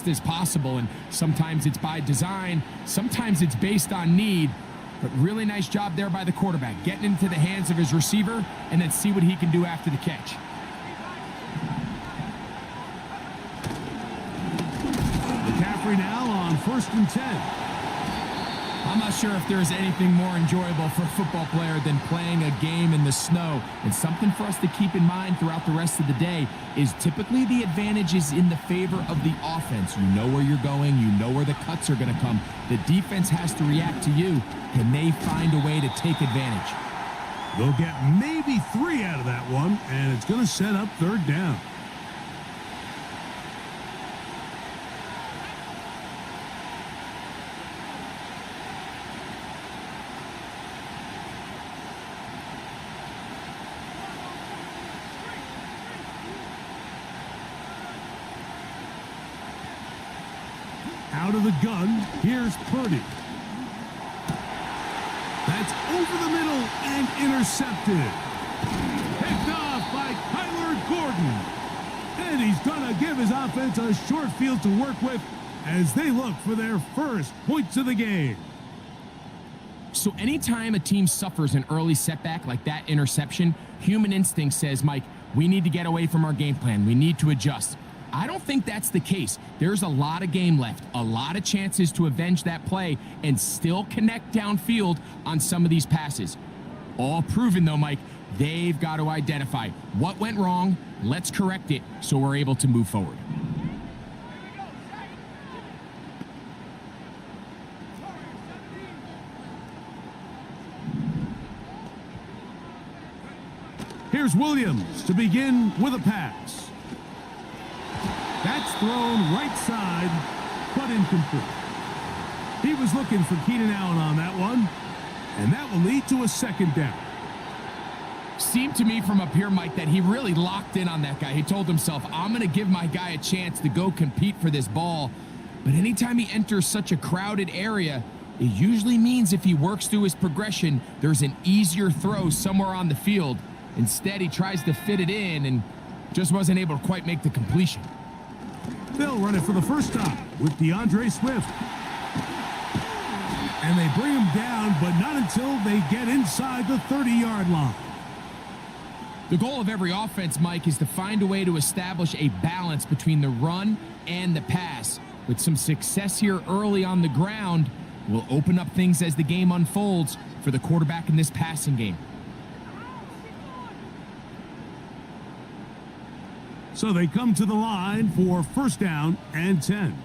fast as possible, and sometimes it's by design, sometimes it's based on need. But really nice job there by the quarterback, getting into the hands of his receiver and then see what he can do after the catch. McCaffrey now on 1st and 10. I'm not sure if there's anything more enjoyable for a football player than playing a game in the snow. And something for us to keep in mind throughout the rest of the day is typically the advantage is in the favor of the offense. You know where you're going. You know where the cuts are going to come. The defense has to react to you. Can they find a way to take advantage? They'll get maybe 3 out of that one, and it's going to set up 3rd down. Out of the gun, here's Purdy. That's over the middle and intercepted. Picked off by Kyler Gordon. And he's going to give his offense a short field to work with as they look for their first points of the game. So anytime a team suffers an early setback like that interception, human instinct says, Mike, we need to get away from our game plan. We need to adjust. I don't think that's the case. There's a lot of game left, a lot of chances to avenge that play and still connect downfield on some of these passes. All proven, though, Mike, they've got to identify what went wrong, let's correct it so we're able to move forward. Here's Williams to begin with a pass. That's thrown right side, but incomplete. He was looking for Keenan Allen on that one, and that will lead to a 2nd down. Seemed to me from up here, Mike, that he really locked in on that guy. He told himself, I'm going to give my guy a chance to go compete for this ball. But anytime he enters such a crowded area, it usually means if he works through his progression, there's an easier throw somewhere on the field. Instead, he tries to fit it in and just wasn't able to quite make the completion. They'll run it for the first time with DeAndre Swift. And they bring him down, but not until they get inside the 30-yard line. The goal of every offense, Mike, is to find a way to establish a balance between the run and the pass. With some success here early on the ground, will open up things as the game unfolds for the quarterback in this passing game. So they come to the line for 1st down and 10.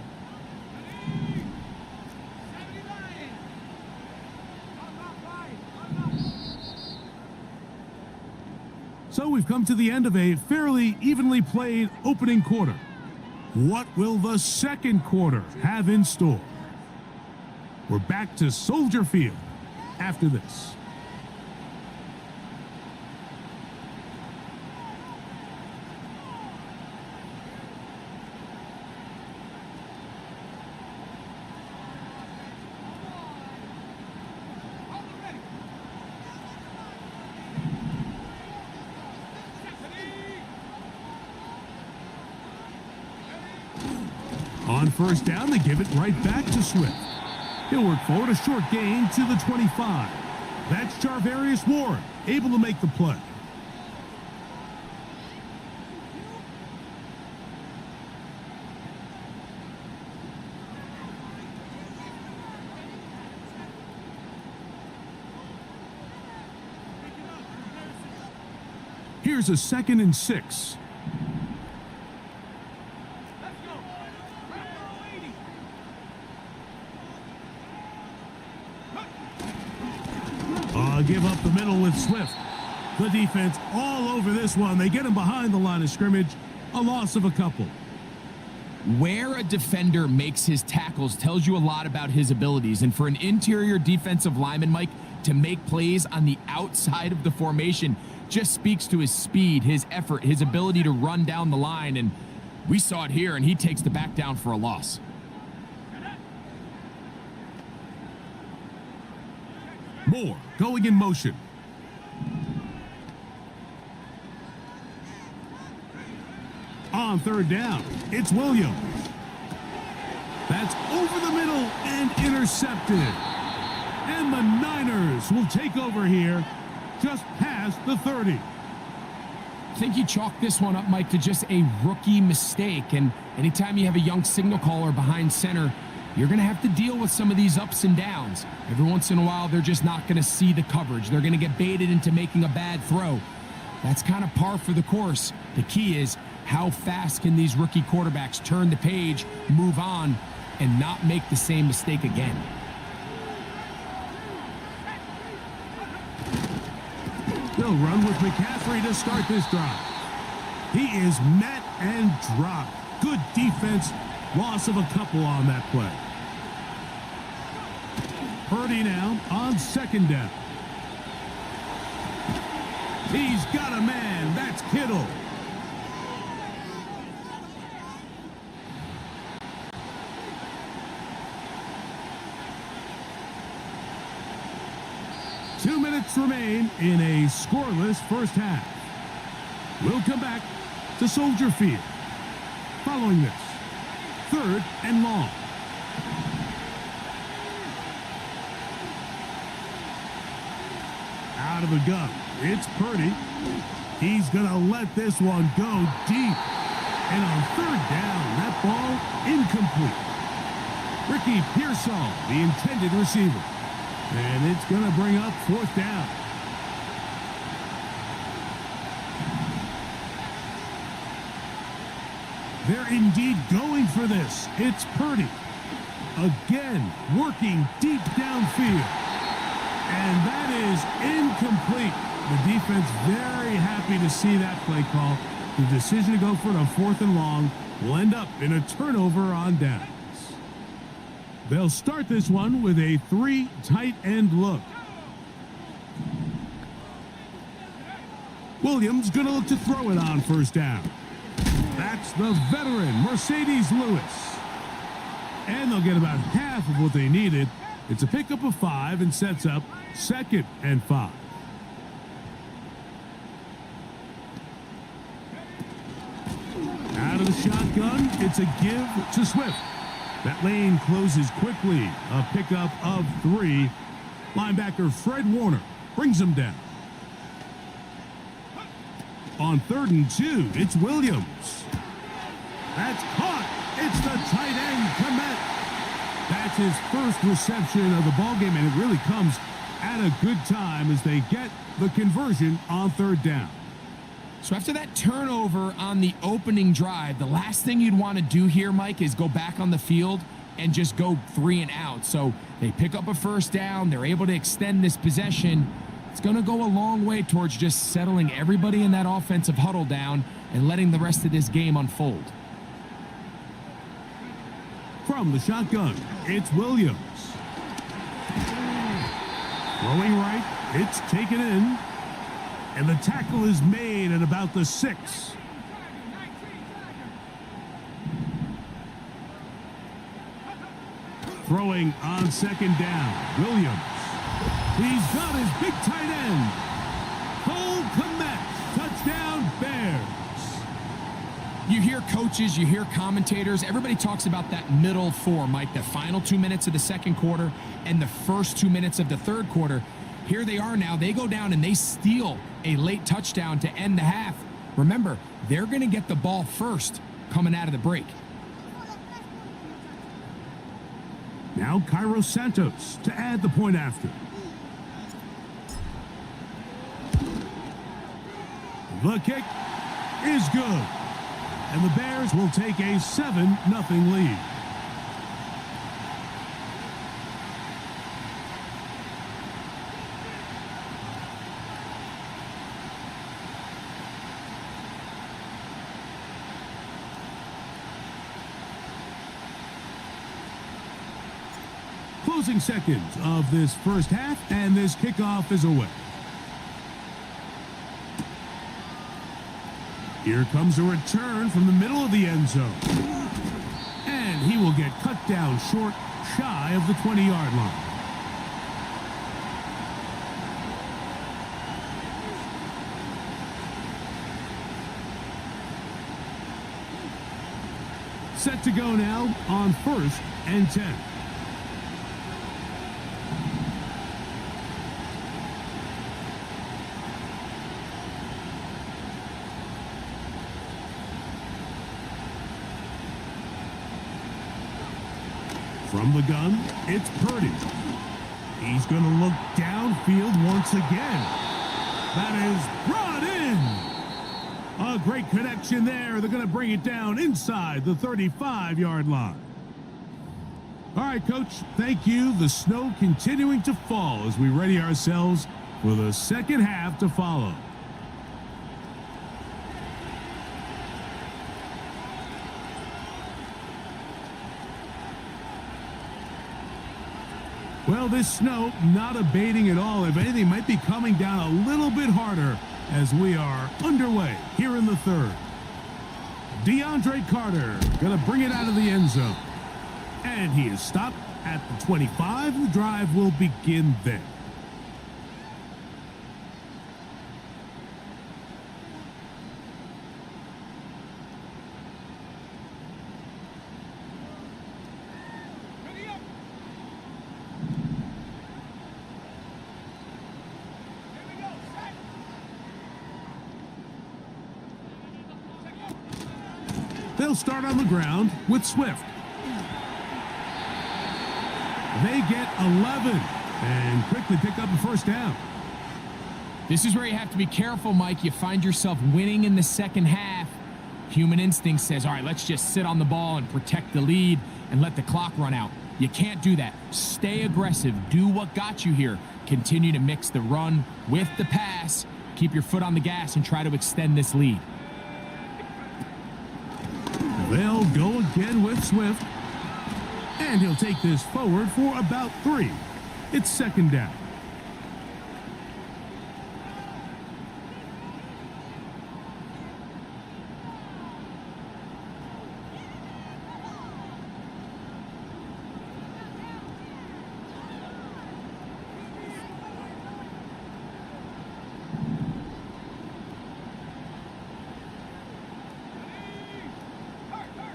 So we've come to the end of a fairly evenly played opening quarter. What will the 2nd quarter have in store? We're back to Soldier Field after this. On 1st down, they give it right back to Swift. He'll work forward, a short gain to the 25. That's Charvarius Ward, able to make the play. Here's a 2nd and 6. Give up the middle with Swift. The defense all over this one. They get him behind the line of scrimmage. A loss of a couple. Where a defender makes his tackles tells you a lot about his abilities. And for an interior defensive lineman, Mike, to make plays on the outside of the formation just speaks to his speed, his effort, his ability to run down the line. And we saw it here, and he takes the back down for a loss. Moore going in motion. On 3rd down, it's Williams. That's over the middle and intercepted. And the Niners will take over here just past the 30. I think you chalk this one up, Mike, to just a rookie mistake. And anytime you have a young signal caller behind center, you're going to have to deal with some of these ups and downs. Every once in a while, they're just not going to see the coverage. They're going to get baited into making a bad throw. That's kind of par for the course. The key is how fast can these rookie quarterbacks turn the page, move on, and not make the same mistake again. They'll run with McCaffrey to start this drive. He is met and dropped. Good defense. Loss of a couple on that play. Purdy now on second down. He's got a man. That's Kittle. Two minutes remain in a scoreless first half. We'll come back to Soldier Field. Following this, 3rd and long. Out of the gun, it's Purdy. He's going to let this one go deep. And on 3rd down, that ball incomplete. Ricky Pearsall, the intended receiver. And it's going to bring up 4th down. They're indeed going for this. It's Purdy. Again, working deep downfield. And that is incomplete. The defense very happy to see that play call. The decision to go for it on 4th and long will end up in a turnover on downs. They'll start this one with a 3 tight end look. Williams going to look to throw it on 1st down. That's the veteran, Mercedes Lewis. And they'll get about half of what they needed. It's a pickup of 5 and sets up 2nd and 5. Out of the shotgun, it's a give to Swift. That lane closes quickly. A pickup of 3. Linebacker Fred Warner brings him down. On 3rd and 2, it's Williams. That's caught. It's the tight end, Komet. That's his first reception of the ballgame, and it really comes at a good time as they get the conversion on 3rd down. So after that turnover on the opening drive, the last thing you'd want to do here, Mike, is go back on the field and just go 3 and out. So they pick up a 1st down. They're able to extend this possession. It's going to go a long way towards just settling everybody in that offensive huddle down and letting the rest of this game unfold. From the shotgun, it's Williams. Throwing right, it's taken in. And the tackle is made at about the 6. Throwing on 2nd down, Williams. He's got his big tight end. Cole Komet, touchdown Bears. You hear coaches, you hear commentators, everybody talks about that middle 4, Mike, the final 2 minutes of the 2nd quarter and the first 2 minutes of the 3rd quarter. Here they are now. They go down and they steal a late touchdown to end the half. Remember, they're going to get the ball first coming out of the break. Now Cairo Santos to add the point after. The kick is good. And the Bears will take a 7-0 lead. Closing seconds of this first half, and this kickoff is away. Here comes a return from the middle of the end zone. And he will get cut down short, shy of the 20-yard line. Set to go now on 1st and 10. From the gun, it's Purdy. He's going to look downfield once again. That is brought in. A great connection there. They're going to bring it down inside the 35-yard line. All right, Coach, thank you. The snow continuing to fall as we ready ourselves for the second half to follow. Well, this snow not abating at all. If anything, might be coming down a little bit harder as we are underway here in the third. DeAndre Carter going to bring it out of the end zone. And he is stopped at the 25. The drive will begin there. They'll start on the ground with Swift. They get 11 and quickly pick up a first down. This is where you have to be careful, Mike. You find yourself winning in the second half. Human instinct says, all right, let's just sit on the ball and protect the lead and let the clock run out. You can't do that. Stay aggressive. Do what got you here. Continue to mix the run with the pass. Keep your foot on the gas and try to extend this lead. They'll go again with Swift. And he'll take this forward for about 3. It's second down.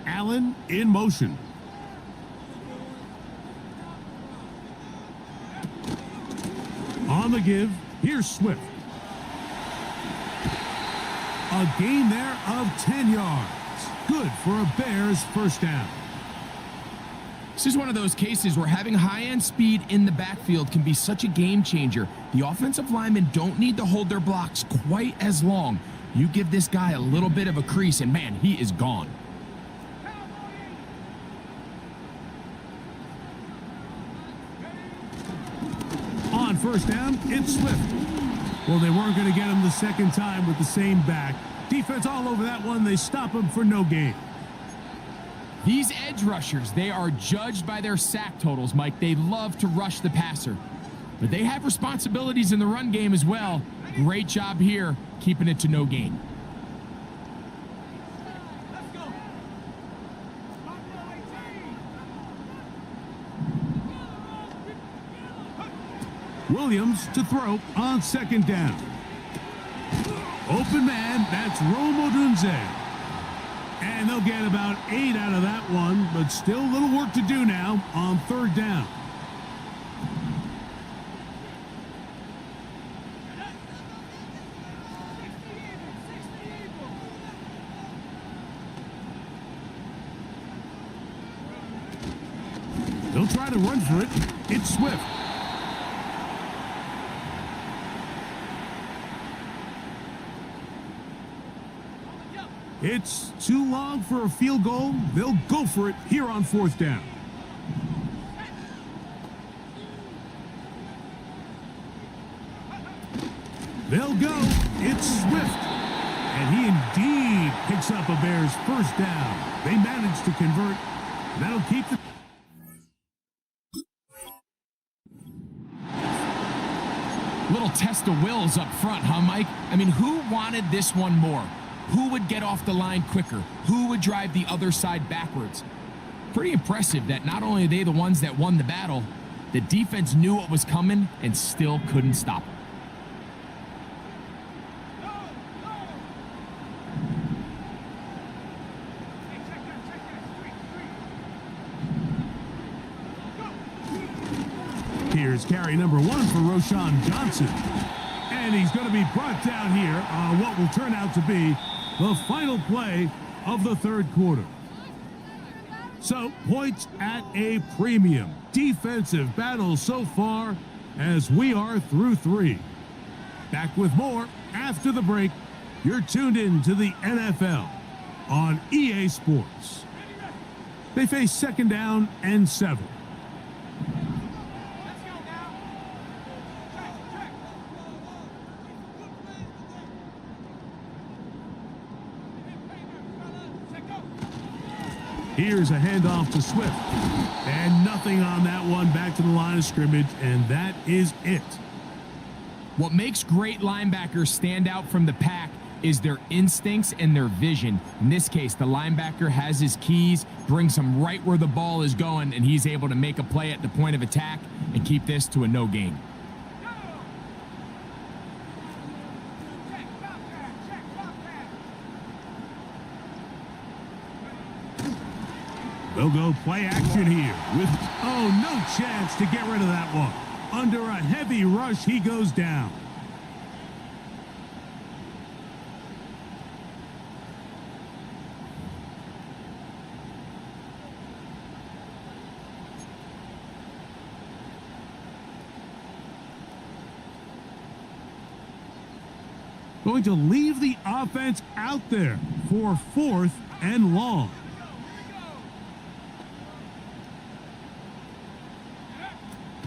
Allen in motion. On the give, here's Swift. A gain there of 10 yards. Good for a Bears first down. This is one of those cases where having high-end speed in the backfield can be such a game changer. The offensive linemen don't need to hold their blocks quite as long. You give this guy a little bit of a crease, and man, he is gone. On first down, it's Swift. Well, they weren't going to get him the second time with the same back. Defense all over that one. They stop him for no gain. These edge rushers, they are judged by their sack totals, Mike. They love to rush the passer. But they have responsibilities in the run game as well. Great job here, keeping it to no gain. Williams to throw on second down. Open man, that's Rome Odunze. And they'll get about 8 out of that one, but still a little work to do now on third down. They'll try to run for it. It's Swift. It's too long for a field goal. They'll go for it here on fourth down. They'll go. It's Swift. And he indeed picks up a Bears first down. They managed to convert. That'll keep the... Little test of wills up front, huh, Mike? I mean, who wanted this one more? Who would get off the line quicker? Who would drive the other side backwards? Pretty impressive that not only are they the ones that won the battle, the defense knew what was coming and still couldn't stop it. Here's carry number 1 for Roshan Johnson. And he's going to be brought down here on what will turn out to be the final play of the third quarter. So, points at a premium. Defensive battle so far as we are through 3. Back with more after the break. You're tuned in to the NFL on EA Sports. They face second down and 7. Here's a handoff to Swift. And nothing on that one. Back to the line of scrimmage, and that is it. What makes great linebackers stand out from the pack is their instincts and their vision. In this case, the linebacker has his keys, brings him right where the ball is going, and he's able to make a play at the point of attack and keep this to a no gain. They'll go play action here with, no chance to get rid of that one. Under a heavy rush, he goes down. Going to leave the offense out there for 4th and long.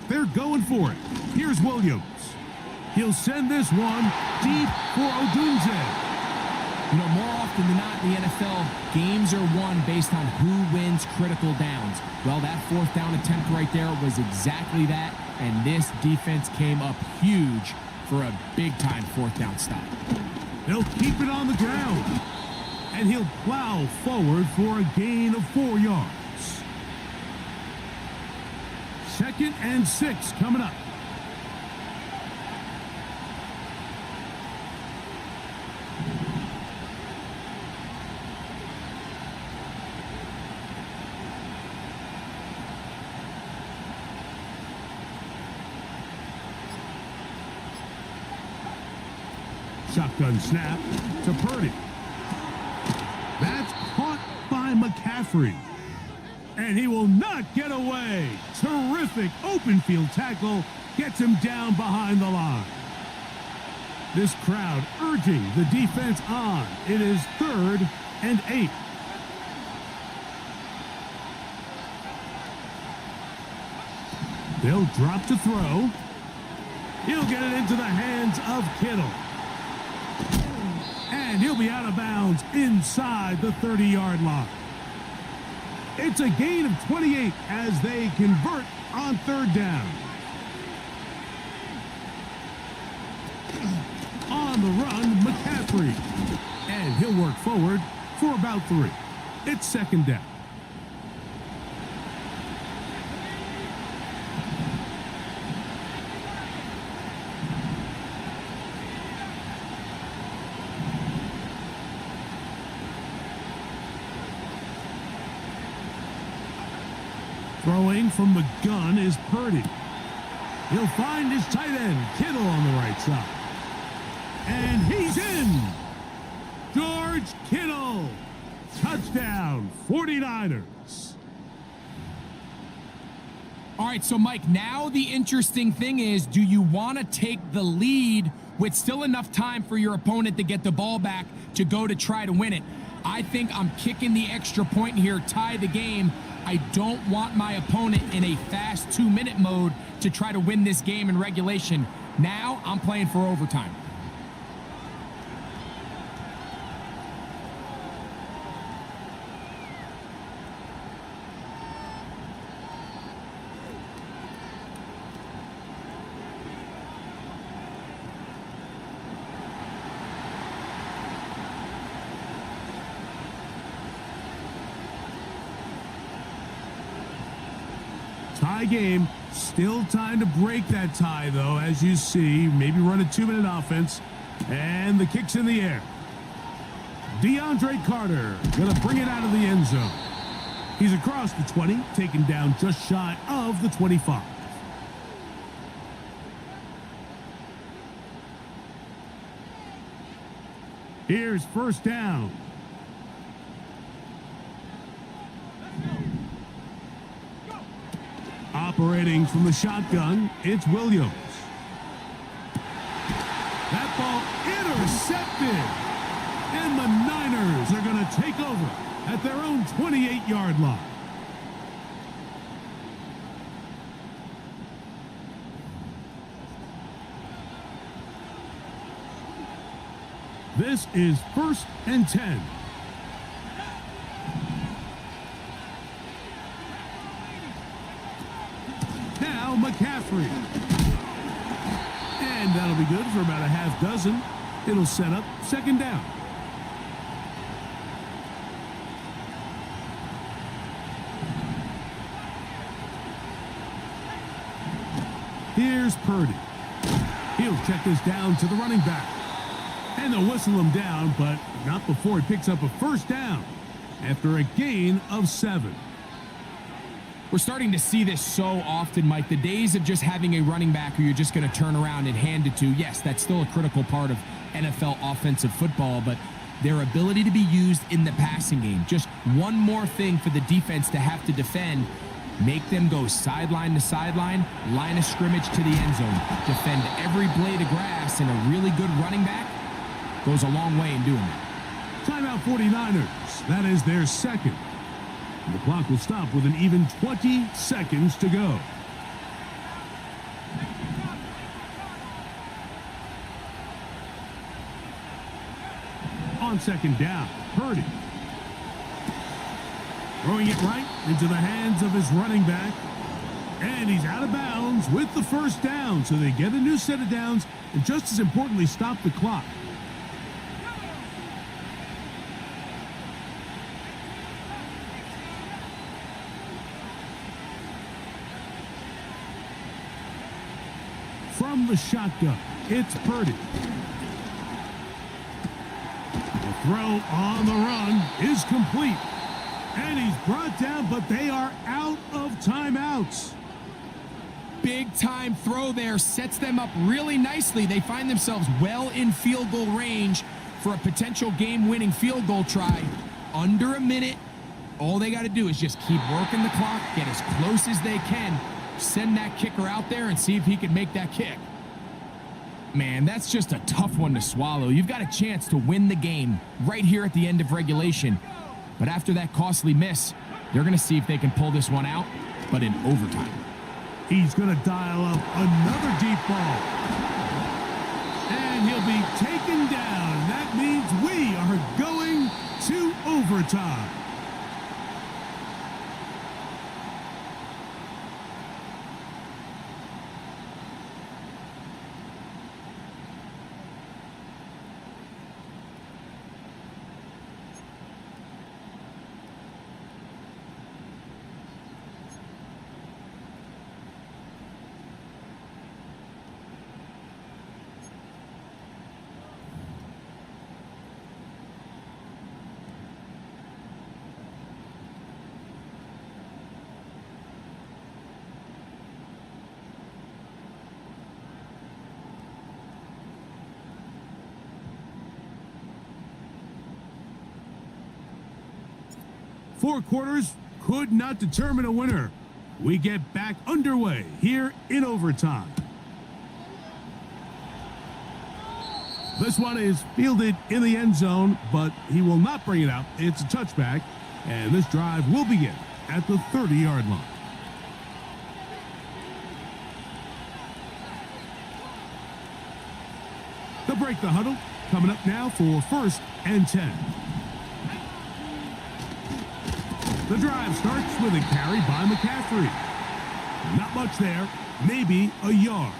They're going for it. Here's Williams. He'll send this one deep for Odunze. You know, more often than not in the NFL, games are won based on who wins critical downs. Well, that 4th down attempt right there was exactly that, and this defense came up huge for a big-time 4th down stop. They'll keep it on the ground, and he'll plow forward for a gain of 4 yards. 2nd and 6 coming up. Shotgun snap to Purdy. That's caught by McCaffrey. And he will not get away. Terrific open field tackle. Gets him down behind the line. This crowd urging the defense on. It is 3rd and 8. They'll drop to throw. He'll get it into the hands of Kittle. And he'll be out of bounds inside the 30-yard line. It's a gain of 28 as they convert on 3rd down. On the run, McCaffrey. And he'll work forward for about 3. It's 2nd down. Throwing from the gun is Purdy. He'll find his tight end, Kittle, on the right side. And he's in! George Kittle! Touchdown, 49ers. All right, so Mike, now the interesting thing is, do you want to take the lead with still enough time for your opponent to get the ball back to go to try to win it? I think I'm kicking the extra point here, tie the game. I don't want my opponent in a fast 2-minute mode to try to win this game in regulation. Now I'm playing for overtime. Tie game. Still time to break that tie, though, as you see. Maybe run a 2-minute offense. And the kick's in the air. DeAndre Carter going to bring it out of the end zone. He's across the 20, taken down just shy of the 25. Here's first down. Operating from the shotgun, it's Williams. That ball intercepted. And the Niners are going to take over at their own 28-yard line. This is 1st and 10. Now McCaffrey. And that'll be good for about a half dozen. It'll set up second down. Here's Purdy. He'll check this down to the running back. And they'll whistle him down, but not before he picks up a first down after a gain of 7. We're starting to see this so often, Mike. The days of just having a running back who you're just going to turn around and hand it to, yes, that's still a critical part of NFL offensive football, but their ability to be used in the passing game, just one more thing for the defense to have to defend, make them go sideline to sideline, line of scrimmage to the end zone, defend every blade of grass, and a really good running back goes a long way in doing that. Timeout 49ers. That is their second. And the clock will stop with an even 20 seconds to go. On second down, Purdy. Throwing it right into the hands of his running back. And he's out of bounds with the first down. So they get a new set of downs and just as importantly, stop the clock. From the shotgun, it's Purdy. The throw on the run is complete. And he's brought down, but they are out of timeouts. Big time throw there, sets them up really nicely. They find themselves well in field goal range for a potential game-winning field goal try. Under a minute, all they got to do is just keep working the clock, get as close as they can, send that kicker out there and see if he can make that kick. Man, that's just a tough one to swallow. You've got a chance to win the game right here at the end of regulation. But after that costly miss, they're going to see if they can pull this one out, but in overtime. He's going to dial up another deep ball. And he'll be taken down. That means we are going to overtime. Four quarters could not determine a winner. We get back underway here in overtime. This one is fielded in the end zone, but he will not bring it out. It's a touchback, and this drive will begin at the 30-yard line. They'll break the huddle. Coming up now for 1st and 10. The drive starts with a carry by McCaffrey. Not much there, maybe a yard.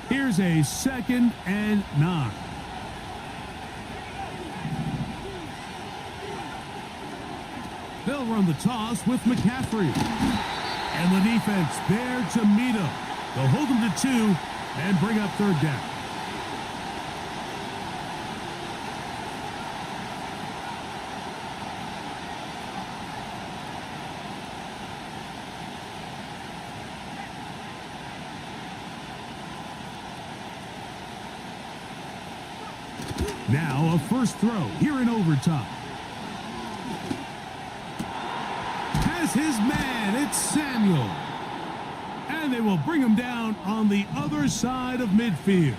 Here's a 2nd and 9. They'll run the toss with McCaffrey. And the defense there to meet him. They'll hold him to 2 and bring up 3rd down. Now a first throw here in overtime. Has his man, it's Samuel. And they will bring him down on the other side of midfield.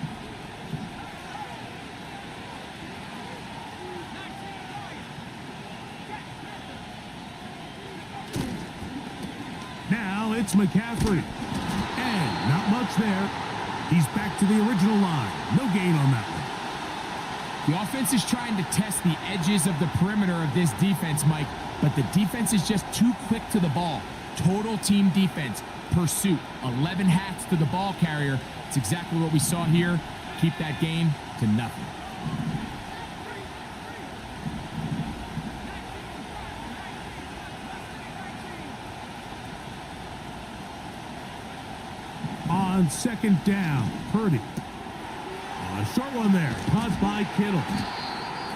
Now it's McCaffrey. And not much there. He's back to the original line. No gain on that one. The offense is trying to test the edges of the perimeter of this defense, Mike, but the defense is just too quick to the ball. Total team defense, pursuit, 11 hats to the ball carrier. It's exactly what we saw here. Keep that game to nothing. On second down, Purdy. A short one there, caught by Kittle.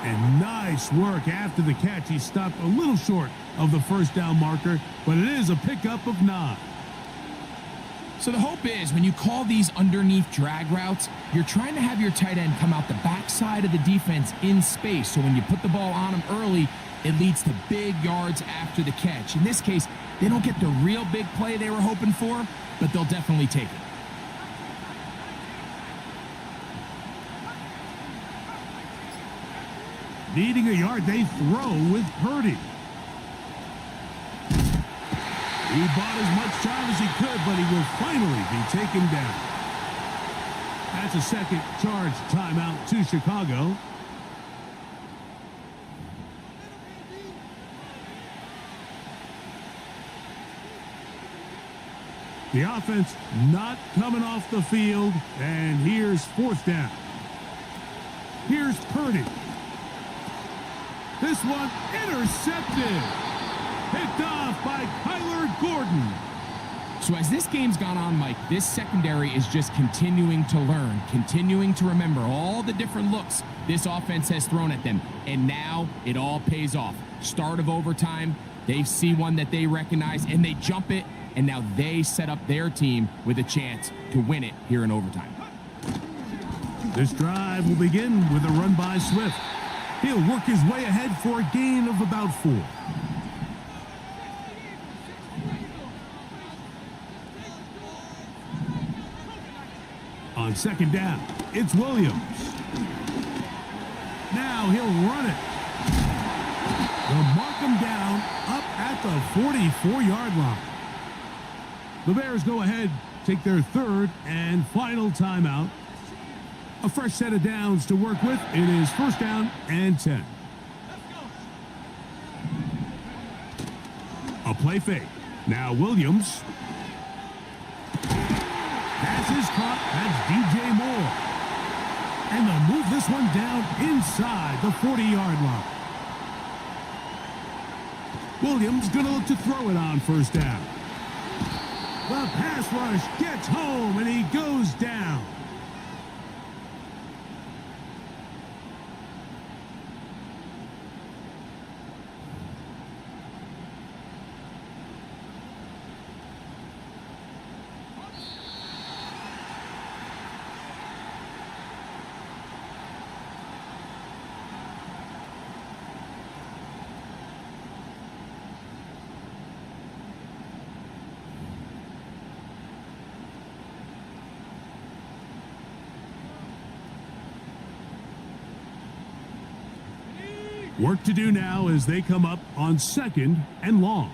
And nice work after the catch. He stopped a little short of the first down marker, but it is a pickup of 9. So the hope is when you call these underneath drag routes, you're trying to have your tight end come out the backside of the defense in space. So when you put the ball on him early, it leads to big yards after the catch. In this case, they don't get the real big play they were hoping for, but they'll definitely take it. Needing a yard, they throw with Purdy. He bought as much time as he could, but he will finally be taken down. That's a second charge timeout to Chicago. The offense not coming off the field, and here's fourth down. Here's Purdy. This one intercepted. Picked off by Kyler Gordon. So as this game's gone on, Mike, this secondary is just continuing to learn, continuing to remember all the different looks this offense has thrown at them. And now it all pays off. Start of overtime, they see one that they recognize, and they jump it, and now they set up their team with a chance to win it here in overtime. This drive will begin with a run by Swift. He'll work his way ahead for a gain of about 4. On second down, it's Williams. Now he'll run it. They'll mark him down up at the 44-yard line. The Bears go ahead, take their third and final timeout. A fresh set of downs to work with. It is first down and 10. A play fake. Now Williams. Pass is caught. That's DJ Moore. And they'll move this one down inside the 40-yard line. Williams going to look to throw it on first down. The pass rush gets home, and he goes down. Work to do now as they come up on second and long.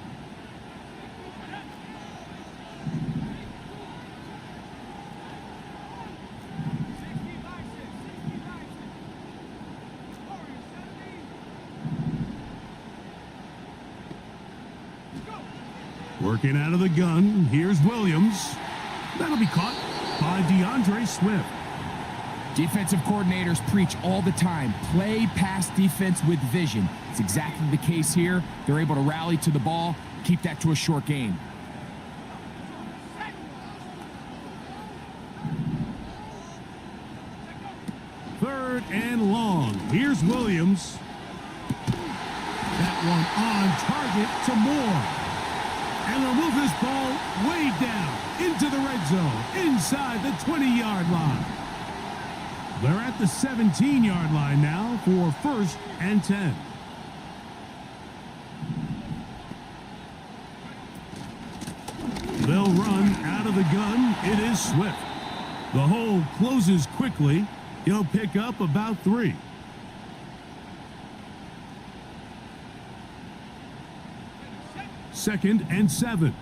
Working out of the gun, here's Williams. That'll be caught by DeAndre Swift. Defensive coordinators preach all the time, play pass defense with vision. It's exactly the case here. They're able to rally to the ball, keep that to a short gain. Third and long. Here's Williams. That one on target to Moore. And they'll move this ball way down into the red zone, inside the 20-yard line. They're at the 17-yard line now for 1st and 10. They'll run out of the gun. It is Swift. The hole closes quickly. He'll pick up about 3. Second and 7.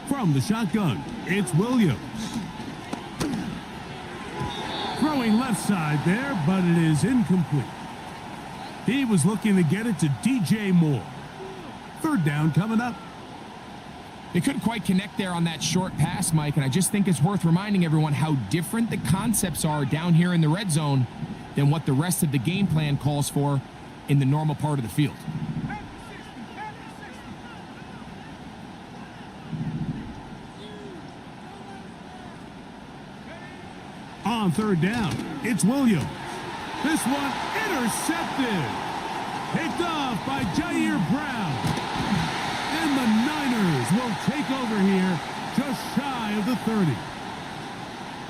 From the shotgun, it's Williams. Throwing left side there, but it is incomplete. He was looking to get it to DJ Moore. 3rd down coming up. They couldn't quite connect there on that short pass, Mike, and I just think it's worth reminding everyone how different the concepts are down here in the red zone than what the rest of the game plan calls for in the normal part of the field. On 3rd down, it's Williams. This one intercepted. Picked off by Jair Brown. And the Niners will take over here just shy of the 30.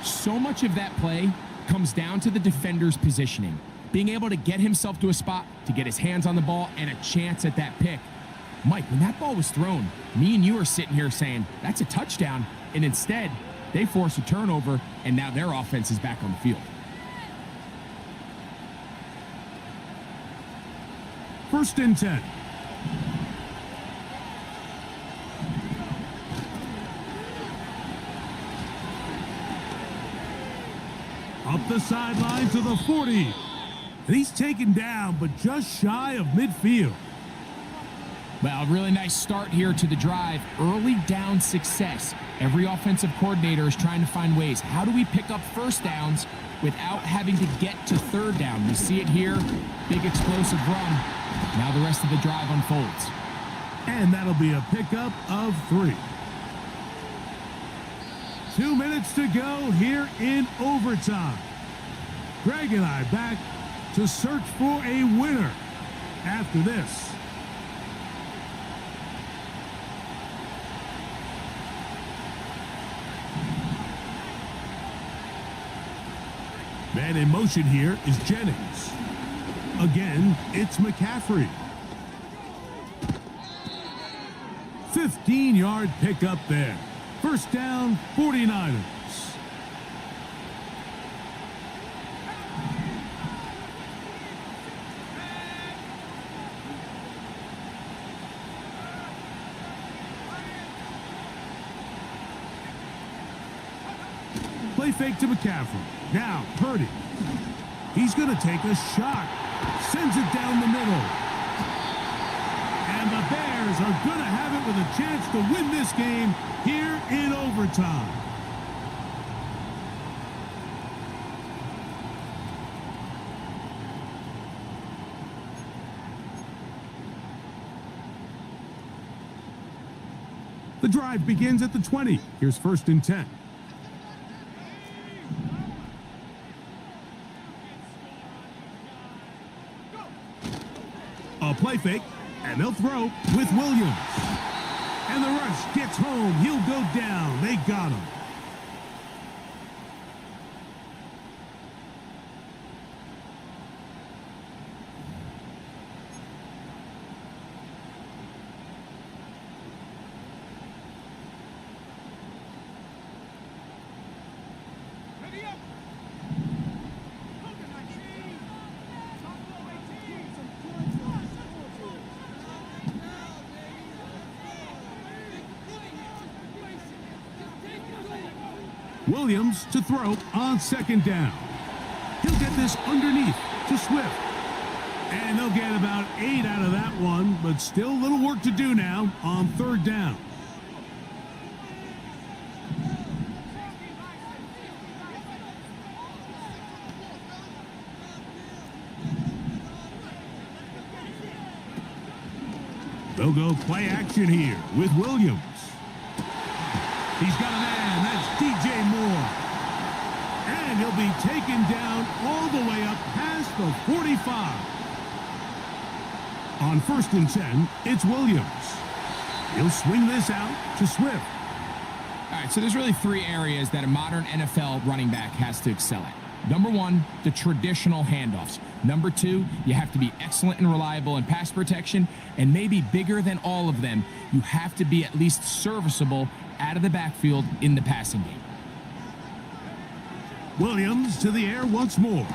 So much of that play comes down to the defender's positioning. Being able to get himself to a spot, to get his hands on the ball, and a chance at that pick. Mike, when that ball was thrown, me and you are sitting here saying, that's a touchdown. And instead, they force a turnover, and now their offense is back on the field. 1st and 10. Up the sideline to the 40. And he's taken down, but just shy of midfield. Well, a really nice start here to the drive. Early down success. Every offensive coordinator is trying to find ways. How do we pick up 1st downs without having to get to 3rd down? We see it here. Big explosive run. Now the rest of the drive unfolds. And that'll be a pickup of 3. 2 minutes to go here in overtime. Greg and I back to search for a winner after this. Man in motion here is Jennings. Again, it's McCaffrey. 15-yard pickup there. 1st down, 49ers. Play fake to McCaffrey. Now, Purdy. He's going to take a shot. Sends it down the middle. And the Bears are going to have it with a chance to win this game here in overtime. The drive begins at the 20. Here's 1st and 10. A play fake, and they'll throw with Williams. And the rush gets home. He'll go down. They got him. Williams to throw on 2nd down. He'll get this underneath to Swift. And they'll get about 8 out of that one, but still a little work to do now on 3rd down. They'll go play action here with Williams. He's got a man. That's DJ Moore. And he'll be taken down all the way up past the 45. On 1st and 10, it's Williams. He'll swing this out to Swift. All right, so there's really 3 areas that a modern NFL running back has to excel at. Number 1, the traditional handoffs. Number 2, you have to be excellent and reliable in pass protection. And maybe bigger than all of them, you have to be at least serviceable out of the backfield in the passing game. Williams to the air once more.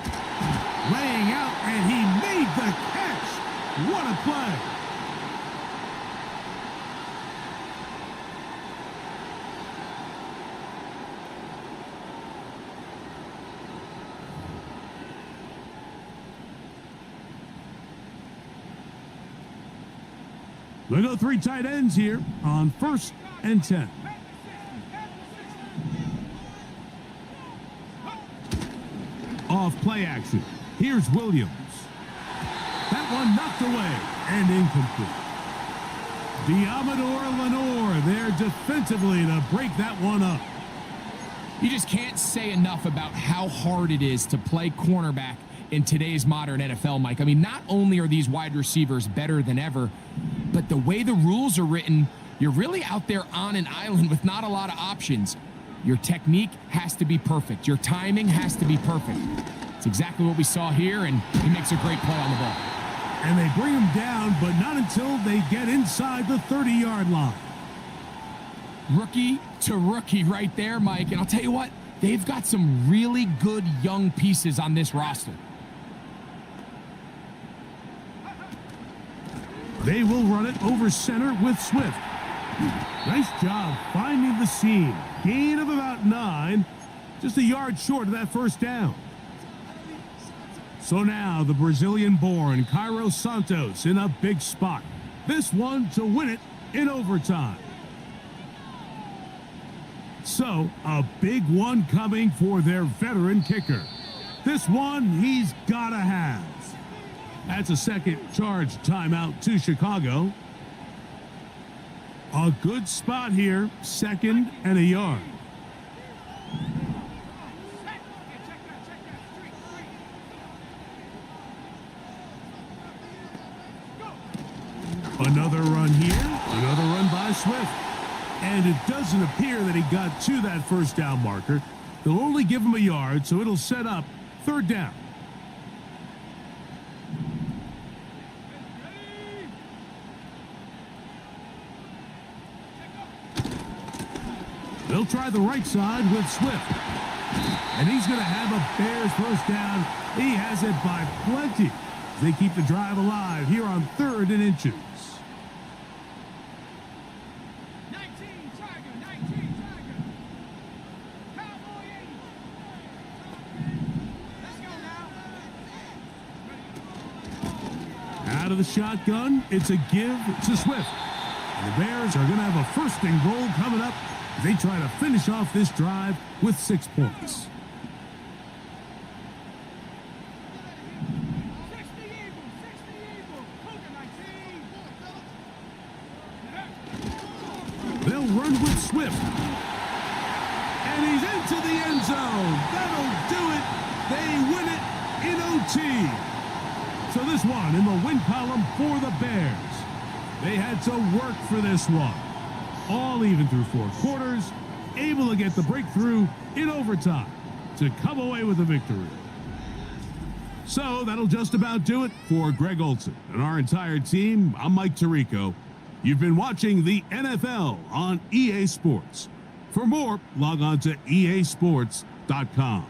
Laying out, and he made the catch. What a play. We'll go 3 tight ends here on 1st and 10. Off play action. Here's Williams. That one knocked away and incomplete. Diamador Lenore there defensively to break that one up. You just can't say enough about how hard it is to play cornerback in today's modern NFL, Mike. I mean, not only are these wide receivers better than ever, but the way the rules are written, you're really out there on an island with not a lot of options. Your technique has to be perfect. Your timing has to be perfect. It's exactly what we saw here, and he makes a great play on the ball. And they bring him down, but not until they get inside the 30-yard line. Rookie to rookie right there, Mike. And I'll tell you what, they've got some really good young pieces on this roster. They will run it over center with Swift. Nice job finding the seam. Gain of about 9. Just a yard short of that first down. So now the Brazilian-born Cairo Santos in a big spot. This one to win it in overtime. So a big one coming for their veteran kicker. This one he's gotta have. That's a second charge timeout to Chicago. A good spot here, 2nd and a yard. Another run here, another run by Swift. And it doesn't appear that he got to that first down marker. They'll only give him a yard, so it'll set up 3rd down. They'll try the right side with Swift. And he's going to have a Bears first down. He has it by plenty. They keep the drive alive here on 3rd and inches. 19 Tiger, 19 Tiger. Cowboy 80. Let's go now. Out of the shotgun, it's a give to Swift. And the Bears are going to have a 1st and goal coming up. They try to finish off this drive with 6 points. They'll run with Swift. And he's into the end zone. That'll do it. They win it in OT. So this one in the win column for the Bears. They had to work for this one. All even through 4 quarters, able to get the breakthrough in overtime to come away with a victory. So that'll just about do it for Greg Olson and our entire team. I'm Mike Tirico. You've been watching the NFL on EA Sports. For more, log on to easports.com.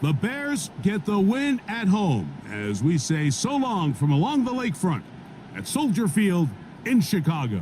The Bears get the win at home as we say so long from along the lakefront at Soldier Field in Chicago.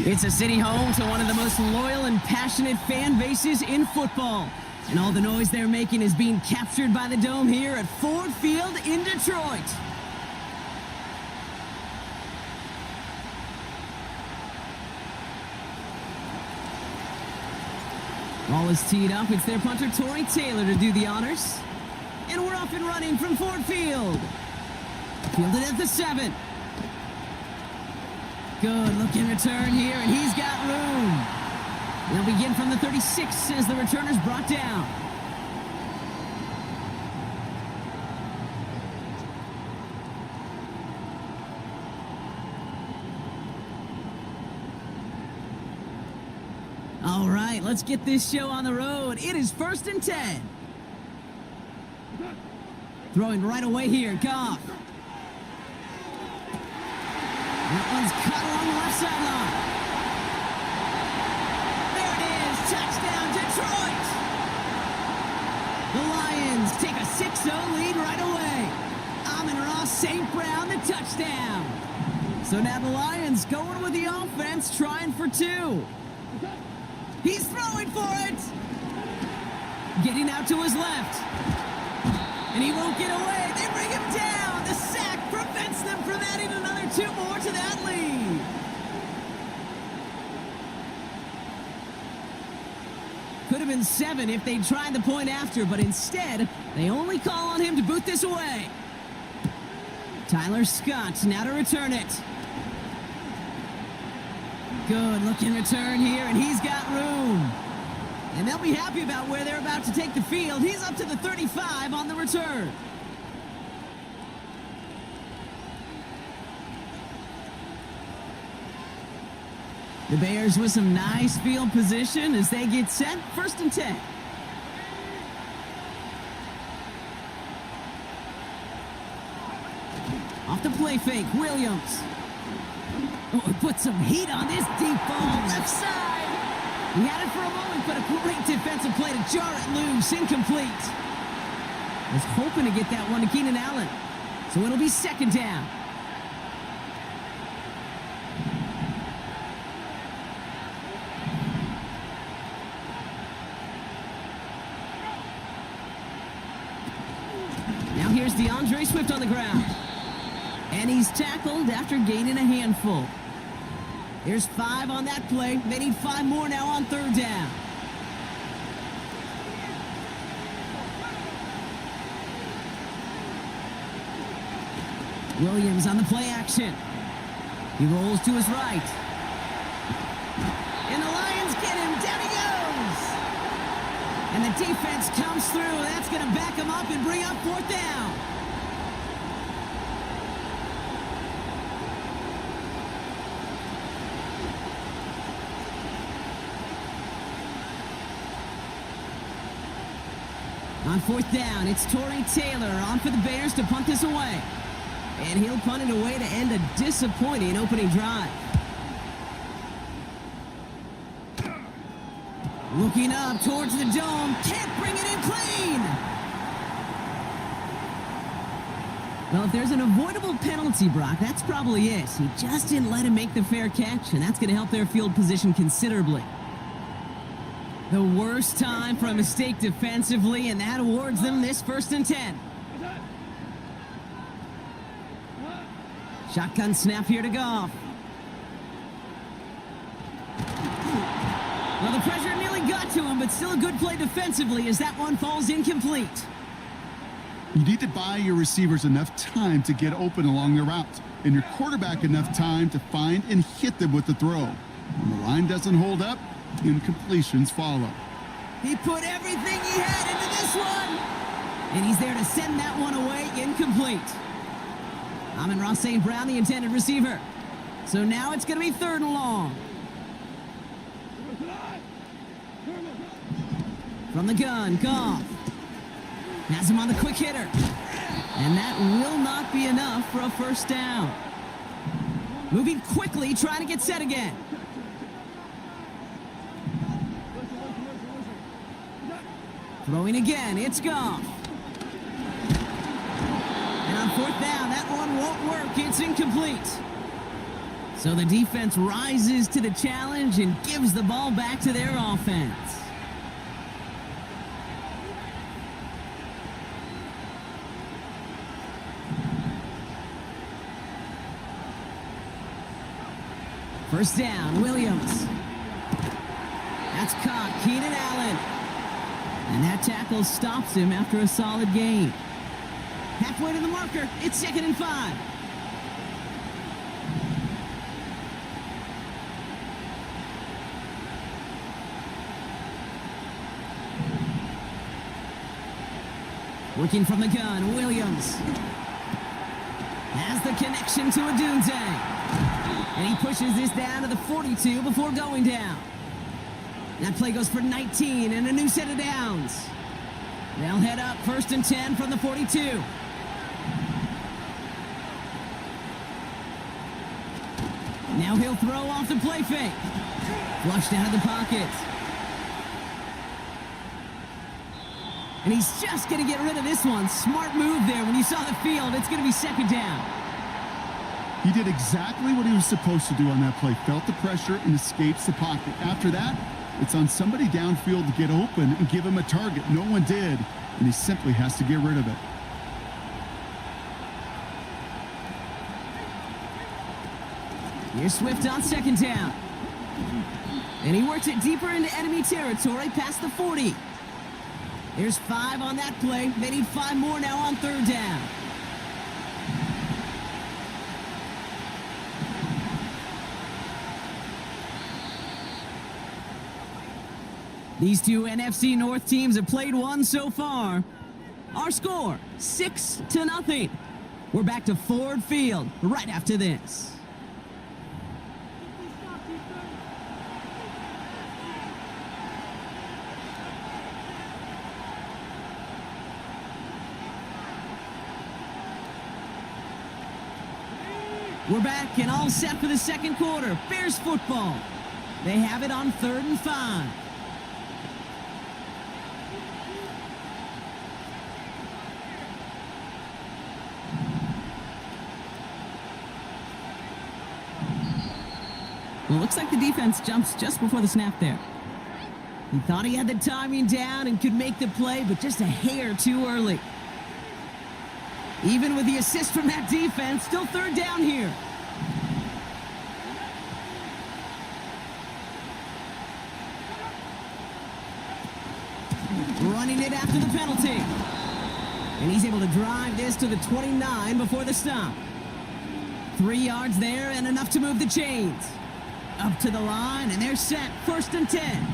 It's a city home to one of the most loyal and passionate fan bases in football. And all the noise they're making is being captured by the Dome here at Ford Field in Detroit. Ball is teed up. It's their punter, Torrey Taylor, to do the honors. And we're off and running from Ford Field. Fielded at the 7. Good looking return here, and he's got room. They'll begin from the 36 as the returner's brought down. All right, let's get this show on the road. It is 1st and 10. Throwing right away here, Goff. That one's cut along the left sideline. There it is. Touchdown, Detroit. The Lions take a 6-0 lead right away. Amon-Ra St. Brown, the touchdown. So now the Lions going with the offense, trying for 2. He's throwing for it. Getting out to his left. And he won't get away. They bring him down. The sack prevents them from adding another 2 more to that lead. Could have been 7 if they tried the point after, but instead, they only call on him to boot this away. Tyler Scott now to return it. Good looking return here, and he's got room. And they'll be happy about where they're about to take the field. He's up to the 35 on the return. The Bears with some nice field position as they get set. 1st and 10. Off the play fake, Williams. Oh, put some heat on this deep ball. Left side. He had it for a moment, but a great defensive play to jar it loose. Incomplete. Was hoping to get that one to Keenan Allen. So it'll be 2nd down. Now here's DeAndre Swift on the ground. And he's tackled after gaining a handful. There's 5 on that play. They need 5 more now on 3rd down. Williams on the play action. He rolls to his right. And the Lions get him. Down he goes. And the defense comes through. That's going to back him up and bring up fourth down. On fourth down, it's Torrey Taylor on for the Bears to punt this away. And he'll punt it away to end a disappointing opening drive. Looking up towards the dome. Can't bring it in clean. Well, if there's an avoidable penalty, Brock, that's probably it. He just didn't let him make the fair catch, and that's going to help their field position considerably. The worst time for a mistake defensively, and that awards them this 1st and 10. Shotgun snap here to Goff. Well, the pressure nearly got to him, but still a good play defensively as that one falls incomplete. You need to buy your receivers enough time to get open along the route, and your quarterback enough time to find and hit them with the throw. When the line doesn't hold up, incompletions follow. He put everything he had into this one. And he's there to send that one away incomplete. Amon-Ra St. Brown, the intended receiver. So now it's going to be 3rd and long. From the gun, Goff. Has him on the quick hitter. And that will not be enough for a 1st down. Moving quickly, trying to get set again. Throwing again, it's Goff. And on 4th down, that one won't work. It's incomplete. So the defense rises to the challenge and gives the ball back to their offense. First down, Williams. That's caught, Keenan Allen. And that tackle stops him after a solid gain. Halfway to the marker, it's 2nd and 5. Working from the gun, Williams. Has the connection to Odunze. And he pushes this down to the 42 before going down. That play goes for 19 and a new set of downs. They'll head up 1st and 10 from the 42. Now he'll throw off the play fake. Flushed out of the pocket. And he's just going to get rid of this one. Smart move there. When you saw the field, it's going to be 2nd down. He did exactly what he was supposed to do on that play. Felt the pressure and escapes the pocket. After that, it's on somebody downfield to get open and give him a target. No one did, and he simply has to get rid of it. Here's Swift on 2nd down. And he works it deeper into enemy territory past the 40. There's 5 on that play. They need 5 more now on 3rd down. These two NFC North teams have played one so far. Our score, 6-0. We're back to Ford Field right after this. We're back and all set for the 2nd quarter. Bears football. They have it on 3rd and 5. Well, looks like the defense jumps just before the snap there. He thought he had the timing down and could make the play, but just a hair too early. Even with the assist from that defense, still 3rd down here. Running it after the penalty. And he's able to drive this to the 29 before the stop. 3 yards there and enough to move the chains. Up to the line, and they're set. 1st and 10.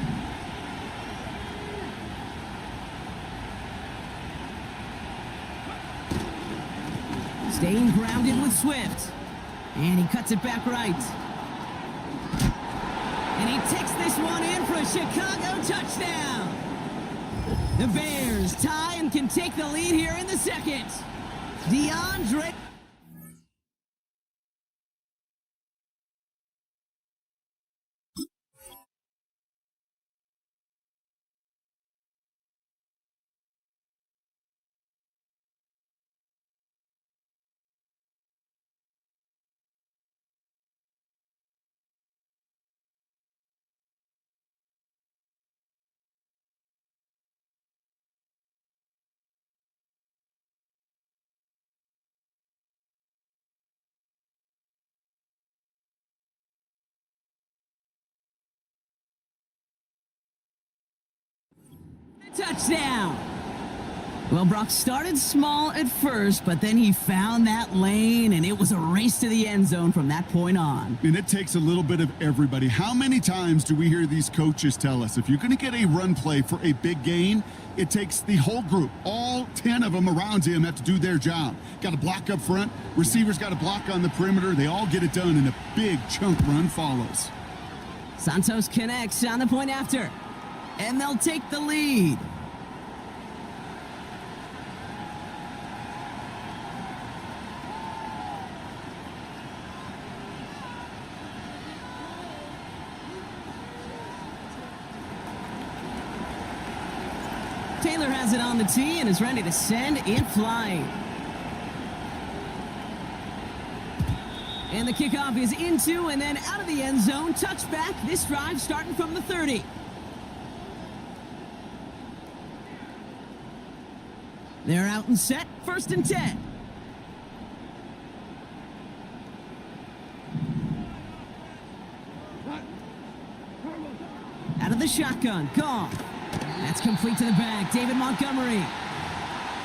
Staying grounded with Swift. And he cuts it back right. And he takes this one in for a Chicago touchdown. The Bears tie and can take the lead here in the second. DeAndre. Touchdown! Well, Brock started small at first, but then he found that lane, and it was a race to the end zone from that point on. And it takes a little bit of everybody. How many times do we hear these coaches tell us, if you're going to get a run play for a big gain, it takes the whole group, all 10 of them around him have to do their job. Got to block up front, receivers got to block on the perimeter. They all get it done, and a big chunk run follows. Santos connects on the point after, and they'll take the lead. Taylor has it on the tee and is ready to send it flying. And the kickoff is into and then out of the end zone. Touchback. This drive starting from the 30. They're out and set. 1st and 10. Out of the shotgun. Call. That's complete to the back. David Montgomery.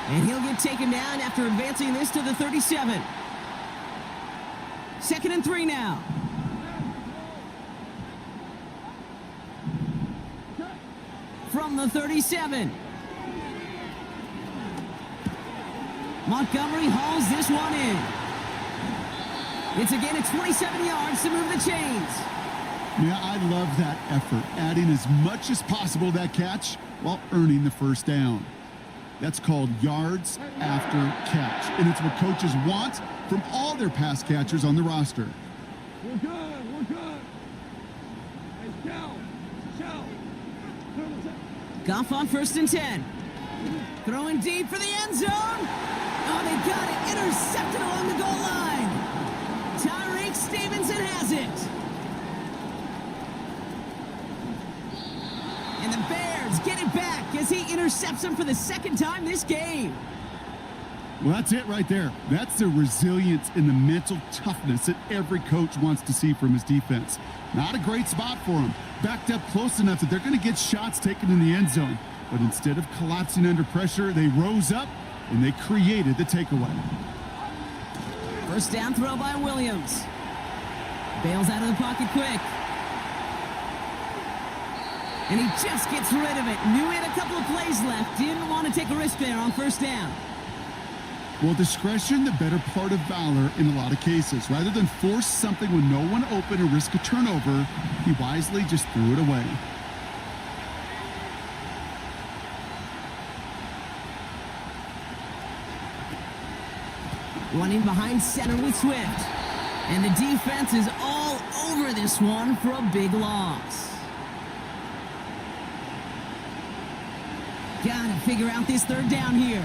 And he'll get taken down after advancing this to the 37. 2nd and 3 now. From the 37. Montgomery hauls this one in. It's again at 27 yards to move the chains. Yeah, I love that effort, adding as much as possible to that catch while earning the first down. That's called yards after catch, and it's what coaches want from all their pass catchers on the roster. We're good. We're good. Hey, Shell. Goff on 1st and 10. Throwing deep for the end zone. Oh, they got it. Intercepted along the goal line. Tyreek Stevenson has it. And the Bears get it back as he intercepts him for the 2nd time this game. Well, that's it right there. That's the resilience and the mental toughness that every coach wants to see from his defense. Not a great spot for him. Backed up close enough that they're going to get shots taken in the end zone. But instead of collapsing under pressure, they rose up and they created the takeaway. 1st down throw by Williams. Bails out of the pocket quick. And he just gets rid of it. Knew he had a couple of plays left. Didn't want to take a risk there on 1st down. Well, discretion, the better part of valor in a lot of cases. Rather than force something with no one open or risk a turnover, he wisely just threw it away. Running behind center with Swift. And the defense is all over this one for a big loss. Gotta figure out this 3rd down here.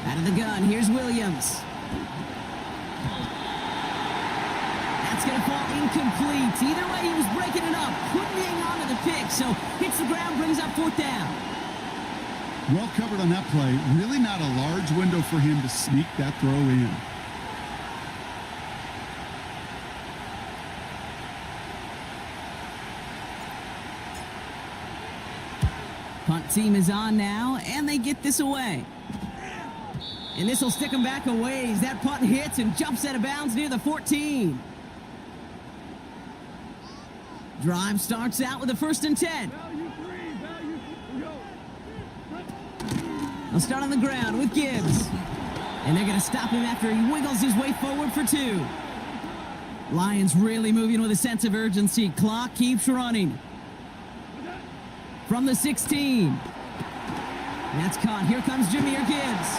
Out of the gun, here's Williams. That's going to fall incomplete. Either way, he was breaking it up. Couldn't hang on to the pick, so hits the ground, brings up 4th down. Well covered on that play. Really not a large window for him to sneak that throw in. Punt team is on now, and they get this away. And this will stick them back a ways. That punt hits and jumps out of bounds near the 14. Drive starts out with a 1st and 10. Value 3, value 3. Go. They'll start on the ground with Gibbs. And they're going to stop him after he wiggles his way forward for 2. Lions really moving with a sense of urgency. Clock keeps running. From the 16. That's caught. Here comes Jahmyr Gibbs.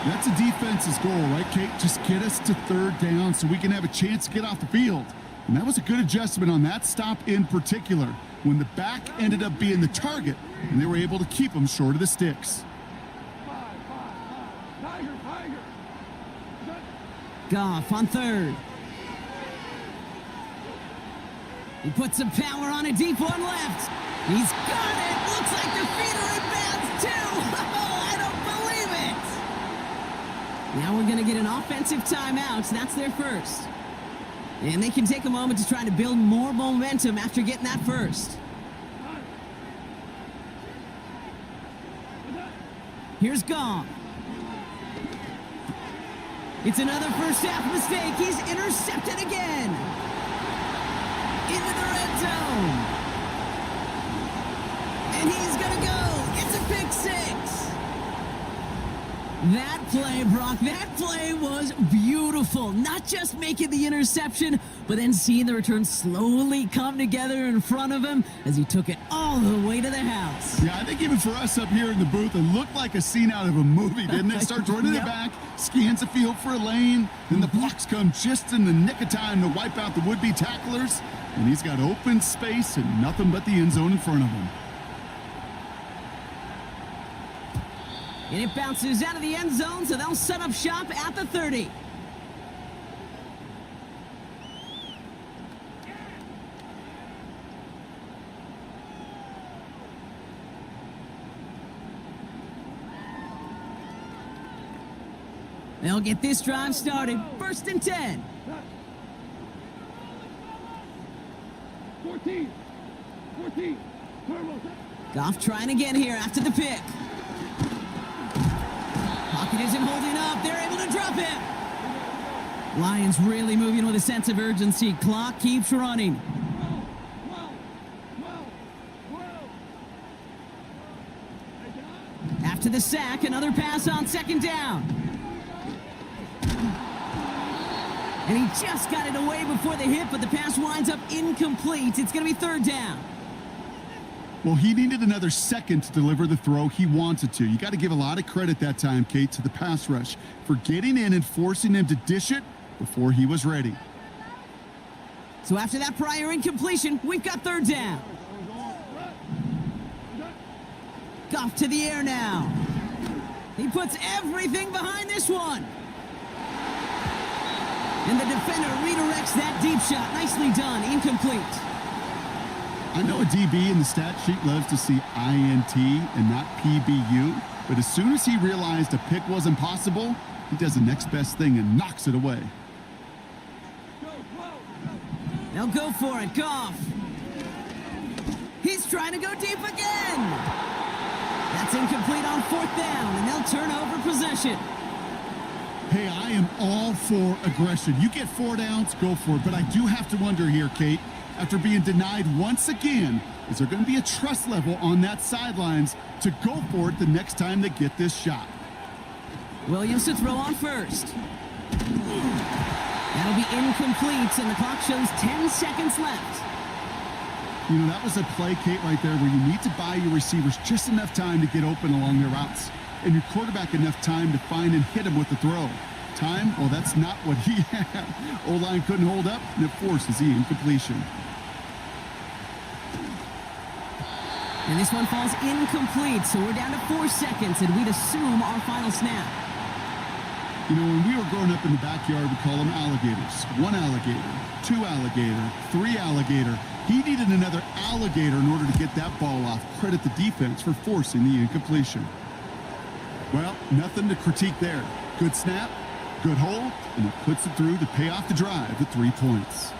That's a defense's goal, right, Kate? Just get us to 3rd down so we can have a chance to get off the field. And that was a good adjustment on that stop in particular, when the back ended up being the target, and they were able to keep him short of the sticks. 5. Tiger. Goff on 3rd. He puts some power on a deep one left. He's got it. Looks like the feet are in bounds too. Oh, I don't believe it. Now we're going to get an offensive timeout. That's their first. And they can take a moment to try to build more momentum after getting that first. Here's Goff. It's another first half mistake. He's intercepted again. Into the red zone. And he's going to go. It's a pick 6. That play, Brock, that play was beautiful. Not just making the interception, but then seeing the return slowly come together in front of him as he took it all the way to the house. Yeah, I think even for us up here in the booth, it looked like a scene out of a movie, didn't it? Starts running it back, scans the field for a lane, then the blocks come just in the nick of time to wipe out the would-be tacklers, and he's got open space and nothing but the end zone in front of him. And it bounces out of the end zone, so they'll set up shop at the 30. They'll get this drive started. 1st and 10. 14. Turbo. Goff trying again here after the pick. Pocket isn't holding up. They're able to drop him. Lions really moving with a sense of urgency. Clock keeps running. 12. After the sack, another pass on 2nd down. And he just got it away before the hit, but the pass winds up incomplete. It's going to be 3rd down. Well, he needed another second to deliver the throw he wanted to. You got to give a lot of credit that time, Kate, to the pass rush for getting in and forcing him to dish it before he was ready. So after that prior incompletion, we've got 3rd down. Goff to the air now. He puts everything behind this one. And the defender redirects that deep shot. Nicely done. Incomplete. I know a DB in the stat sheet loves to see INT and not PBU, but as soon as he realized a pick wasn't possible, he does the next best thing and knocks it away. They'll go for it. Goff. He's trying to go deep again. That's incomplete on 4th down, and they'll turn over possession. Hey, I am all for aggression. You get 4 downs, go for it. But I do have to wonder here, Kate, after being denied once again, is there going to be a trust level on that sidelines to go for it the next time they get this shot? Williams to throw on 1st. That'll be incomplete, and the clock shows 10 seconds left. You know, that was a play, Kate, right there where you need to buy your receivers just enough time to get open along their routes, and your quarterback enough time to find and hit him with the throw. Time? Well, that's not what he had. O-line couldn't hold up, and it forces the incompletion. And this one falls incomplete, so we're down to 4 seconds, and we'd assume our final snap. You know, when we were growing up in the backyard, we call them alligators. 1 alligator, 2 alligator, 3 alligator. He needed another alligator in order to get that ball off. Credit the defense for forcing the incompletion. Well, nothing to critique there. Good snap, good hold, and it puts it through to pay off the drive at 3 points.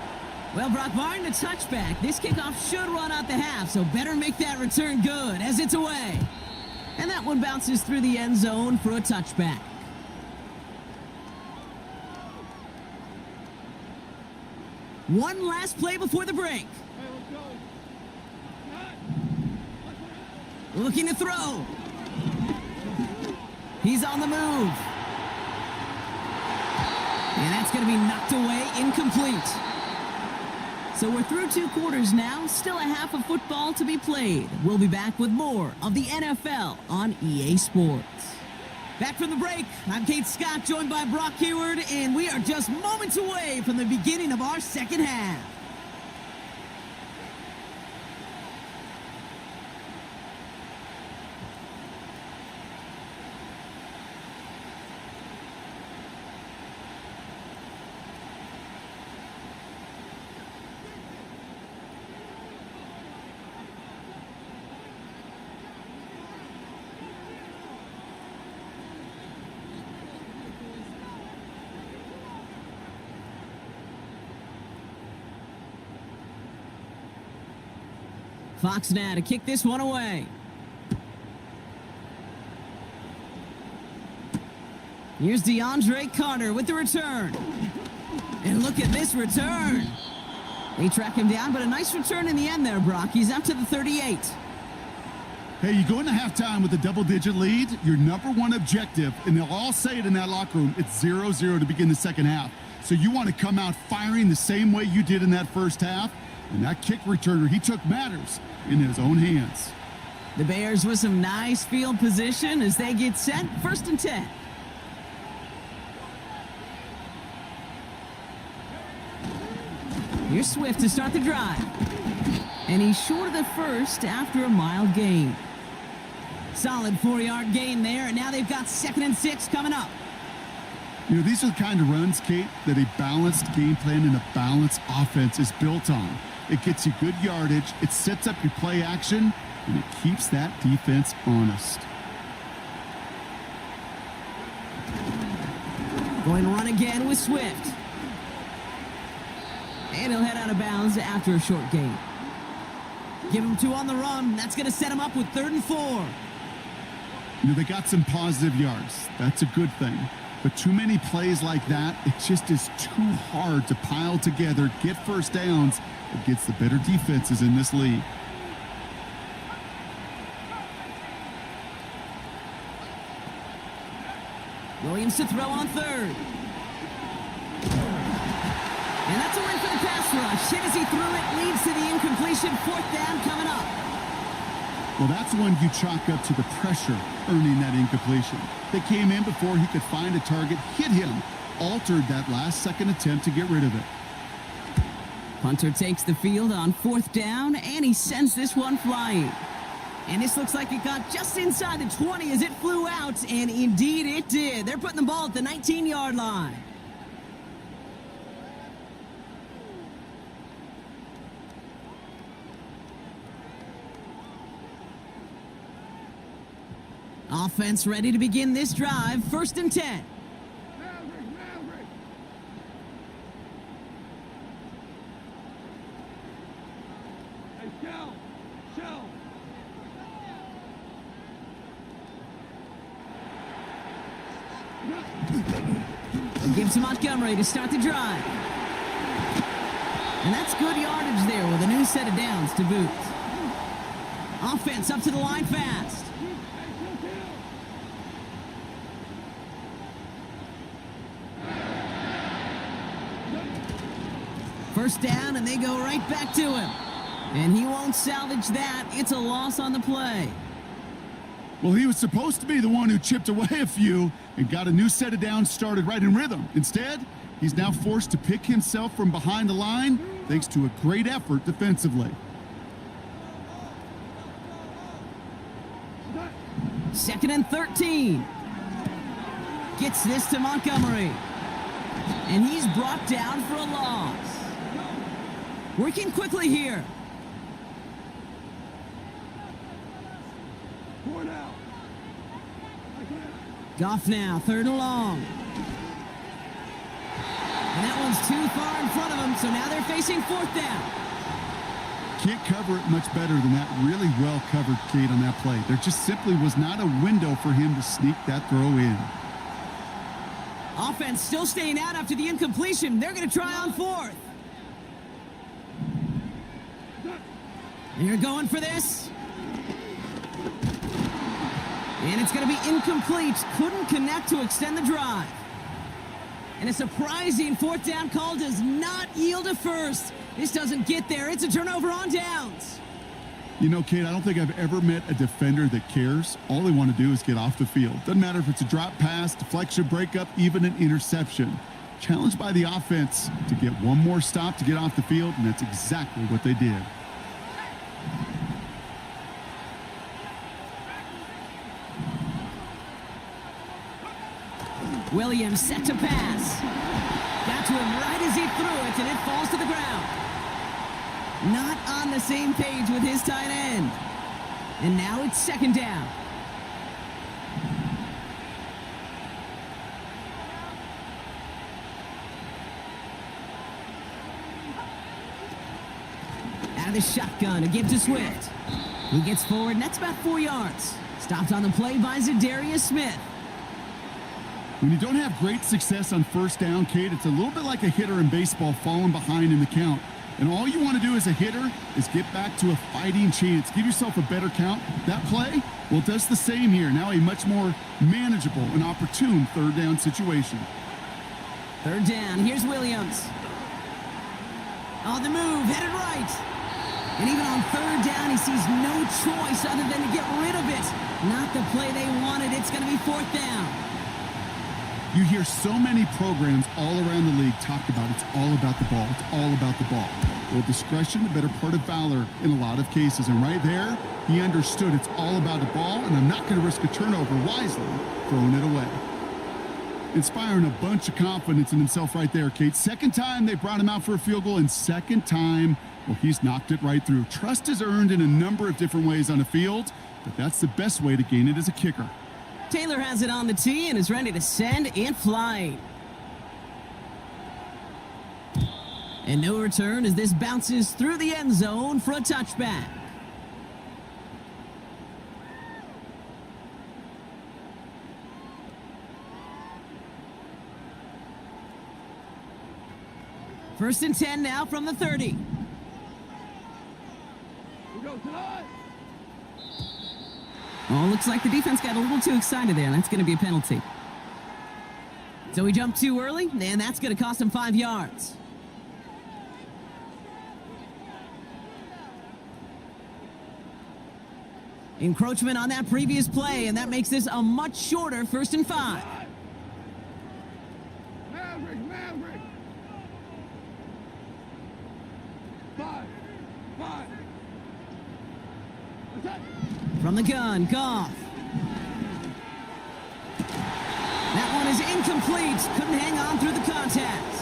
Well, Brock, barring the touchback, this kickoff should run out the half, so better make that return good as it's away. And that one bounces through the end zone for a touchback. One last play before the break. Hey, Looking to throw. He's on the move. And that's going to be knocked away, incomplete. So we're through 2 quarters now, still a half of football to be played. We'll be back with more of the NFL on EA Sports. Back from the break, I'm Kate Scott, joined by Brock Hayward, and we are just moments away from the beginning of our second half. Fox now to kick this one away. Here's DeAndre Carter with the return. And look at this return. They track him down, but a nice return in the end there, Brock. He's up to the 38. Hey, you go into halftime with a double-digit lead, your number one objective, and they'll all say it in that locker room, it's 0-0 to begin the second half. So you want to come out firing the same way you did in that first half. And that kick returner, he took matters in his own hands. The Bears with some nice field position as they get set. 1st and 10. Here's Swift to start the drive. And he's short of the first after a mild gain. Solid 4-yard gain there, and now they've got 2nd and 6 coming up. You know, these are the kind of runs, Kate, that a balanced game plan and a balanced offense is built on. It gets you good yardage, it sets up your play action, and it keeps that defense honest. Going to run again with Swift. And he'll head out of bounds after a short gain. Give him 2 on the run. That's going to set him up with 3rd and 4. You know, they got some positive yards. That's a good thing. But too many plays like that, it just is too hard to pile together, get first downs against the better defenses in this league. Williams to throw on 3rd. And that's a win for the pass rush. Hit as he threw it, leads to the incompletion. 4th down coming up. Well, that's one you chalk up to the pressure earning that incompletion. They came in before he could find a target, hit him, altered that last-second attempt to get rid of it. Punter takes the field on 4th down, and he sends this one flying. And this looks like it got just inside the 20 as it flew out, and indeed it did. They're putting the ball at the 19-yard line. Offense ready to begin this drive. 1st and 10. Maverick. Hey, Shell. Gives to Montgomery to start the drive. And that's good yardage there with a new set of downs to boot. Offense up to the line fast. First down, and they go right back to him. And he won't salvage that. It's a loss on the play. Well, he was supposed to be the one who chipped away a few and got a new set of downs started right in rhythm. Instead, he's now forced to pick himself from behind the line thanks to a great effort defensively. 2nd and 13. Gets this to Montgomery. And he's brought down for a loss. Working quickly here. Goff now, 3rd and long. And that one's too far in front of him, so now they're facing 4th down. Can't cover it much better than that really well covered Kate on that play. There just simply was not a window for him to sneak that throw in. Offense still staying out after the incompletion. They're going to try on 4th. And you're going for this. And it's going to be incomplete. Couldn't connect to extend the drive. And a surprising fourth down call does not yield a first. This doesn't get there. It's a turnover on downs. You know, Kate, I don't think I've ever met a defender that cares. All they want to do is get off the field. Doesn't matter if it's a drop pass, deflection, breakup, even an interception. Challenged by the offense to get one more stop to get off the field, and that's exactly what they did. Williams set to pass. Got to him right as he threw it, and it falls to the ground. Not on the same page with his tight end. And now it's second down. Out of the shotgun, a give to Swift. He gets forward, and that's about 4 yards. Stopped on the play by Zadarius Smith. When you don't have great success on first down, Kate, it's a little bit like a hitter in baseball falling behind in the count. And all you want to do as a hitter is get back to a fighting chance. Give yourself a better count. That play, well, it does the same here. Now a much more manageable and opportune third down situation. Third down, here's Williams. On the move, headed right. And even on third down, he sees no choice other than to get rid of it. Not the play they wanted. It's going to be fourth down. You hear so many programs all around the league talk about it's all about the ball. It's all about the ball. Well, discretion, the better part of valor in a lot of cases. And right there, he understood it's all about the ball, and I'm not going to risk a turnover, wisely throwing it away. Inspiring a bunch of confidence in himself right there, Kate. Second time they brought him out for a field goal, and second time, well, he's knocked it right through. Trust is earned in a number of different ways on the field, but that's the best way to gain it as a kicker. Taylor has it on the tee and is ready to send and fly. And no return as this bounces through the end zone for a touchback. First and 10 now from the 30. We go tonight. Oh, looks like the defense got a little too excited there. That's going to be a penalty. So he jumped too early, and that's going to cost him 5 yards. Encroachment on that previous play, and that makes this a much shorter first and 5. Maverick. 5. Attack. From the gun, Goff. That one is incomplete. Couldn't hang on through the contact.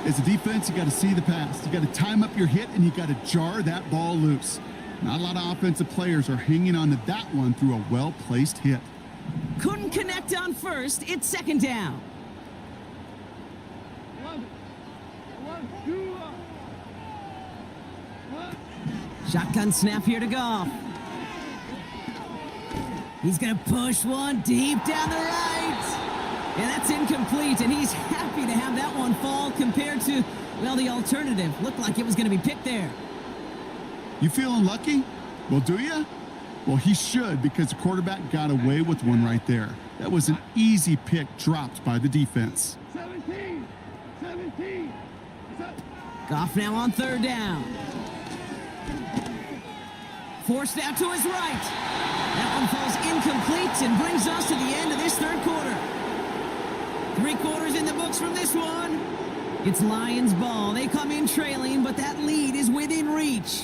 As a defense, you got to see the pass. You got to time up your hit, and you got to jar that ball loose. Not a lot of offensive players are hanging on to that one through a well-placed hit. Couldn't connect on first. It's second down. 11. 2. Shotgun snap here to Goff. He's going to push one deep down the right. And that's incomplete, and he's happy to have that one fall compared to, well, the alternative. Looked like it was going to be picked there. You feeling lucky? Well, do you? Well, he should, because the quarterback got away with one right there. That was an easy pick dropped by the defense. 17. Goff now on third down. Forced out to his right. That one falls incomplete and brings us to the end of this third quarter. 3 quarters in the books from this one. It's Lions ball. They come in trailing, but that lead is within reach.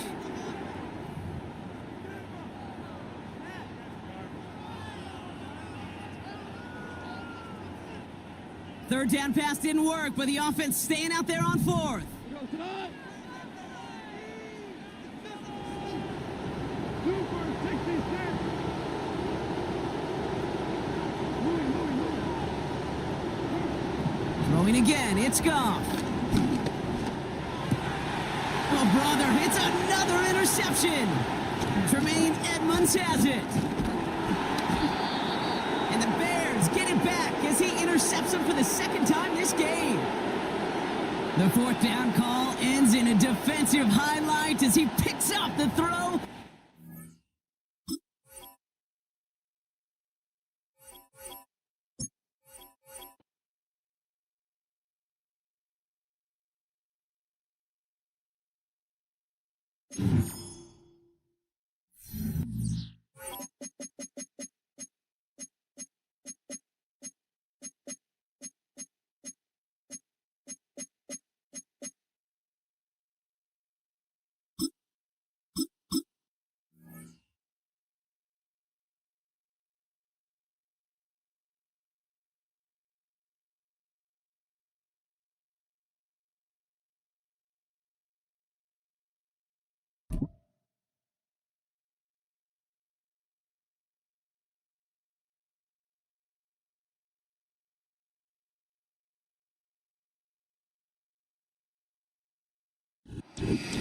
Third down pass didn't work, but the offense staying out there on fourth. We go tonight. 2 for 66. Moving. Throwing again, it's Goff. Oh, brother, it's another interception. Tremaine Edmonds has it. And the Bears get it back as he intercepts him for the second time this game. The fourth down call ends in a defensive highlight as he picks up the throw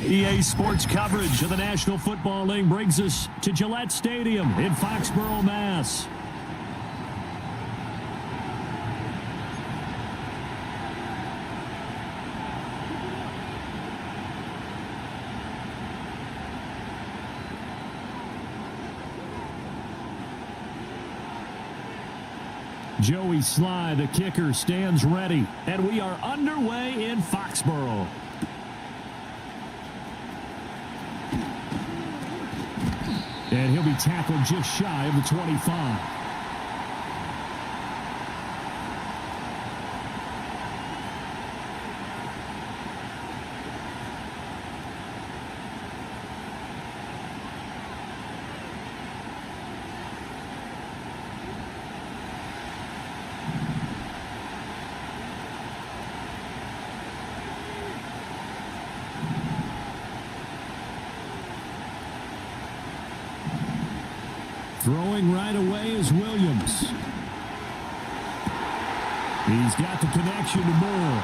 EA Sports coverage of the National Football League brings us to Gillette Stadium in Foxborough, Mass. Joey Sly, the kicker, stands ready, and we are underway in Foxborough. And he'll be tackled just shy of the 25. Throwing right away is Williams. He's got the connection to Moore.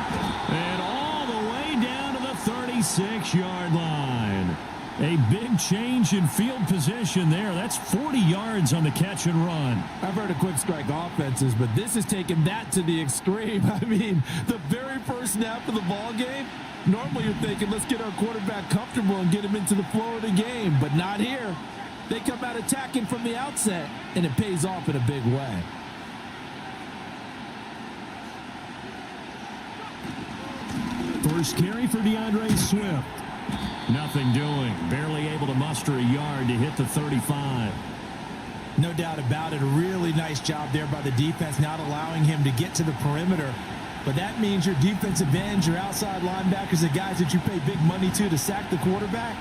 And all the way down to the 36-yard line. A big change in field position there. That's 40 yards on the catch and run. I've heard of quick strike offenses, but this is taking that to the extreme. I mean, the very first snap of the ball game, normally you're thinking, let's get our quarterback comfortable and get him into the flow of the game, but not here. They come out attacking from the outset, and it pays off in a big way. First carry for DeAndre Swift. Nothing doing. Barely able to muster a yard to hit the 35. No doubt about it. A really nice job there by the defense, not allowing him to get to the perimeter. But that means your defensive ends, your outside linebackers, the guys that you pay big money to sack the quarterback,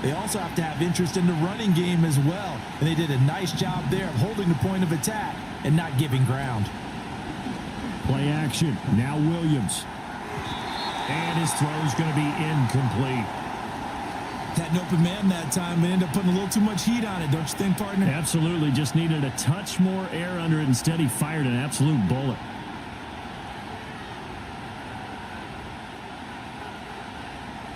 they also have to have interest in the running game as well. And they did a nice job there of holding the point of attack and not giving ground. Play action. Now Williams. And his throw is going to be incomplete. Had an open man that time and ended up putting a little too much heat on it, don't you think, partner? Absolutely. Just needed a touch more air under it. Instead, he fired an absolute bullet.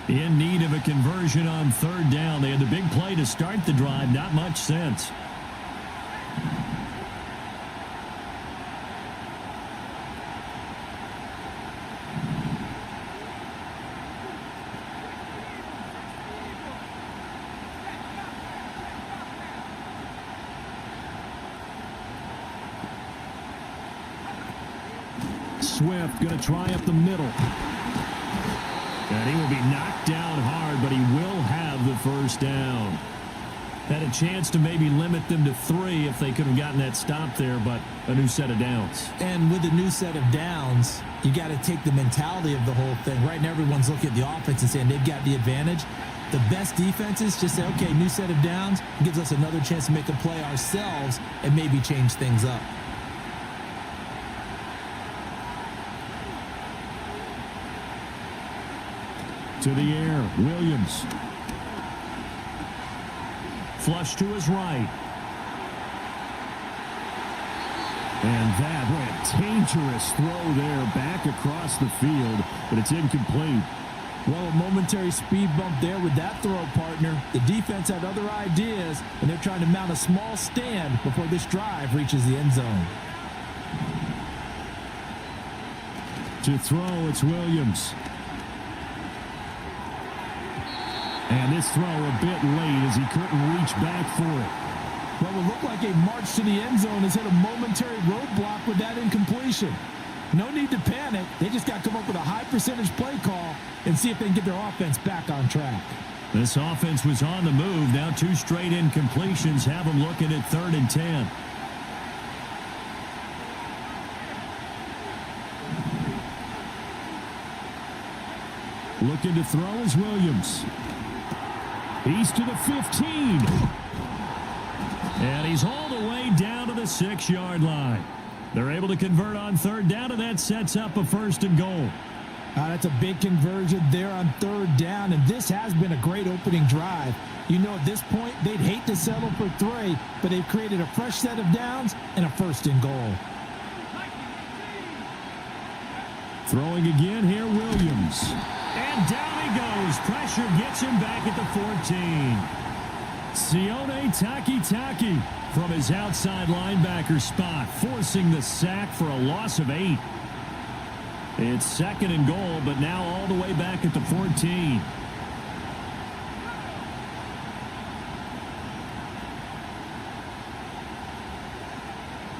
In need of a conversion on third down. They had the big play to start the drive. Not much sense. Swift going to try up the middle. And he will be knocked down hard, but he will have the first down. Had a chance to maybe limit them to 3 if they could have gotten that stop there, but a new set of downs. And with a new set of downs, you got to take the mentality of the whole thing. Right now, everyone's looking at the offense and saying they've got the advantage. The best defenses just say, okay, new set of downs, gives us another chance to make a play ourselves and maybe change things up. To the air, Williams. Flush to his right. And that, what a dangerous throw there back across the field, but it's incomplete. Well, a momentary speed bump there with that throw, partner. The defense had other ideas, and they're trying to mount a small stand before this drive reaches the end zone. To throw, it's Williams. And this throw a bit late as he couldn't reach back for it. Well, it looked like a march to the end zone has hit a momentary roadblock with that incompletion. No need to panic. They just got to come up with a high percentage play call and see if they can get their offense back on track. This offense was on the move. Now 2 straight incompletions have them looking at 3rd and 10. Looking to throw is Williams. He's to the 15. And he's all the way down to the 6-yard line. They're able to convert on 3rd down, and that sets up a 1st and goal. That's a big conversion there on 3rd down, and this has been a great opening drive. You know, at this point, they'd hate to settle for 3, but they've created a fresh set of downs and a 1st and goal. Throwing again here, Williams. And down he goes. Pressure gets him back at the 14. Sione Takitaki from his outside linebacker spot, forcing the sack for a loss of 8. It's 2nd and goal, but now all the way back at the 14.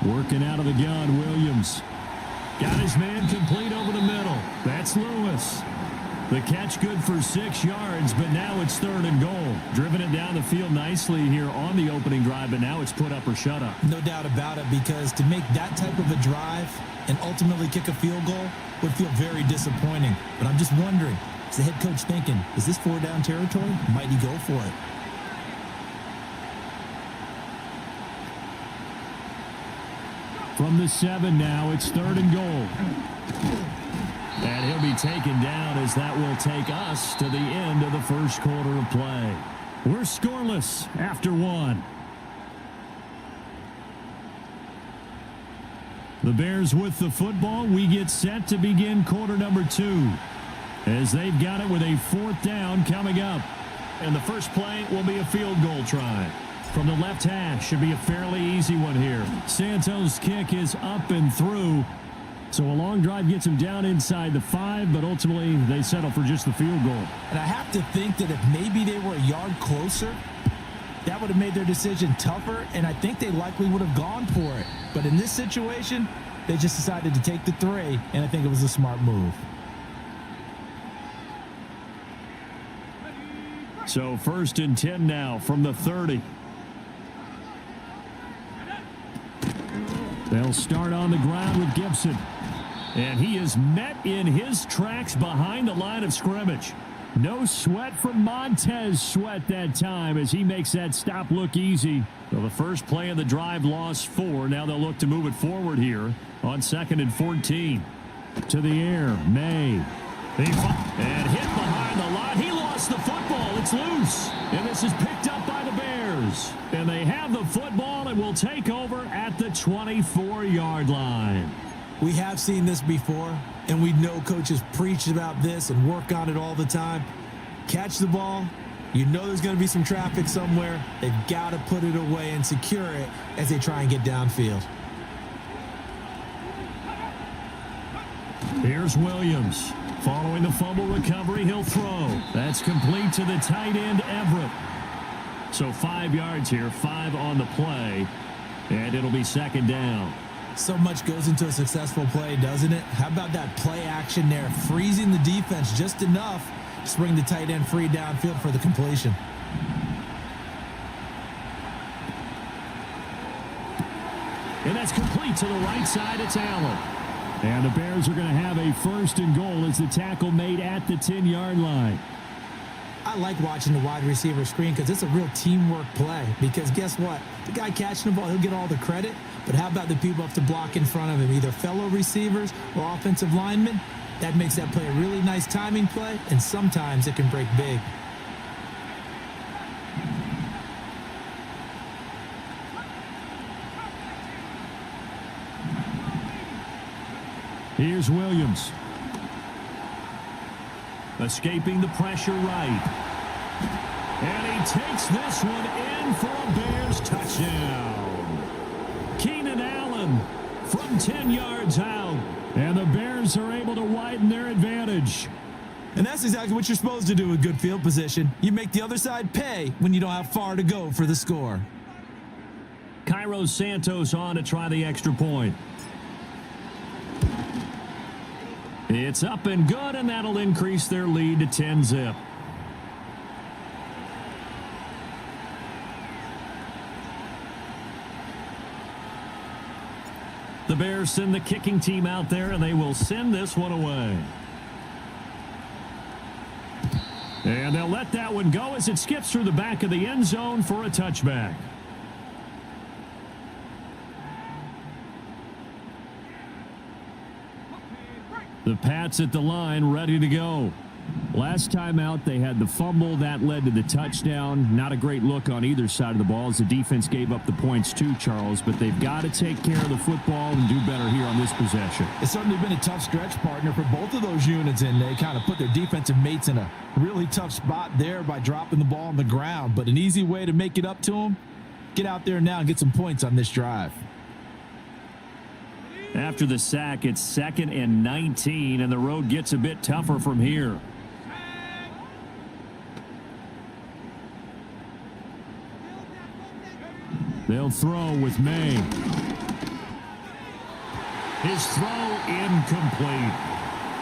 Working out of the gun, Williams. Got his man complete over the middle. That's Lewis. The catch good for 6 yards, but now it's 3rd and goal. Driven it down the field nicely here on the opening drive, but now it's put up or shut up. No doubt about it, because to make that type of a drive and ultimately kick a field goal would feel very disappointing. But I'm just wondering, is the head coach thinking, is this 4-down territory? Might he go for it? From the 7 now, it's 3rd and goal. And he'll be taken down as that will take us to the end of the 1st quarter of play. We're scoreless after 1. The Bears with the football. We get set to begin quarter number 2 as they've got it with a 4th down coming up. And the first play will be a field goal try. From the left hash, should be a fairly easy one here. Santos' kick is up and through. So a long drive gets him down inside the 5, but ultimately they settle for just the field goal. And I have to think that if maybe they were a yard closer, that would have made their decision tougher, and I think they likely would have gone for it. But in this situation, they just decided to take the 3, and I think it was a smart move. So 1st and 10 now from the 30. They'll start on the ground with Gibson. And he is met in his tracks behind the line of scrimmage. No sweat from Montez Sweat that time as he makes that stop look easy. So the first play of the drive lost 4. Now they'll look to move it forward here on 2nd and 14. To the air, May. And hit behind the line. He lost the football. It's loose. And this is picked up by the Bears. And they have the football and will take over at the 24-yard line. We have seen this before, and we know coaches preach about this and work on it all the time. Catch the ball. You know there's going to be some traffic somewhere. They've got to put it away and secure it as they try and get downfield. Here's Williams. Following the fumble recovery, he'll throw. That's complete to the tight end, Everett. So 5 yards here, 5 on the play, and it'll be 2nd down. So much goes into a successful play, doesn't it? How about that play action there, freezing the defense just enough to bring the tight end free downfield for the completion. And that's complete to the right side. It's Allen. And the Bears are going to have a 1st and goal as the tackle made at the 10-yard line. I like watching the wide receiver screen because it's a real teamwork play. Because guess what? The guy catching the ball, he'll get all the credit. But how about the people up to block in front of him, either fellow receivers or offensive linemen? That makes that play a really nice timing play, and sometimes it can break big. Here's Williams. Escaping the pressure right. And he takes this one in for a Bears touchdown. Keenan Allen from 10 yards out. And the Bears are able to widen their advantage. And that's exactly what you're supposed to do with good field position. You make the other side pay when you don't have far to go for the score. Cairo Santos on to try the extra point. It's up and good, and that'll increase their lead to 10-zip. The Bears send the kicking team out there, and they will send this one away. And they'll let that one go as it skips through the back of the end zone for a touchback. The Pats at the line, ready to go. Last time out, they had the fumble. That led to the touchdown. Not a great look on either side of the ball as the defense gave up the points too, Charles. But they've got to take care of the football and do better here on this possession. It's certainly been a tough stretch, partner, for both of those units, and they kind of put their defensive mates in a really tough spot there by dropping the ball on the ground. But an easy way to make it up to them, get out there now and get some points on this drive. After the sack, it's 2nd and 19, and the road gets a bit tougher from here. They'll throw with May. His throw incomplete.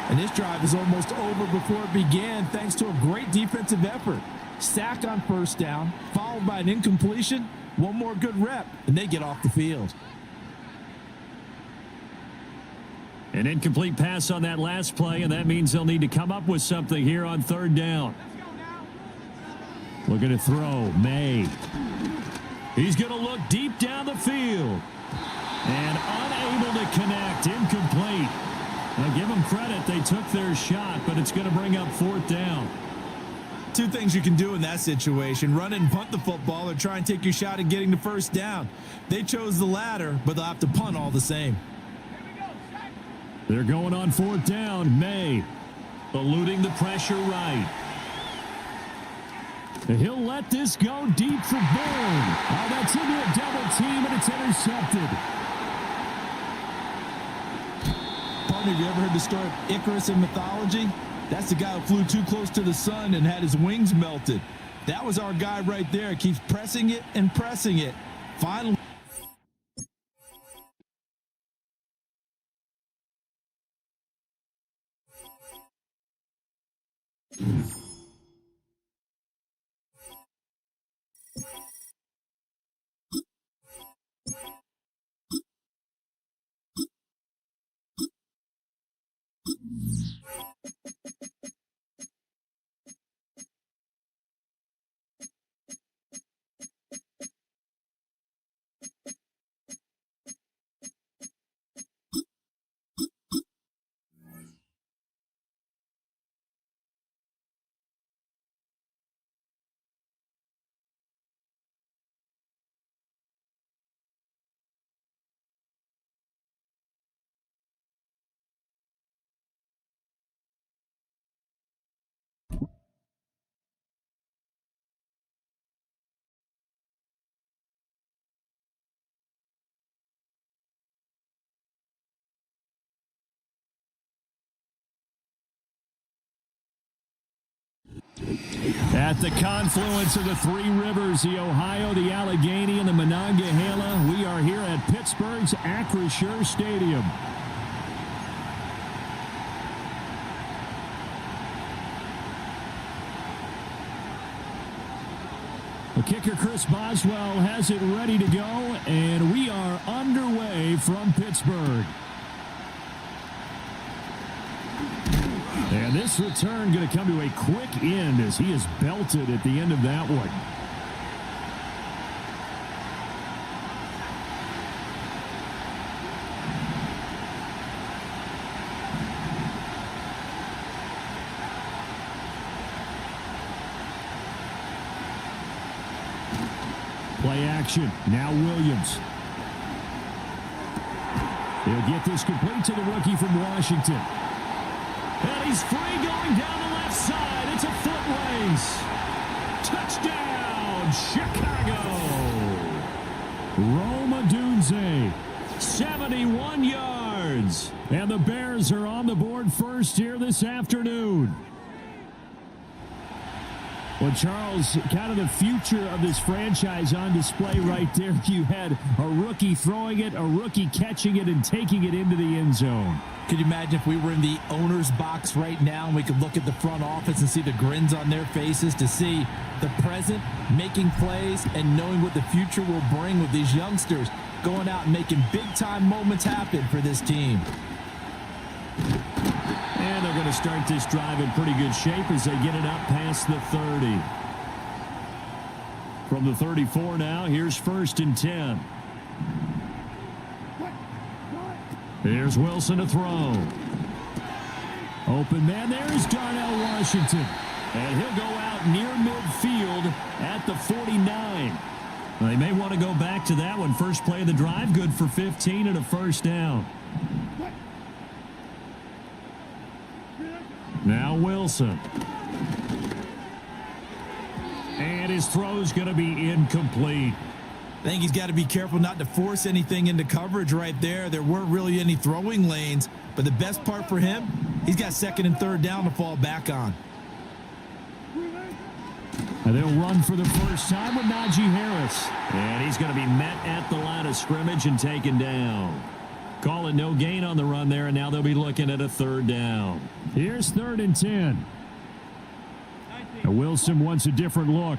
And this drive is almost over before it began thanks to a great defensive effort. Sack on first down, followed by an incompletion, one more good rep, and they get off the field. An incomplete pass on that last play, and that means they'll need to come up with something here on 3rd down. Looking to throw, May. He's going to look deep down the field. And unable to connect, incomplete. Now give them credit, they took their shot, but it's going to bring up 4th down. Two things you can do in that situation: run and punt the football, or try and take your shot at getting the first down. They chose the latter, but they'll have to punt all the same. They're going on 4th down. May eluding the pressure right. He'll let this go deep for Bourne. Oh, that's into a double team, and it's intercepted. Partner, have you ever heard the story of Icarus in mythology? That's the guy who flew too close to the sun and had his wings melted. That was our guy right there. Keeps pressing it and pressing it. Finally. At the confluence of the three rivers, the Ohio, the Allegheny, and the Monongahela, we are here at Pittsburgh's Acrisure Stadium. The kicker, Chris Boswell, has it ready to go, and we are underway from Pittsburgh. And this return going to come to a quick end as he is belted at the end of that one. Play action. Now Williams. He'll get this complete to the rookie from Washington. And he's free going down the left side. It's a foot race. Touchdown, Chicago. Rome Odunze, 71 yards. And the Bears are on the board first here this afternoon. Well, Charles, kind of the future of this franchise on display right there. You had a rookie throwing it, a rookie catching it, and taking it into the end zone. Could you imagine if we were in the owner's box right now and we could look at the front office and see the grins on their faces, to see the present making plays and knowing what the future will bring with these youngsters going out and making big-time moments happen for this team. And they're going to start this drive in pretty good shape as they get it up past the 30. From the 34 now, here's 1st and 10. Here's Wilson to throw. Open man, there's Darnell Washington. And he'll go out near midfield at the 49. They may want to go back to that one. First play of the drive, good for 15 and a first down. Now Wilson. And his throw's going to be incomplete. I think he's got to be careful not to force anything into coverage right there. There weren't really any throwing lanes, but the best part for him, he's got 2nd and 3rd down to fall back on. And they'll run for the first time with Najee Harris. And he's going to be met at the line of scrimmage and taken down. Call it no gain on the run there, and now they'll be looking at a 3rd down. Here's 3rd and 10. And Wilson wants a different look.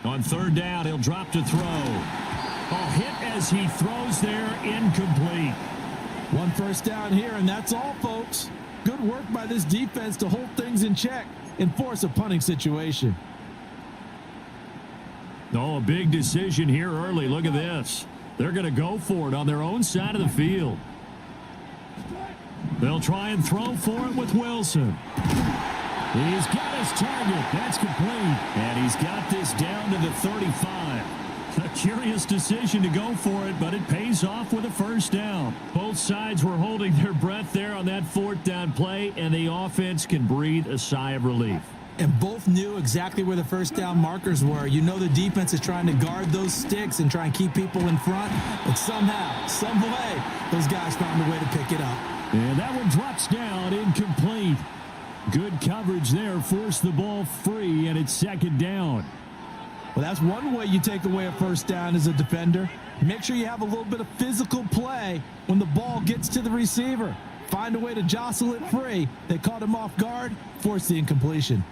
On 3rd down, he'll drop to throw. Hit as he throws there, incomplete. 1 first down here, and that's all, folks. Good work by this defense to hold things in check and force a punting situation. A big decision here early. Look at this. They're going to go for it on their own side of the field. They'll try and throw for it with Wilson. He's got his target. That's complete. And he's got this down to the 35. A curious decision to go for it, but it pays off with a first down. Both sides were holding their breath there on that 4th down play, and the offense can breathe a sigh of relief. And both knew exactly where the first down markers were. You know the defense is trying to guard those sticks and try and keep people in front, but somehow, some way, those guys found a way to pick it up. And that one drops down, incomplete. Good coverage there, forced the ball free, and it's 2nd down. Well, that's one way you take away a first down as a defender. Make sure you have a little bit of physical play when the ball gets to the receiver. Find a way to jostle it free. They caught him off guard, forced the incompletion.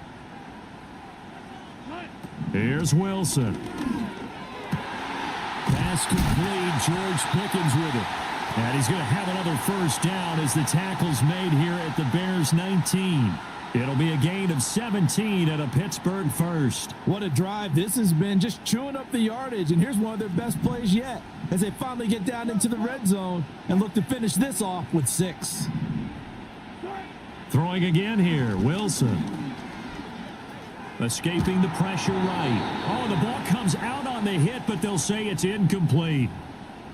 Here's Wilson. Pass complete. George Pickens with it. And he's going to have another first down as the tackle's made here at the Bears 19. It'll be a gain of 17 at a Pittsburgh first. What a drive this has been, just chewing up the yardage. And here's one of their best plays yet as they finally get down into the red zone and look to finish this off with 6. Throwing again here, Wilson. Escaping the pressure right. The ball comes out on the hit, but they'll say it's incomplete.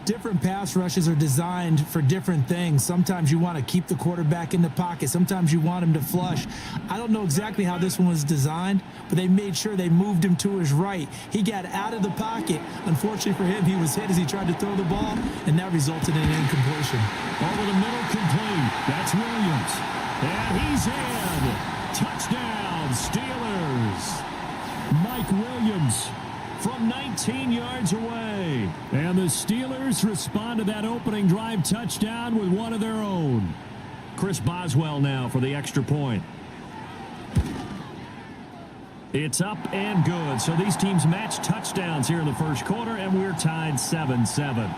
Different pass rushes are designed for different things. Sometimes you want to keep the quarterback in the pocket. Sometimes you want him to flush. I don't know exactly how this one was designed, but they made sure they moved him to his right. He got out of the pocket. Unfortunately for him, he was hit as he tried to throw the ball, and that resulted in an incompletion. Over the middle, complete. That's Williams. And he's in. Touchdown, Steelers. Mike Williams from 19 yards away. And the Steelers respond to that opening drive touchdown with one of their own. Chris Boswell now for the extra point. It's up and good. So these teams match touchdowns here in the first quarter, and we're tied 7-7.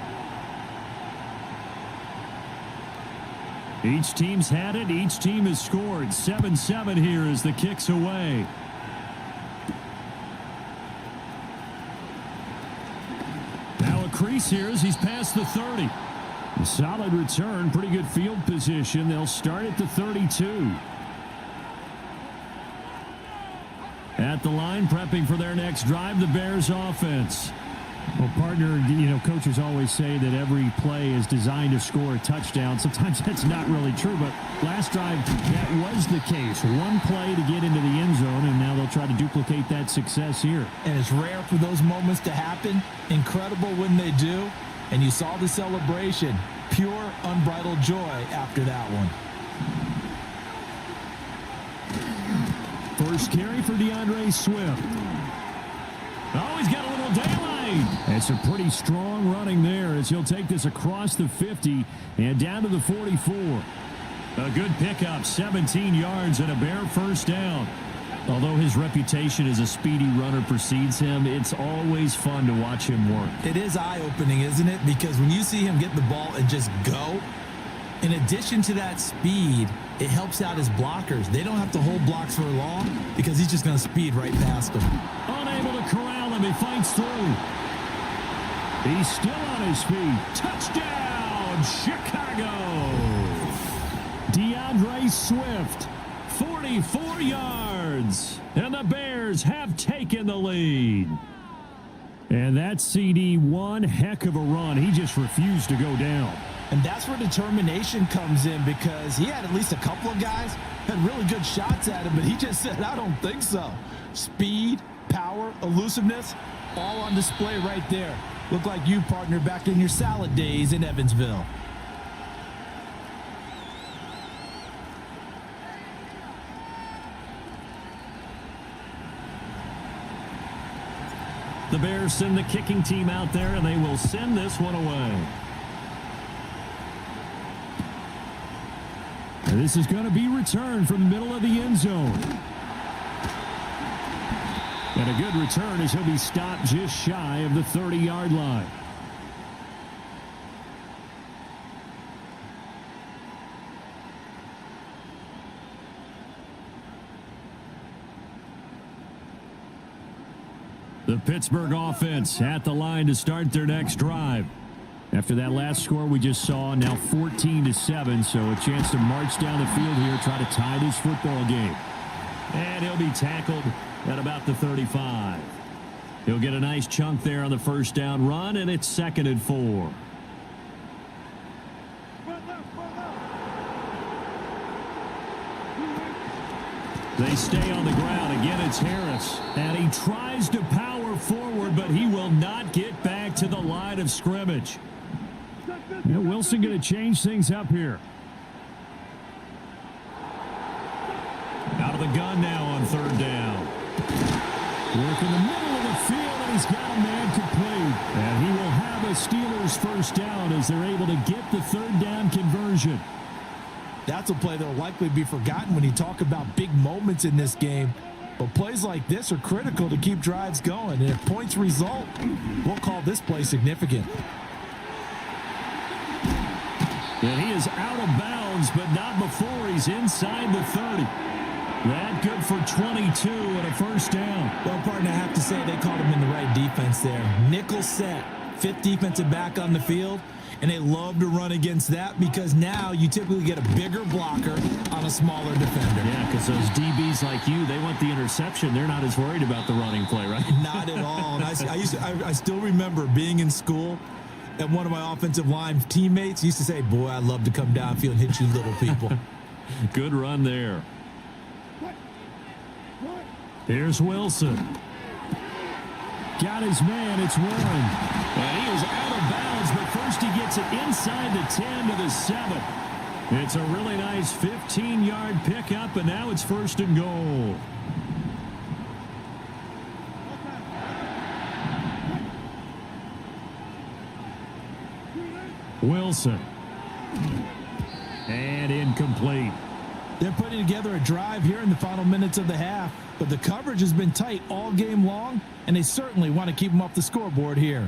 Each team's had it. Each team has scored. 7-7 here as the kick's away. Now a crease here as he's past the 30. A solid return. Pretty good field position. They'll start at the 32. At the line, prepping for their next drive, the Bears offense. Well, partner, coaches always say that every play is designed to score a touchdown. Sometimes that's not really true, but last drive, that was the case. One play to get into the end zone, and now they'll try to duplicate that success here. And it's rare for those moments to happen. Incredible when they do. And you saw the celebration. Pure, unbridled joy after that one. first carry for DeAndre Swift. Oh, he's got a little daylight. It's a pretty strong running there as he'll take this across the 50 and down to the 44. A good pickup, 17 yards and a Bear first down. Although his reputation as a speedy runner precedes him, it's always fun to watch him work. It is eye-opening, isn't it? Because when you see him get the ball and just go, in addition to that speed, it helps out his blockers. They don't have to hold blocks for long because he's just going to speed right past them. Unable to corral him, he fights through. He's still on his feet. Touchdown, Chicago! DeAndre Swift, 44 yards, and the Bears have taken the lead. And that CD, one heck of a run. He just refused to go down. And that's where determination comes in, because he had at least a couple of guys had really good shots at him, but he just said, I don't think so. Speed, power, elusiveness, all on display right there. Look like you, partner, back in your salad days in Evansville. The Bears send the kicking team out there, and they will send this one away. And this is going to be returned from the middle of the end zone. And a good return as he'll be stopped just shy of the 30-yard line. The Pittsburgh offense at the line to start their next drive. After that last score we just saw, now 14-7, so a chance to march down the field here, try to tie this football game. And he'll be tackled at about the 35. He'll get a nice chunk there on the first down run, and it's 2nd and 4. They stay on the ground. Again, it's Harris. And he tries to power forward, but he will not get back to the line of scrimmage. Yeah, Wilson going to change things up here. Out of the gun now on 3rd down. Work in the middle of the field, and he's got a man complete. And he will have a Steelers first down as they're able to get the 3rd down conversion. That's a play that will likely be forgotten when you talk about big moments in this game. But plays like this are critical to keep drives going. And if points result, we'll call this play significant. And he is out of bounds, but not before he's inside the 30. That good for 22 and a first down. Well, partner, I have to say they called him in the right defense there. Nickel set, 5th defensive back on the field. And they love to run against that because now you typically get a bigger blocker on a smaller defender. Yeah, because those DBs like you, they want the interception. They're not as worried about the running play, right? Not at all. And I still remember being in school, and one of my offensive line teammates used to say, boy, I'd love to come downfield and hit you little people. Good run there. Here's Wilson. Got his man. It's Warren. And he is out of bounds, but first he gets it inside the 10 to the 7. It's a really nice 15-yard pickup, and now it's 1st and goal. Wilson. And incomplete. They're putting together a drive here in the final minutes of the half, but the coverage has been tight all game long, and they certainly want to keep them off the scoreboard here.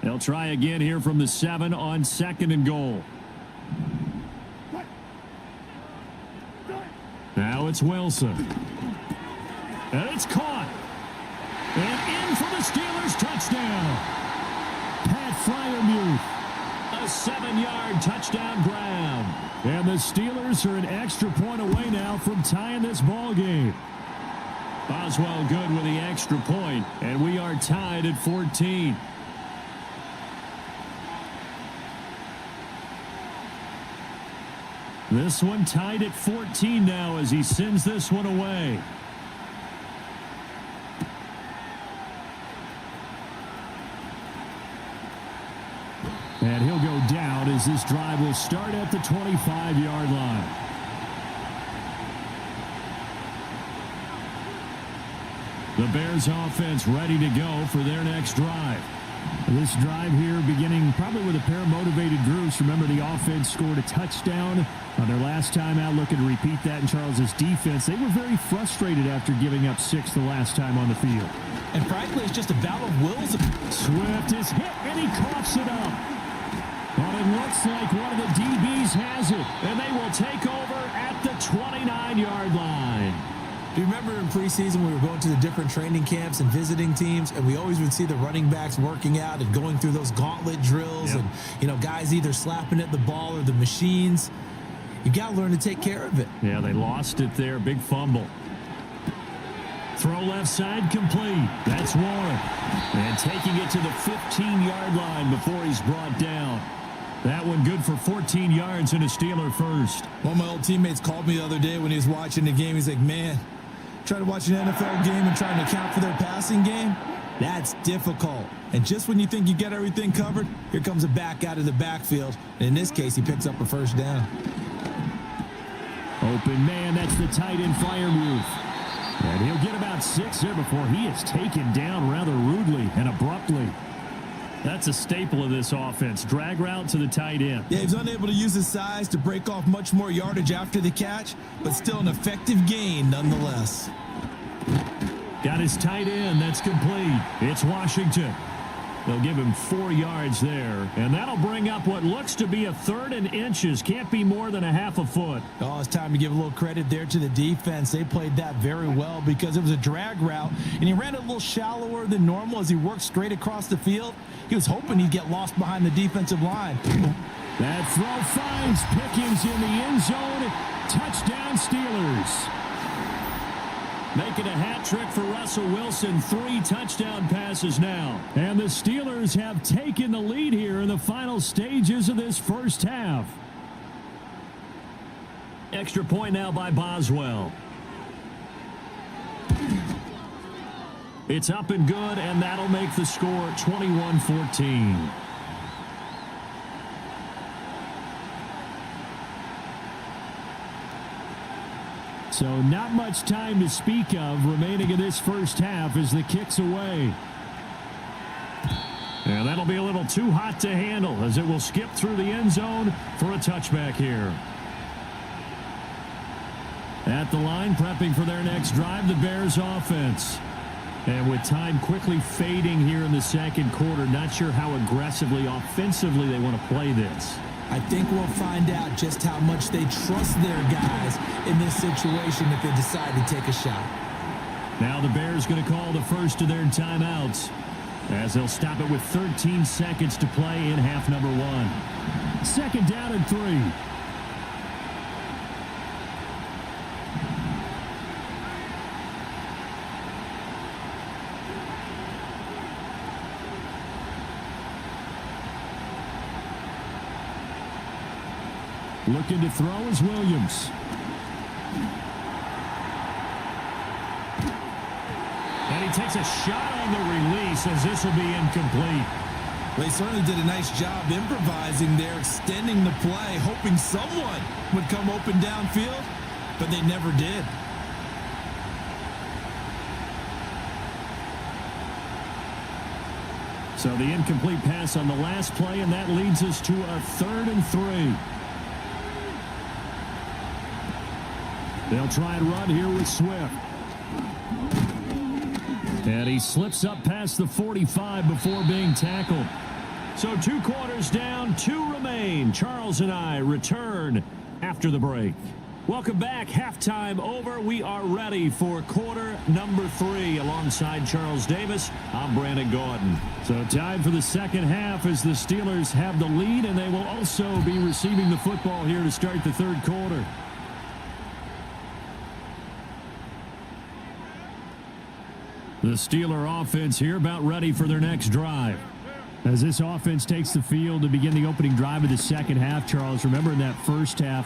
They'll try again here from the 7 on 2nd and goal. Now it's Wilson. And it's caught. And in for the Steelers touchdown. Pat Fryermuth. A 7-yard touchdown grab. And the Steelers are an extra point away now from tying this ball game. Boswell good with the extra point, and we are tied at 14. This one tied at 14 now as he sends this one away. as this drive will start at the 25-yard line. The Bears offense ready to go for their next drive. This drive here beginning probably with a pair of motivated groups. Remember, the offense scored a touchdown on their last time out. Looking to repeat that in Charles's defense. They were very frustrated after giving up 6 the last time on the field. And frankly, it's just a battle of wills. Swift is hit, and he coughs it up. But it looks like one of the DBs has it, and they will take over at the 29-yard line. Do you remember in preseason we were going to the different training camps and visiting teams, and we always would see the running backs working out and going through those gauntlet drills, and guys either slapping at the ball or the machines. You got to learn to take care of it. Yeah, they lost it there. Big fumble. Throw left side complete. That's Warren. And taking it to the 15-yard line before he's brought down. That one good for 14 yards and a Steeler first. One of my old teammates called me the other day when he was watching the game. He's like, man, trying to watch an NFL game and trying to account for their passing game, that's difficult. And just when you think you get everything covered, here comes a back out of the backfield. And in this case, he picks up a first down. Open man, that's the tight end flyer move. And he'll get about 6 there before he is taken down rather rudely and abruptly. That's a staple of this offense. Drag route to the tight end. Yeah, he's unable to use his size to break off much more yardage after the catch, but still an effective gain nonetheless. Got his tight end. That's complete. It's Washington. They'll give him 4 yards there, and that'll bring up what looks to be a 3rd and inches. Can't be more than a half a foot. Oh, it's time to give a little credit there to the defense. They played that very well because it was a drag route, and he ran it a little shallower than normal as he worked straight across the field. He was hoping he'd get lost behind the defensive line. That throw finds Pickens in the end zone. Touchdown, Steelers. Making a hat trick for Russell Wilson. 3 touchdown passes now. And the Steelers have taken the lead here in the final stages of this first half. Extra point now by Boswell. It's up and good, and that'll make the score 21-14. So not much time to speak of remaining in this first half as the kick's away. And that'll be a little too hot to handle as it will skip through the end zone for a touchback here. At the line, prepping for their next drive, the Bears offense. And with time quickly fading here in the second quarter, not sure how aggressively, offensively they want to play this. I think we'll find out just how much they trust their guys in this situation if they decide to take a shot. Now the Bears going to call the first of their timeouts as they'll stop it with 13 seconds to play in half number 1. Second down and 3. Looking to throw is Williams. And he takes a shot on the release as this will be incomplete. They certainly did a nice job improvising there, extending the play, hoping someone would come open downfield, but they never did. So the incomplete pass on the last play, and that leads us to a 3rd and 3. They'll try and run here with Swift. And he slips up past the 45 before being tackled. So 2 quarters down, 2 remain. Charles and I return after the break. Welcome back. Halftime over. We are ready for quarter number 3. Alongside Charles Davis, I'm Brandon Gordon. So time for the second half as the Steelers have the lead, and they will also be receiving the football here to start the third quarter. The Steeler offense here about ready for their next drive. As this offense takes the field to begin the opening drive of the second half, Charles, remember in that first half,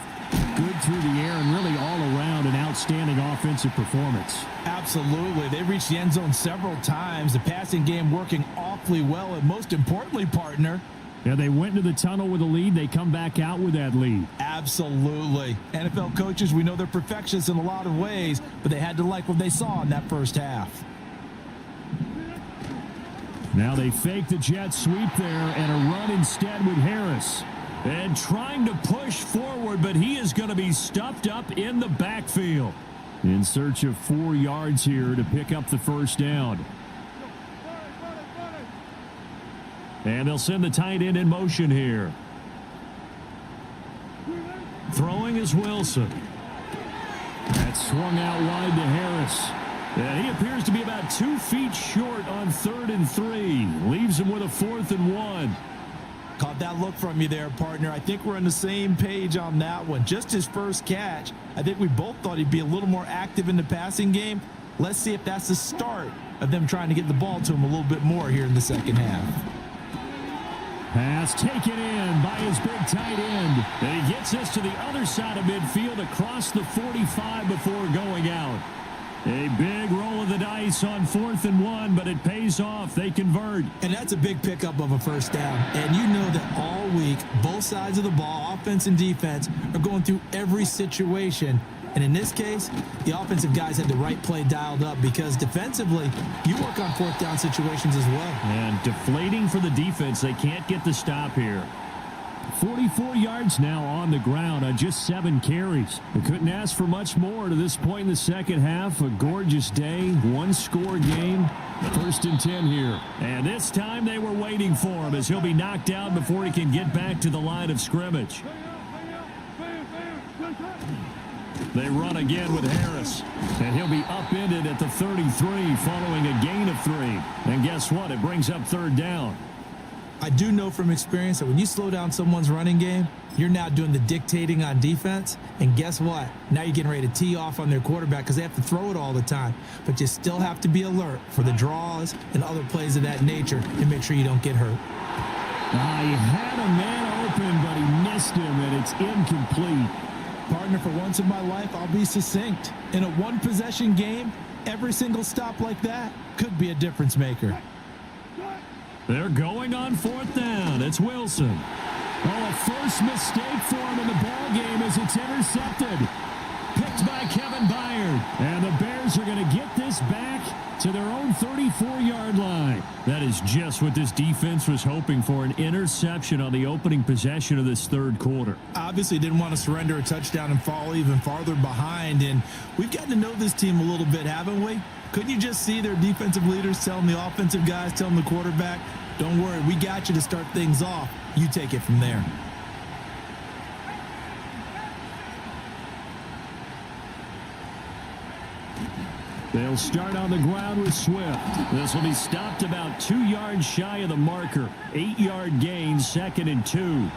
good through the air and really all around an outstanding offensive performance. Absolutely. They reached the end zone several times. The passing game working awfully well, and most importantly, partner, Yeah, they went into the tunnel with a lead. They come back out with that lead. Absolutely. NFL coaches, we know they're perfectionists in a lot of ways, but they had to like what they saw in that first half. Now they fake the jet sweep there and a run instead with Harris. And trying to push forward, but he is going to be stuffed up in the backfield. In search of 4 yards here to pick up the first down. And they'll send the tight end in motion here. Throwing is Wilson. That's swung out wide to Harris. And he appears to be about 2 feet short on 3rd and 3. Leaves him with a 4th and 1. Caught that look from you there, partner. I think we're on the same page on that one. Just his first catch. I think we both thought he'd be a little more active in the passing game. Let's see if that's the start of them trying to get the ball to him a little bit more here in the second half. Pass taken in by his big tight end. And he gets us to the other side of midfield across the 45 before going out. A big roll of the dice on 4th and 1, but it pays off. They convert. And that's a big pickup of a first down. And you know that all week, both sides of the ball, offense and defense, are going through every situation. And in this case, the offensive guys had the right play dialed up because defensively, you work on 4th down situations as well. And deflating for the defense. They can't get the stop here. 44 yards now on the ground on just 7 carries. They couldn't ask for much more to this point in the second half. A gorgeous day, 1-score game. 1st and 10 here. And this time they were waiting for him as he'll be knocked down before he can get back to the line of scrimmage. They run again with Harris. And he'll be upended at the 33 following a gain of 3. And guess what? It brings up 3rd down. I do know from experience that when you slow down someone's running game, you're now doing the dictating on defense. And guess what? Now you're getting ready to tee off on their quarterback because they have to throw it all the time. But you still have to be alert for the draws and other plays of that nature and make sure you don't get hurt. He had a man open, but he missed him, and it's incomplete. Partner, for once in my life, I'll be succinct. In a one-possession game, every single stop like that could be a difference maker. They're going on 4th down. It's Wilson. A first mistake for him in the ball game as it's intercepted. Picked by Kevin Byard. And the Bears are going to get this back to their own 34-yard line. That is just what this defense was hoping for, an interception on the opening possession of this 3rd quarter. Obviously didn't want to surrender a touchdown and fall even farther behind. And we've gotten to know this team a little bit, haven't we? Couldn't you just see their defensive leaders telling the offensive guys, telling the quarterback, don't worry, we got you to start things off. You take it from there. They'll start on the ground with Swift. This will be stopped about 2 yards shy of the marker. 8-yard gain, 2nd and 2.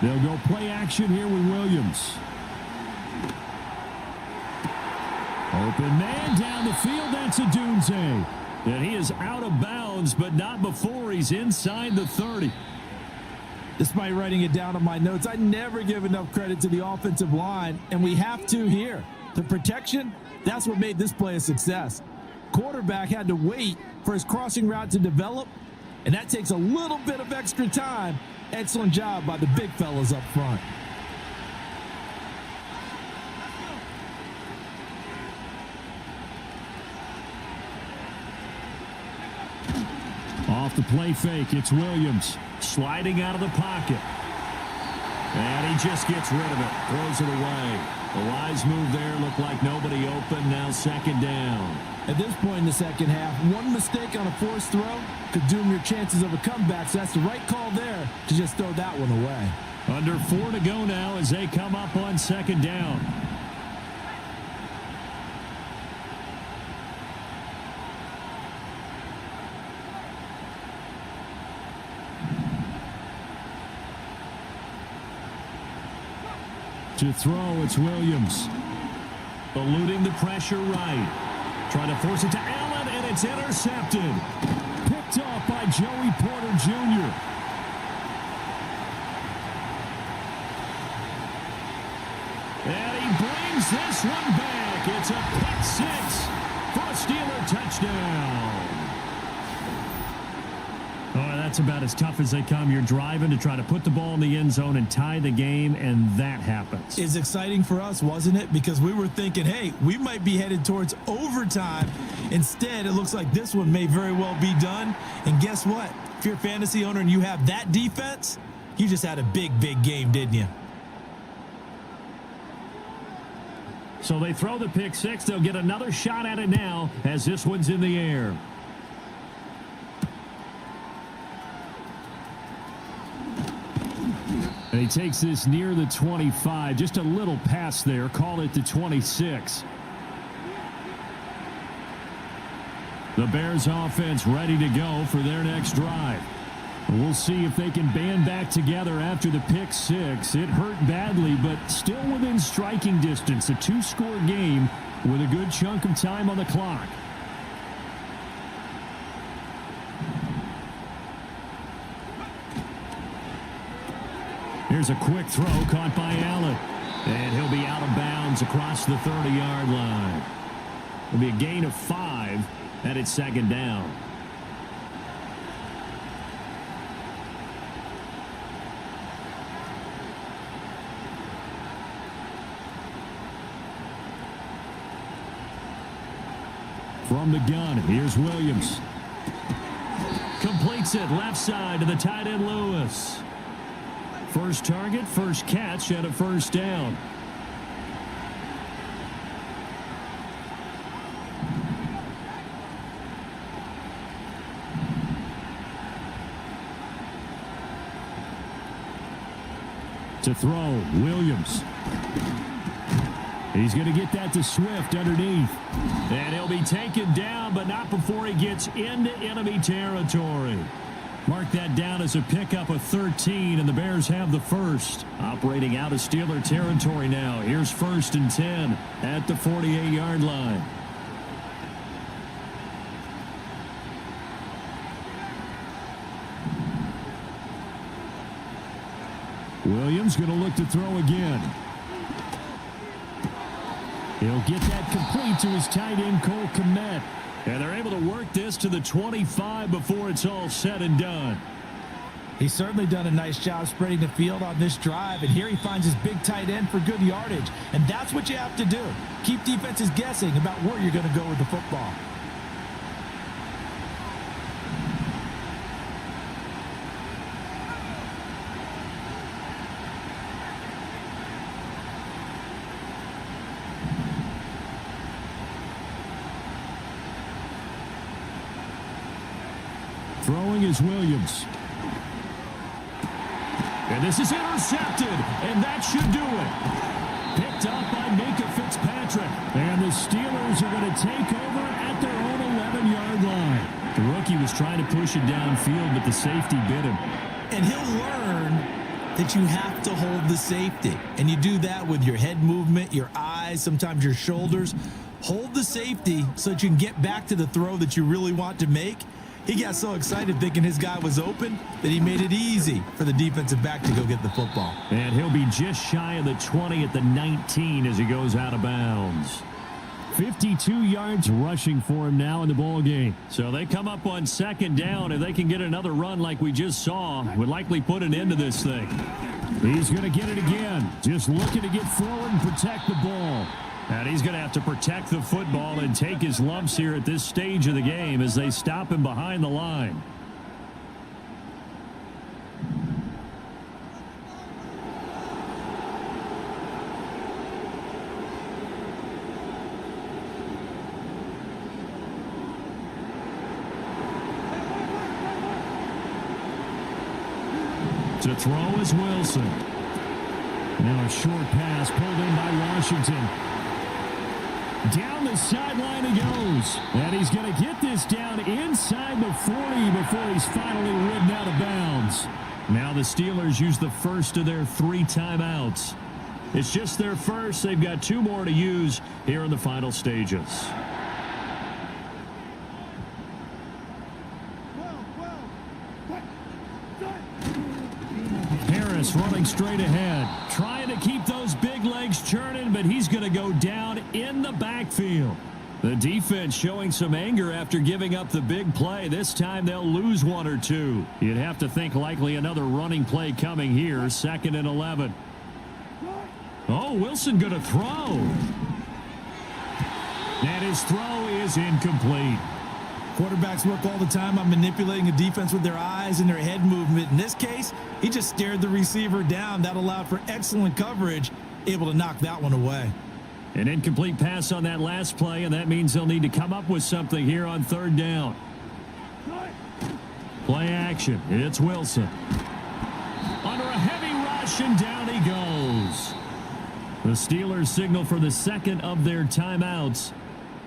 They'll go play action here with Williams. Open man down the field. That's Adunze. And he is out of bounds, but not before he's inside the 30. Despite writing it down on my notes, I never give enough credit to the offensive line, and we have to here. The protection, that's what made this play a success. Quarterback had to wait for his crossing route to develop, and that takes a little bit of extra time. Excellent job by the big fellas up front. Off the play fake, it's Williams sliding out of the pocket. And he just gets rid of it, throws it away. A wise move there, looked like nobody open, now 2nd down. At this point in the second half, one mistake on a forced throw could doom your chances of a comeback, so that's the right call there to just throw that one away. Under 4 to go now as they come up on 2nd down. To throw, it's Williams. Eluding the pressure right. Trying to force it to Allen, and it's intercepted. Picked off by Joey Porter Jr. And he brings this one back. It's a pick 6 for a Steeler touchdown. that's about as tough as they come. You're driving to try to put the ball in the end zone and tie the game, and that happens. It's exciting for us, wasn't it? Because we were thinking, hey, we might be headed towards overtime. Instead, it looks like this one may very well be done. And guess what? If you're a fantasy owner and you have that defense, you just had a big, big game, didn't you? So they throw the pick six. They'll get another shot at it now as this one's in the air. And he takes this near the 25. Just a little pass there. Call it the 26. The Bears offense ready to go for their next drive. We'll see if they can band back together after the pick six. It hurt badly, but still within striking distance. A two-score game with a good chunk of time on the clock. Here's a quick throw caught by Allen. And he'll be out of bounds across the 30-yard line. It'll be a gain of 5, and it's second down. From the gun, here's Williams. Completes it left side to the tight end Lewis. First target, first catch, and a first down. To throw, Williams. He's going to get that to Swift underneath. And he'll be taken down, but not before he gets into enemy territory. Mark that down as a pickup of 13, and the Bears have the first. Operating out of Steeler territory now. Here's 1st and 10 at the 48-yard line. Williams going to look to throw again. He'll get that complete to his tight end, Cole Kmet. And they're able to work this to the 25 before it's all said and done. He's certainly done a nice job spreading the field on this drive, and here he finds his big tight end for good yardage. And that's what you have to do. Keep defenses guessing about where you're going to go with the football. Throwing is Williams. And this is intercepted, and that should do it. Picked up by Minka Fitzpatrick. And the Steelers are going to take over at their own 11-yard line. The rookie was trying to push it downfield, but the safety bit him. And he'll learn that you have to hold the safety. And you do that with your head movement, your eyes, sometimes your shoulders. Hold the safety so that you can get back to the throw that you really want to make. He got so excited thinking his guy was open that he made it easy for the defensive back to go get the football. And he'll be just shy of the 20 at the 19 as he goes out of bounds. 52 yards rushing for him now in the ball game. So they come up on second down. If they can get another run like we just saw, would likely put an end to this thing. He's going to get it again. Just looking to get forward and protect the ball. And he's going to have to protect the football and take his lumps here at this stage of the game as they stop him behind the line. To throw is Wilson. Now a short pass pulled in by Washington. Down the sideline he goes. And he's going to get this down inside the 40 before he's finally ridden out of bounds. Now the Steelers use the first of their 3 timeouts. It's just their first. They've got 2 more to use here in the final stages. Harris running straight ahead, trying to keep those big legs churning, but he's going to go down in the backfield. The defense showing some anger after giving up the big play. This time they'll lose one or two. You'd have to think likely another running play coming here. 2nd and 11. Oh, Wilson going to throw. And his throw is incomplete. Quarterbacks work all the time on manipulating a defense with their eyes and their head movement. In this case, he just stared the receiver down. That allowed for excellent coverage, able to knock that one away. An incomplete pass on that last play, and that means they'll need to come up with something here on 3rd down. Play action. It's Wilson. Under a heavy rush, and down he goes. The Steelers signal for the 2nd of their timeouts.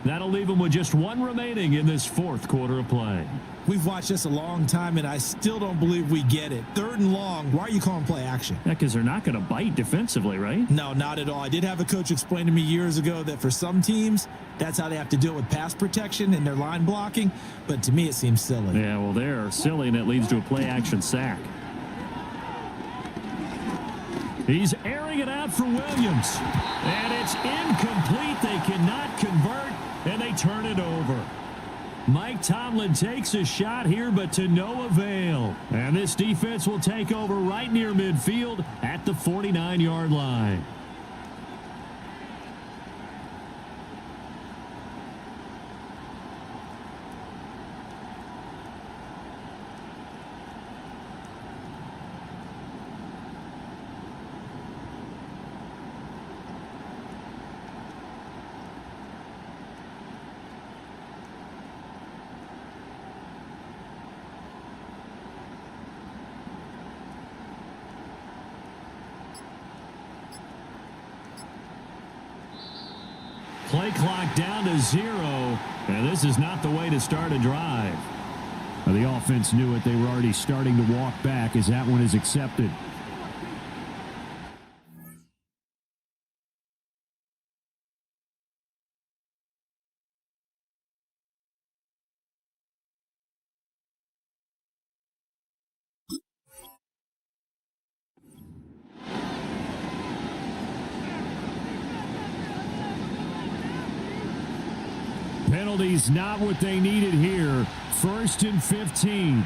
That'll leave them with just 1 remaining in this 4th quarter of play. We've watched this a long time, and I still don't believe we get it. 3rd and long, why are you calling play action? Yeah, because they're not going to bite defensively, right? No, not at all. I did have a coach explain to me years ago that for some teams, that's how they have to deal with pass protection and their line blocking. But to me, it seems silly. Yeah, well, they're silly, and it leads to a play action sack. He's airing it out for Williams. And it's incomplete. They cannot convert, and they turn it over. Mike Tomlin takes a shot here, but to no avail. And this defense will take over right near midfield at the 49-yard line. Play clock down to 0, and this is not the way to start a drive. The offense knew it. They were already starting to walk back as that one is accepted. Penalties not what they needed here. 1st and 15.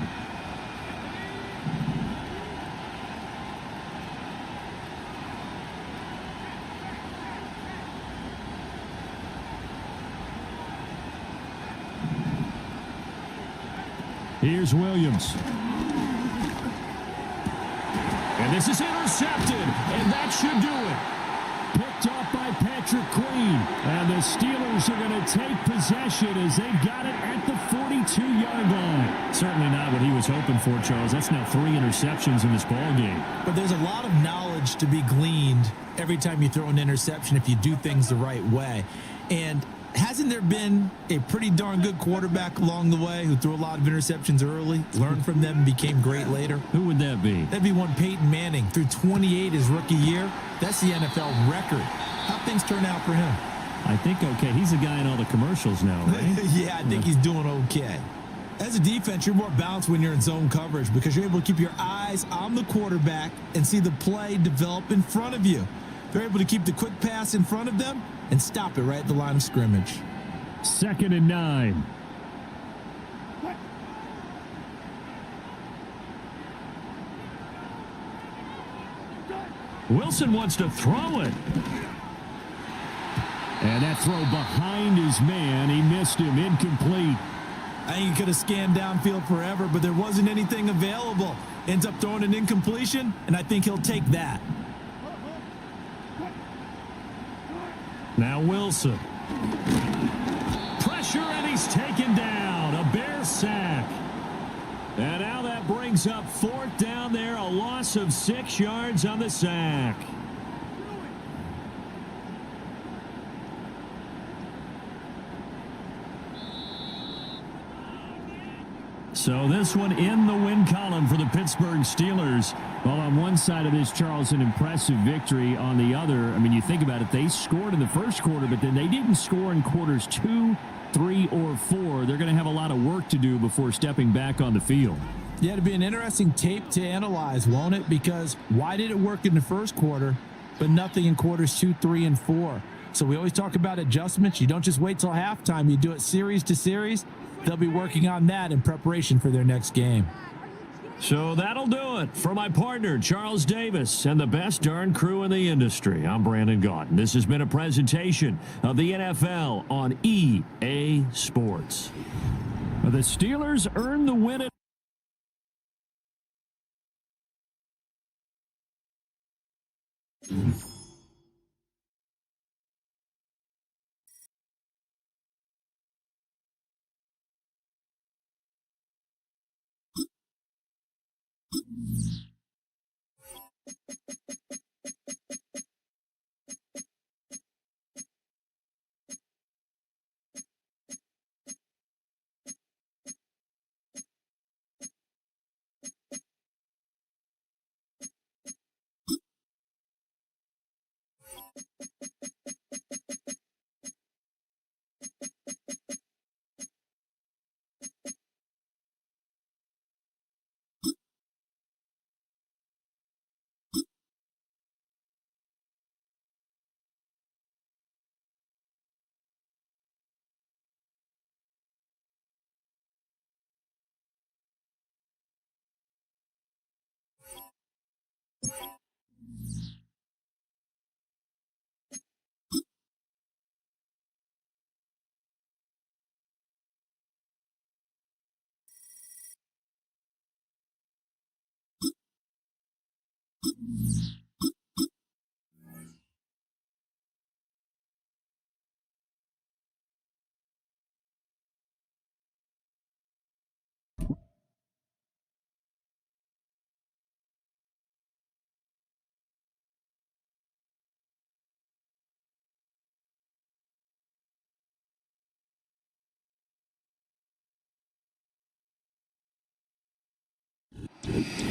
Here's Williams. And this is intercepted, and that should do it. Picked off by Patrick Queen. And the Steelers are going to take possession as they've got it at the 42-yard line. Certainly not what he was hoping for, Charles. That's now 3 interceptions in this ball game. But there's a lot of knowledge to be gleaned every time you throw an interception if you do things the right way. And hasn't there been a pretty darn good quarterback along the way who threw a lot of interceptions early, learned from them, and became great later? Who would that be? That'd be one Peyton Manning. Threw 28 his rookie year. That's the NFL record. How'd things turn out for him? I think okay. He's the guy in all the commercials now, right? Yeah, I think he's doing okay. As a defense, you're more balanced when you're in zone coverage because you're able to keep your eyes on the quarterback and see the play develop in front of you. They're able to keep the quick pass in front of them and stop it right at the line of scrimmage. 2nd and 9. Wilson wants to throw it. And that throw behind his man. He missed him. Incomplete. I think he could have scanned downfield forever, but there wasn't anything available. Ends up throwing an incompletion, and I think he'll take that. Now Wilson. Pressure, and he's taken down. A Bear sack. And now that brings up 4th down there. A loss of 6 yards on the sack. So this one in the win column for the Pittsburgh Steelers. Well, on one side of this, Charles, an impressive victory. On the other, I mean, you think about it, they scored in the first quarter, but then they didn't score in quarters 2, 3, or 4. They're going to have a lot of work to do before stepping back on the field. Yeah, it'll be an interesting tape to analyze, won't it? Because why did it work in the first quarter, but nothing in quarters 2, 3, and 4? So we always talk about adjustments. You don't just wait till halftime. You do it series to series. They'll be working on that in preparation for their next game. So that'll do it. For my partner, Charles Davis, and the best darn crew in the industry, I'm Brandon Gaudin. This has been a presentation of the NFL on EA Sports. The Steelers earned the win.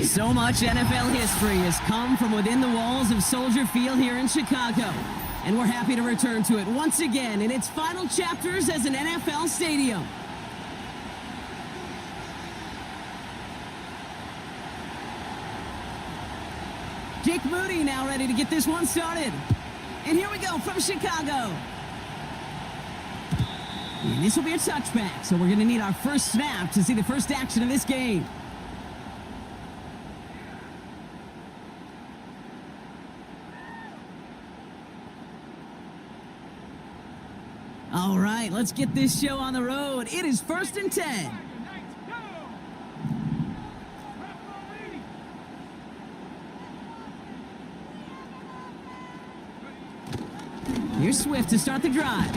So much NFL history has come from within the walls of Soldier Field here in Chicago. And we're happy to return to it once again in its final chapters as an NFL stadium. Jake Moody now ready to get this one started. And here we go from Chicago. And this will be a touchback, so we're going to need our first snap to see the first action of this game. All right, let's get this show on the road. It is 1st and 10. Here's Swift to start the drive.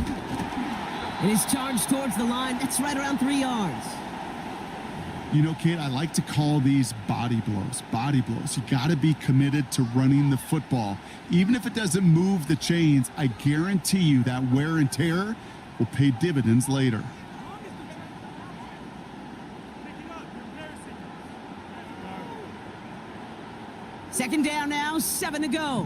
And he's charged towards the line. That's right around 3 yards. You know, Kate, I like to call these body blows. Body blows. You got to be committed to running the football. Even if it doesn't move the chains, I guarantee you that wear and tear will pay dividends later. Second down now, 7 to go.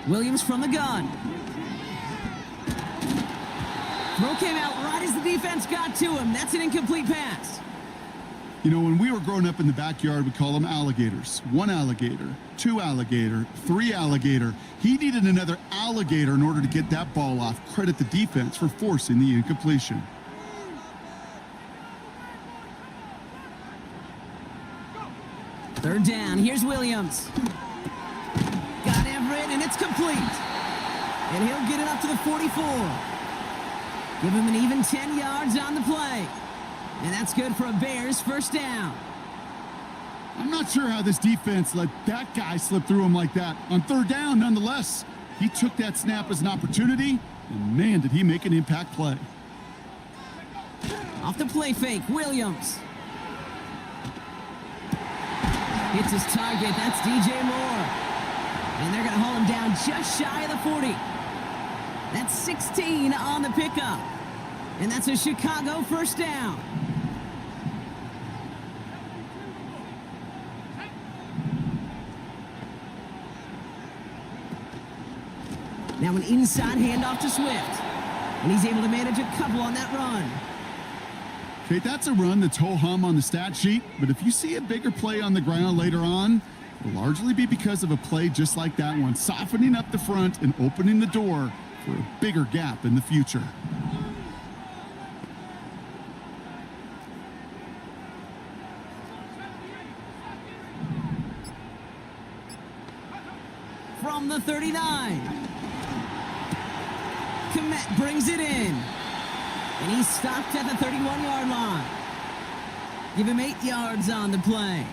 Williams from the gun. Throw came out right as the defense got to him. That's an incomplete pass. You know, when we were growing up in the backyard, we call them alligators. 1 alligator, 2 alligator, 3 alligator. He needed another alligator in order to get that ball off. Credit the defense for forcing the incompletion. Third down, here's Williams. Got Everett, and it's complete. And he'll get it up to the 44. Give him an even 10 yards on the play. And that's good for a Bears first down. I'm not sure how this defense let that guy slip through him like that. On third down, nonetheless, he took that snap as an opportunity, and man, did he make an impact play. Off the play fake, Williams. Hits his target, that's DJ Moore. And they're going to haul him down just shy of the 40. That's 16 on the pickup. And that's a Chicago first down. Now an inside handoff to Swift. And he's able to manage a couple on that run. Okay, that's a run that's ho-hum on the stat sheet, but if you see a bigger play on the ground later on, it'll largely be because of a play just like that one, softening up the front and opening the door for a bigger gap in the future. From the 39. Komet brings it in. And he's stopped at the 31-yard line. Give him 8 yards on the play.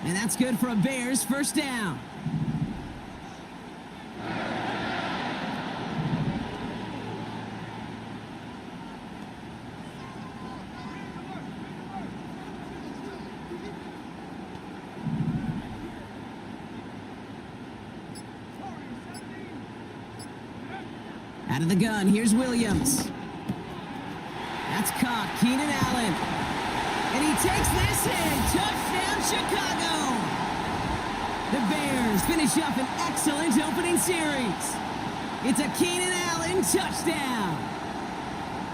And that's good for a Bears first down. Out of the gun, here's Williams. That's caught, Keenan Allen. And he takes this in. Touchdown, Chicago. The Bears finish up an excellent opening series. It's a Keenan Allen touchdown.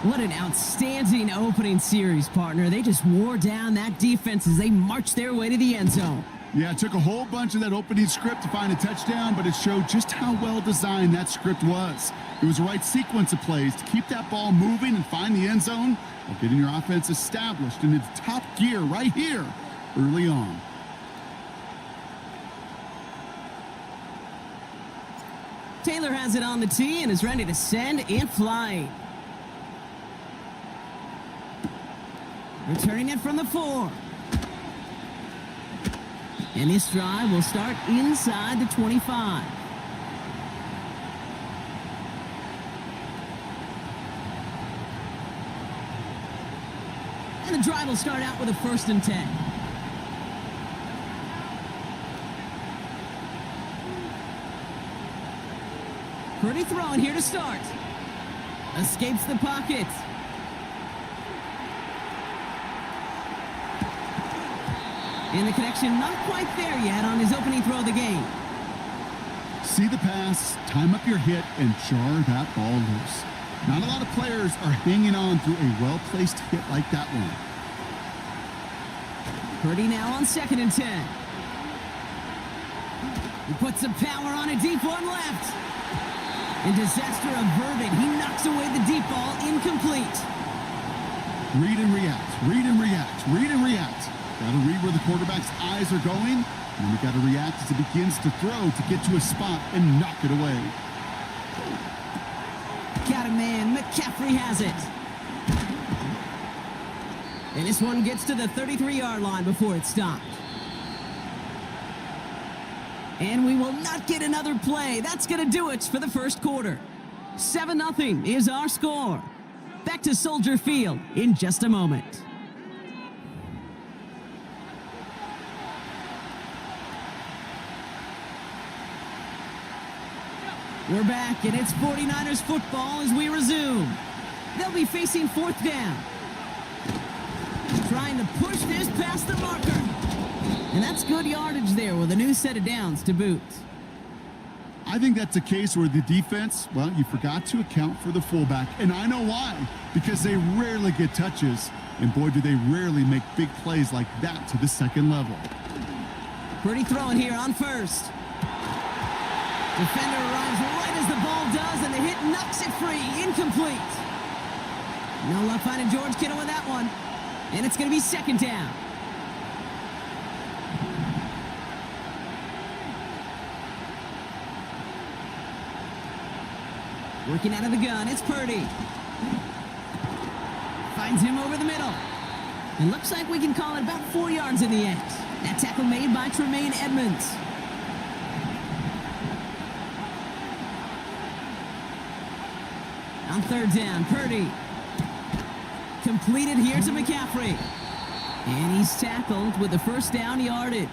What an outstanding opening series, partner. They just wore down that defense as they marched their way to the end zone. Yeah, it took a whole bunch of that opening script to find a touchdown, but it showed just how well designed that script was. It was the right sequence of plays to keep that ball moving and find the end zone while getting your offense established in its top gear right here early on. Taylor has it on the tee and is ready to send and fly. Returning it from the 4. And this drive will start inside the 25. And the drive will start out with a 1st and 10. Pretty throwing here to start. Escapes the pocket. And the connection not quite there yet on his opening throw of the game. See the pass, time up your hit, and jar that ball loose. Not a lot of players are hanging on through a well-placed hit like that one. Purdy now on 2nd and 10. He puts some power on a deep one left. And disaster averted. He knocks away the deep ball, incomplete. Read and react, read and react, read and react. Got to read where the quarterback's eyes are going, and you got to react as he begins to throw to get to a spot and knock it away. Got a man. McCaffrey has it. And this one gets to the 33-yard line before it's stopped. And we will not get another play. That's going to do it for the first quarter. 7-0 is our score. Back to Soldier Field in just a moment. We're back, and it's 49ers football as we resume. They'll be facing 4th down. Trying to push this past the marker. And that's good yardage there with a new set of downs to boot. I think that's a case where the defense, well, you forgot to account for the fullback. And I know why. Because they rarely get touches. And boy, do they rarely make big plays like that to the second level. Pretty throwing here on 1st. Defender arrives right as the ball does, and the hit knocks it free. Incomplete. No luck finding George Kittle with that one. And it's going to be 2nd down. Working out of the gun, it's Purdy. Finds him over the middle. It looks like we can call it about 4 yards in the end. That tackle made by Tremaine Edmonds. On 3rd down, Purdy. Completed here to McCaffrey. And he's tackled with the first down yardage.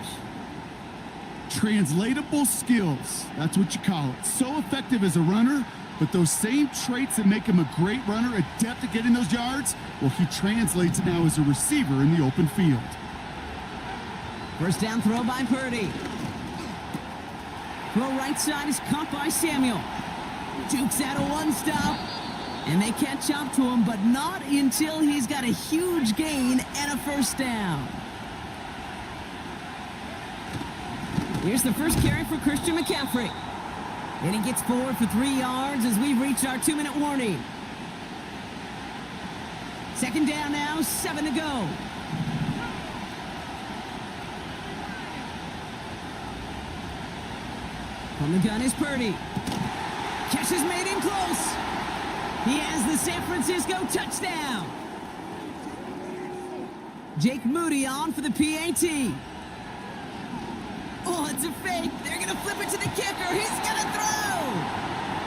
Translatable skills. That's what you call it. So effective as a runner, but those same traits that make him a great runner, adept at getting those yards, well, he translates it now as a receiver in the open field. First down throw by Purdy. Throw right side is caught by Samuel. Jukes out a one-stop. And they catch up to him, but not until he's got a huge gain and a first down. Here's the first carry for Christian McCaffrey. And he gets forward for 3 yards as we reach our 2-minute warning. Second down now, 7 to go. From the gun is Purdy. Catch is made in close. He has the San Francisco touchdown. Jake Moody on for the PAT. Oh, it's a fake. They're going to flip it to the kicker. He's going to throw.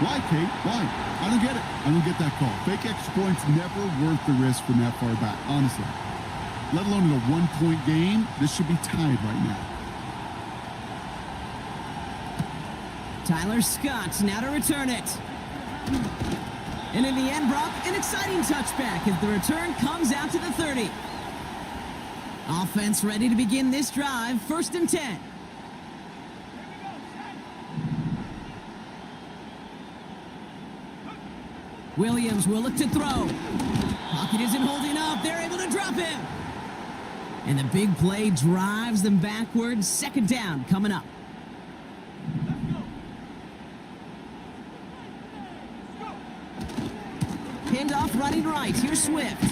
Why, Kate? Why? I don't get it. I don't get that call. Fake extra points never worth the risk from that far back, honestly. Let alone in a one-point game, this should be tied right now. Tyler Scott now to return it. And in the end, Brock, an exciting touchback as the return comes out to the 30. Offense ready to begin this drive, 1st and 10. Williams will look to throw. Pocket isn't holding up. They're able to drop him. And the big play drives them backwards. 2nd down coming up. Pinned off running right. Here's Swift.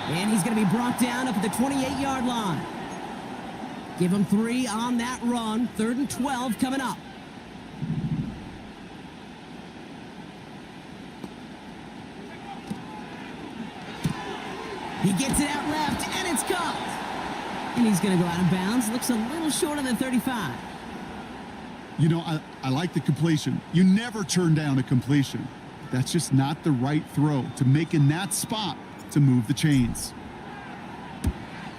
And he's going to be brought down up at the 28-yard line. Give him 3 on that run. 3rd and 12 coming up. He gets it out left, and it's caught. And he's going to go out of bounds. Looks a little short on the 35. You know, I like the completion. You never turn down a completion. That's just not the right throw to make in that spot to move the chains.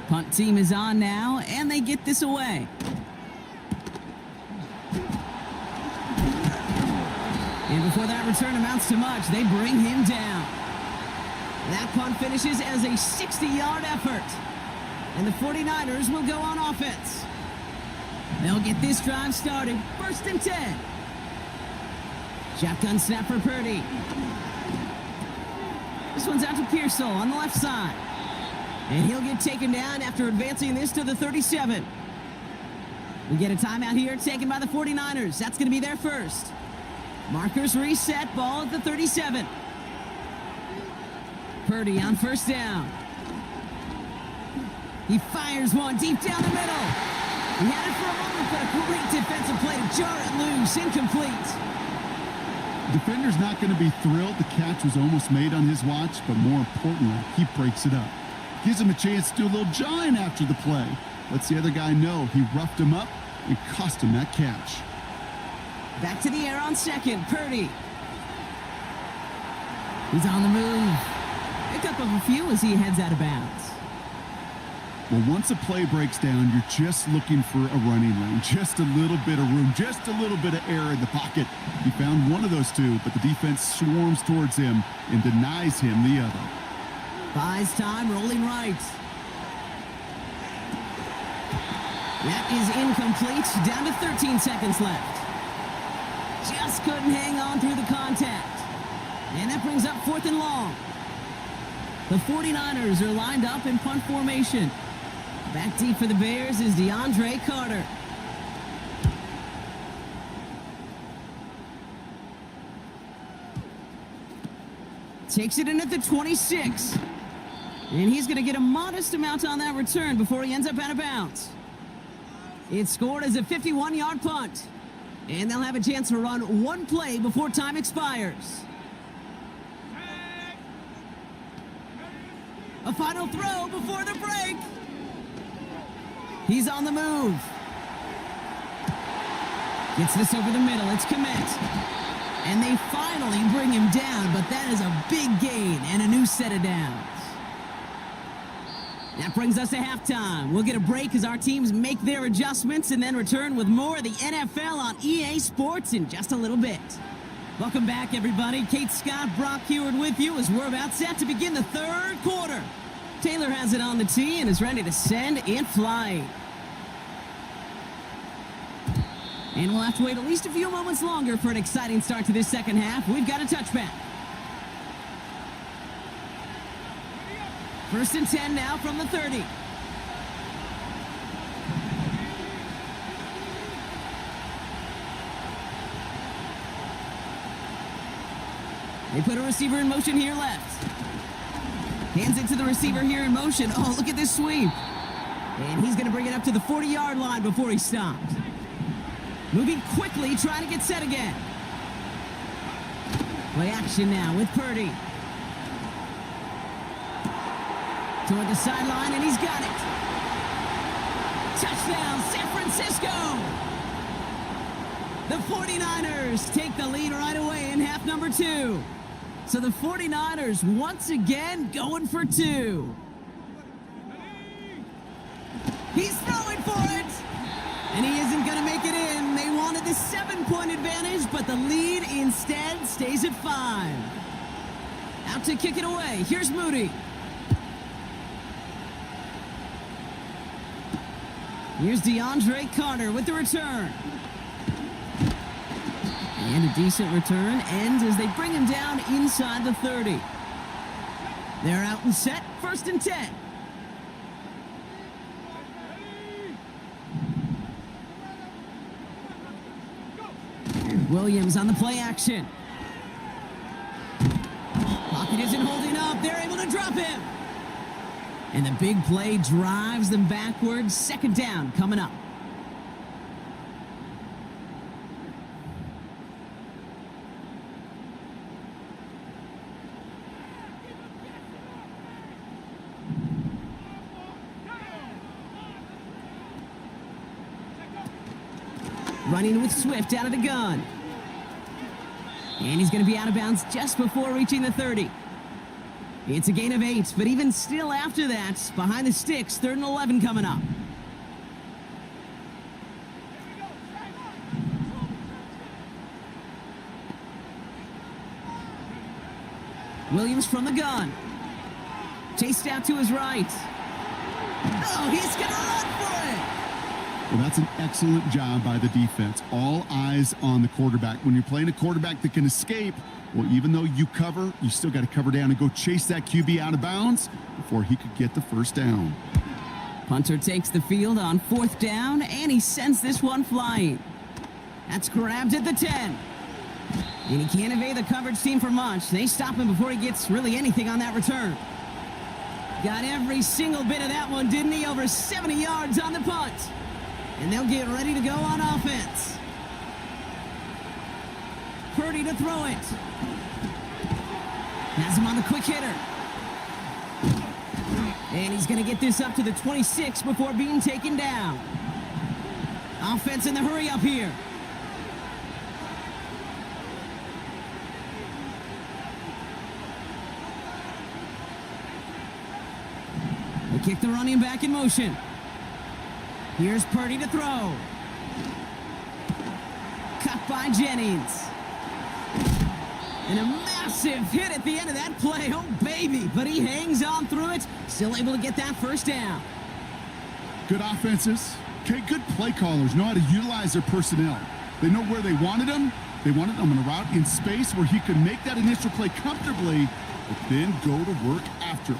Punt team is on now, and they get this away. And before that return amounts to much, they bring him down. That punt finishes as a 60-yard effort. And the 49ers will go on offense. They'll get this drive started. 1st and 10. Shotgun snap for Purdy. This one's out to Pearsall on the left side. And he'll get taken down after advancing this to the 37. We get a timeout here taken by the 49ers. That's going to be their first. Markers reset, ball at the 37. Purdy on 1st down. He fires one deep down the middle. He had it for a moment, but a great defensive play to jar it loose. Incomplete. Defender's not going to be thrilled the catch was almost made on his watch, but more importantly, he breaks it up. Gives him a chance to do a little jawing after the play. Lets the other guy know he roughed him up and cost him that catch. Back to the air on 2nd. Purdy. He's on the move. Pick up of a few as he heads out of bounds. Well, once a play breaks down, you're just looking for a running lane. Just a little bit of room, just a little bit of air in the pocket. He found one of those two, but the defense swarms towards him and denies him the other. Buys time, rolling right. That is incomplete. Down to 13 seconds left. Just couldn't hang on through the contact. And that brings up 4th and long. The 49ers are lined up in punt formation. Back deep for the Bears is DeAndre Carter. Takes it in at the 26. And he's going to get a modest amount on that return before he ends up out of bounds. It's scored as a 51-yard punt. And they'll have a chance to run one play before time expires. A final throw before the break. He's on the move. Gets this over the middle. It's Kmet. And they finally bring him down, but that is a big gain and a new set of downs. That brings us to halftime. We'll get a break as our teams make their adjustments and then return with more of the NFL on EA Sports in just a little bit. Welcome back, everybody. Kate Scott, Brock Heward with you as we're about set to begin the 3rd quarter. Taylor has it on the tee and is ready to send it flying. And we'll have to wait at least a few moments longer for an exciting start to this second half. We've got a touchback. 1st and 10 now from the 30. They put a receiver in motion here left. Hands it to the receiver here in motion. Oh, look at this sweep. And he's going to bring it up to the 40-yard line before he stops. Moving quickly, trying to get set again. Play action now with Purdy. Toward the sideline, and he's got it. Touchdown, San Francisco! The 49ers take the lead right away in half number 2. So the 49ers once again going for 2. He's throwing for it! And he isn't going to make it in. They wanted the 7-point advantage, but the lead instead stays at 5. Out to kick it away. Here's Moody. Here's DeAndre Carter with the return. And a decent return ends as they bring him down inside the 30. They're out and set, 1st and 10. Williams on the play action. Pocket isn't holding up. They're able to drop him. And the big play drives them backwards. 2nd down coming up. Running with Swift out of the gun. And he's going to be out of bounds just before reaching the 30. It's a gain of 8, but even still after that, behind the sticks, 3rd and 11 coming up. Williams from the gun. Chased out to his right. Oh, he's going to run for it! Well, that's an excellent job by the defense. All eyes on the quarterback. When you're playing a quarterback that can escape, well, even though you cover, you still got to cover down and go chase that QB out of bounds before he could get the 1st down. Punter takes the field on 4th down, and he sends this one flying. That's grabbed at the 10. And he can't evade the coverage team for much. They stop him before he gets really anything on that return. Got every single bit of that one, didn't he? Over 70 yards on the punt. And they'll get ready to go on offense. Purdy to throw it. Has him on the quick hitter. And he's going to get this up to the 26 before being taken down. Offense in the hurry up here. They kick the running back in motion. Here's Purdy to throw. Cut by Jennings. And a massive hit at the end of that play. Oh, baby. But he hangs on through it. Still able to get that 1st down. Good offenses. Okay, good play callers know how to utilize their personnel. They know where they wanted them. They wanted them on a route in space where he could make that initial play comfortably, but then go to work after.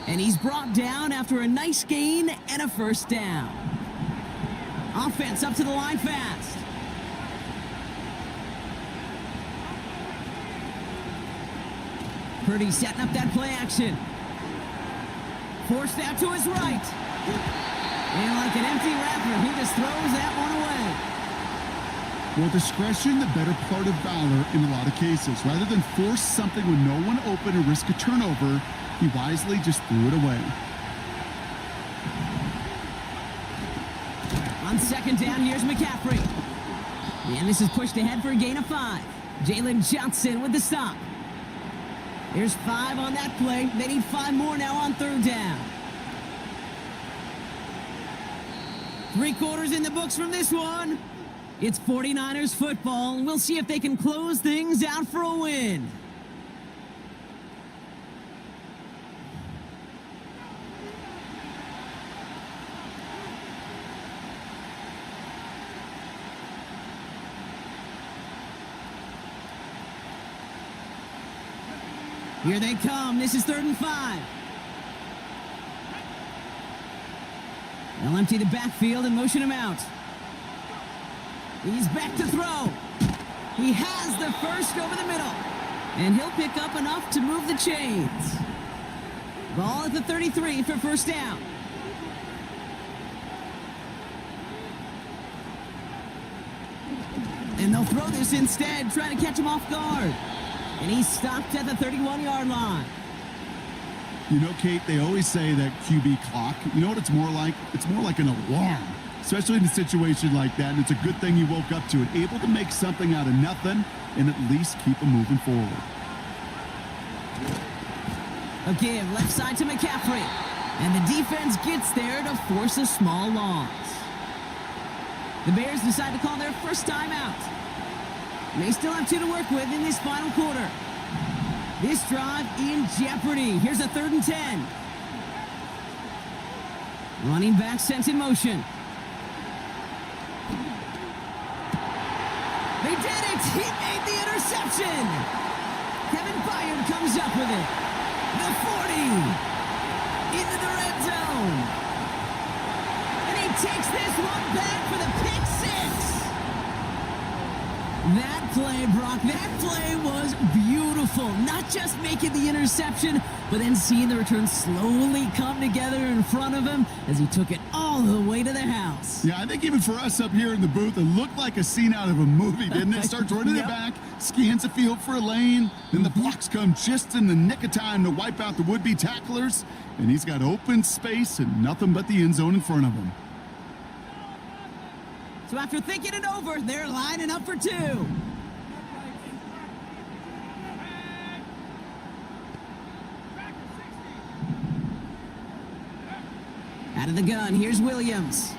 And he's brought down after a nice gain and a 1st down. Offense up to the line fast. Purdy setting up that play action. Forced out to his right. And like an empty wrapper, he just throws that one away. Well, discretion, the better part of valor in a lot of cases. Rather than force something with no one open or risk a turnover, he wisely just threw it away. On 2nd down, here's McCaffrey. And this is pushed ahead for a gain of 5. Jalen Johnson with the stop. Here's 5 on that play. They need 5 more now on 3rd down. 3 quarters in the books from this one. It's 49ers football, and we'll see if they can close things out for a win. Here they come. This is 3rd and 5. They'll empty the backfield and motion him out. He's back to throw. He has the first over the middle. And he'll pick up enough to move the chains. Ball at the 33 for first down. And they'll throw this instead, trying to catch him off guard. And he's stopped at the 31-yard line. You know, Kate, they always say that QB clock, you know what it's more like? It's more like an alarm, especially in a situation like that. And it's a good thing you woke up to it, able to make something out of nothing and at least keep them moving forward. A give left side to McCaffrey. And the defense gets there to force a small loss. The Bears decide to call their first timeout. They still have 2 to work with in this final quarter. This drive in jeopardy. Here's a 3rd and 10. Running back sent in motion. They did it! He made the interception! Kevin Byard comes up with it. The 40. Into the red zone. And he takes this one back for the pick 6. That play, Brock, that play was beautiful. Not just making the interception, but then seeing the return slowly come together in front of him as he took it all the way to the house. Yeah, I think even for us up here in the booth, it looked like a scene out of a movie, didn't it? Starts running it back, scans the field for a lane, then the blocks come just in the nick of time to wipe out the would-be tacklers, and he's got open space and nothing but the end zone in front of him. So after thinking it over, they're lining up for 2. Out of the gun, here's Williams.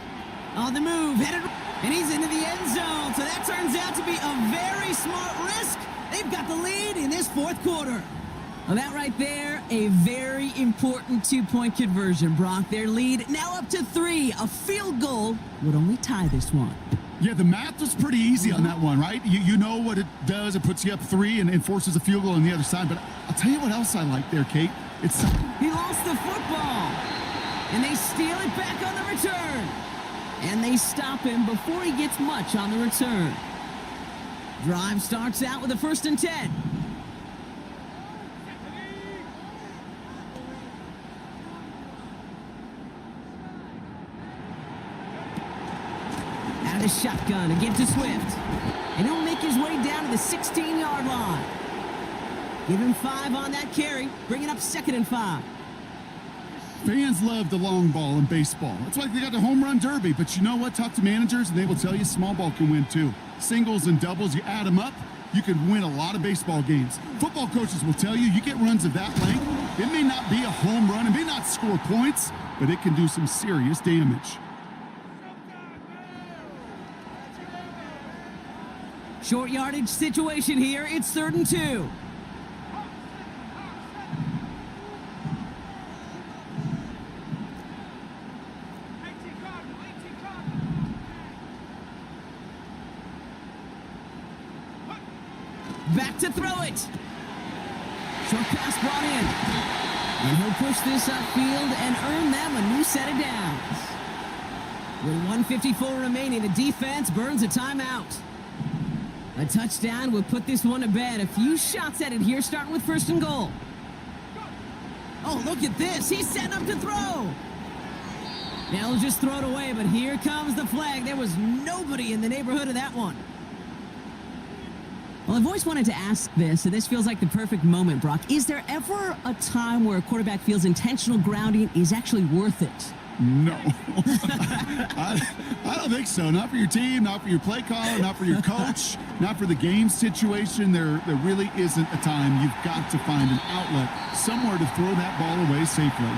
On the move, headed, and he's into the end zone. So that turns out to be a very smart risk. They've got the lead in this 4th quarter. Well, that right there, a very important 2-point conversion, Brock. Their lead now up to 3. A field goal would only tie this one. Yeah, the math was pretty easy on that one, right? You know what it does. It puts you up 3 and forces a field goal on the other side. But I'll tell you what else I like there, Kate. He lost the football. And they steal it back on the return. And they stop him before he gets much on the return. Drive starts out with a 1st and 10. Out of the shotgun again to Swift. And he'll make his way down to the 16-yard line. Give him 5 on that carry, bringing up 2nd and 5. Fans love the long ball in baseball. That's why they got the home run derby. But you know what? Talk to managers, and they will tell you small ball can win too. Singles and doubles, you add them up, you can win a lot of baseball games. Football coaches will tell you, you get runs of that length, it may not be a home run, it may not score points, but it can do some serious damage. Short yardage situation here. It's 3rd and 2. Back to throw it. Short pass brought in. And he'll push this upfield and earn them a new set of downs. With 1:54 remaining, the defense burns a timeout. A touchdown would put this one to bed. A few shots at it here, starting with 1st and goal. Oh, look at this. He's setting up to throw. Now he'll just throw it away, but here comes the flag. There was nobody in the neighborhood of that one. Well, I've always wanted to ask this, and this feels like the perfect moment, Brock. Is there ever a time where a quarterback feels intentional grounding is actually worth it? No. I don't think so. Not for your team, not for your play caller, not for your coach, not for the game situation. There really isn't a time. You've got to find an outlet, somewhere to throw that ball away safely.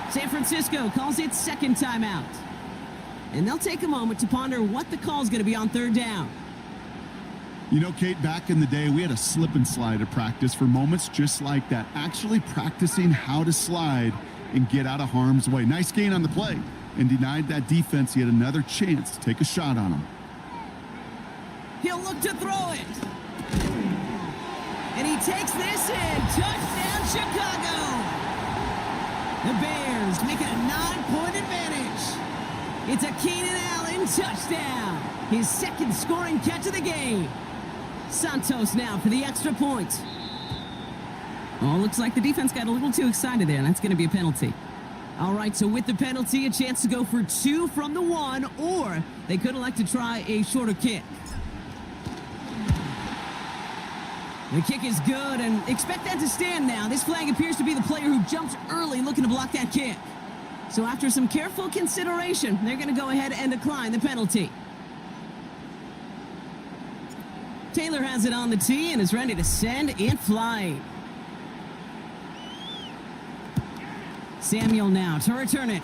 San Francisco calls its 2nd timeout. And they'll take a moment to ponder what the call is going to be on 3rd down. You know, Kate, back in the day, we had a slip and slide at practice for moments just like that. Actually practicing how to slide and get out of harm's way. Nice gain on the play, and denied that defense yet another chance to take a shot on him. He'll look to throw it. And he takes this in. Touchdown, Chicago. The Bears make it a 9-point advantage. It's a Keenan Allen touchdown. His second scoring catch of the game. Santos now for the extra point. Oh, looks like the defense got a little too excited there, and that's going to be a penalty. All right, so with the penalty, a chance to go for 2 from the 1, or they could elect to try a shorter kick. The kick is good, and expect that to stand now. This flag appears to be the player who jumped early looking to block that kick. So after some careful consideration, they're going to go ahead and decline the penalty. Taylor has it on the tee and is ready to send in flight. Samuel now to return it.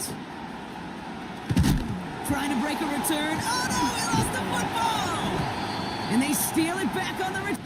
Trying to break a return. Oh no, he lost the football! And they steal it back on the return.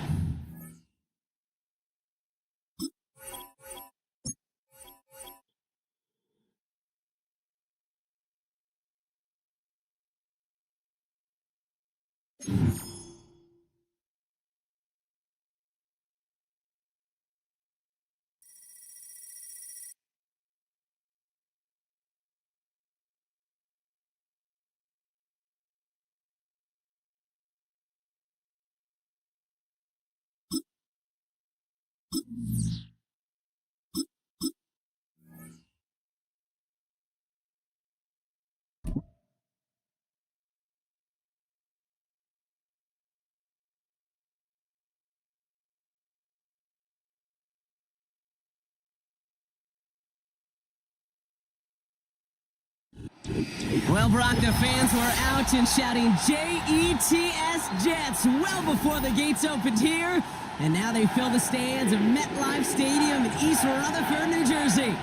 Well, Brock, the fans were out and shouting J-E-T-S Jets well before the gates opened here. And now they fill the stands of MetLife Stadium in East Rutherford, New Jersey.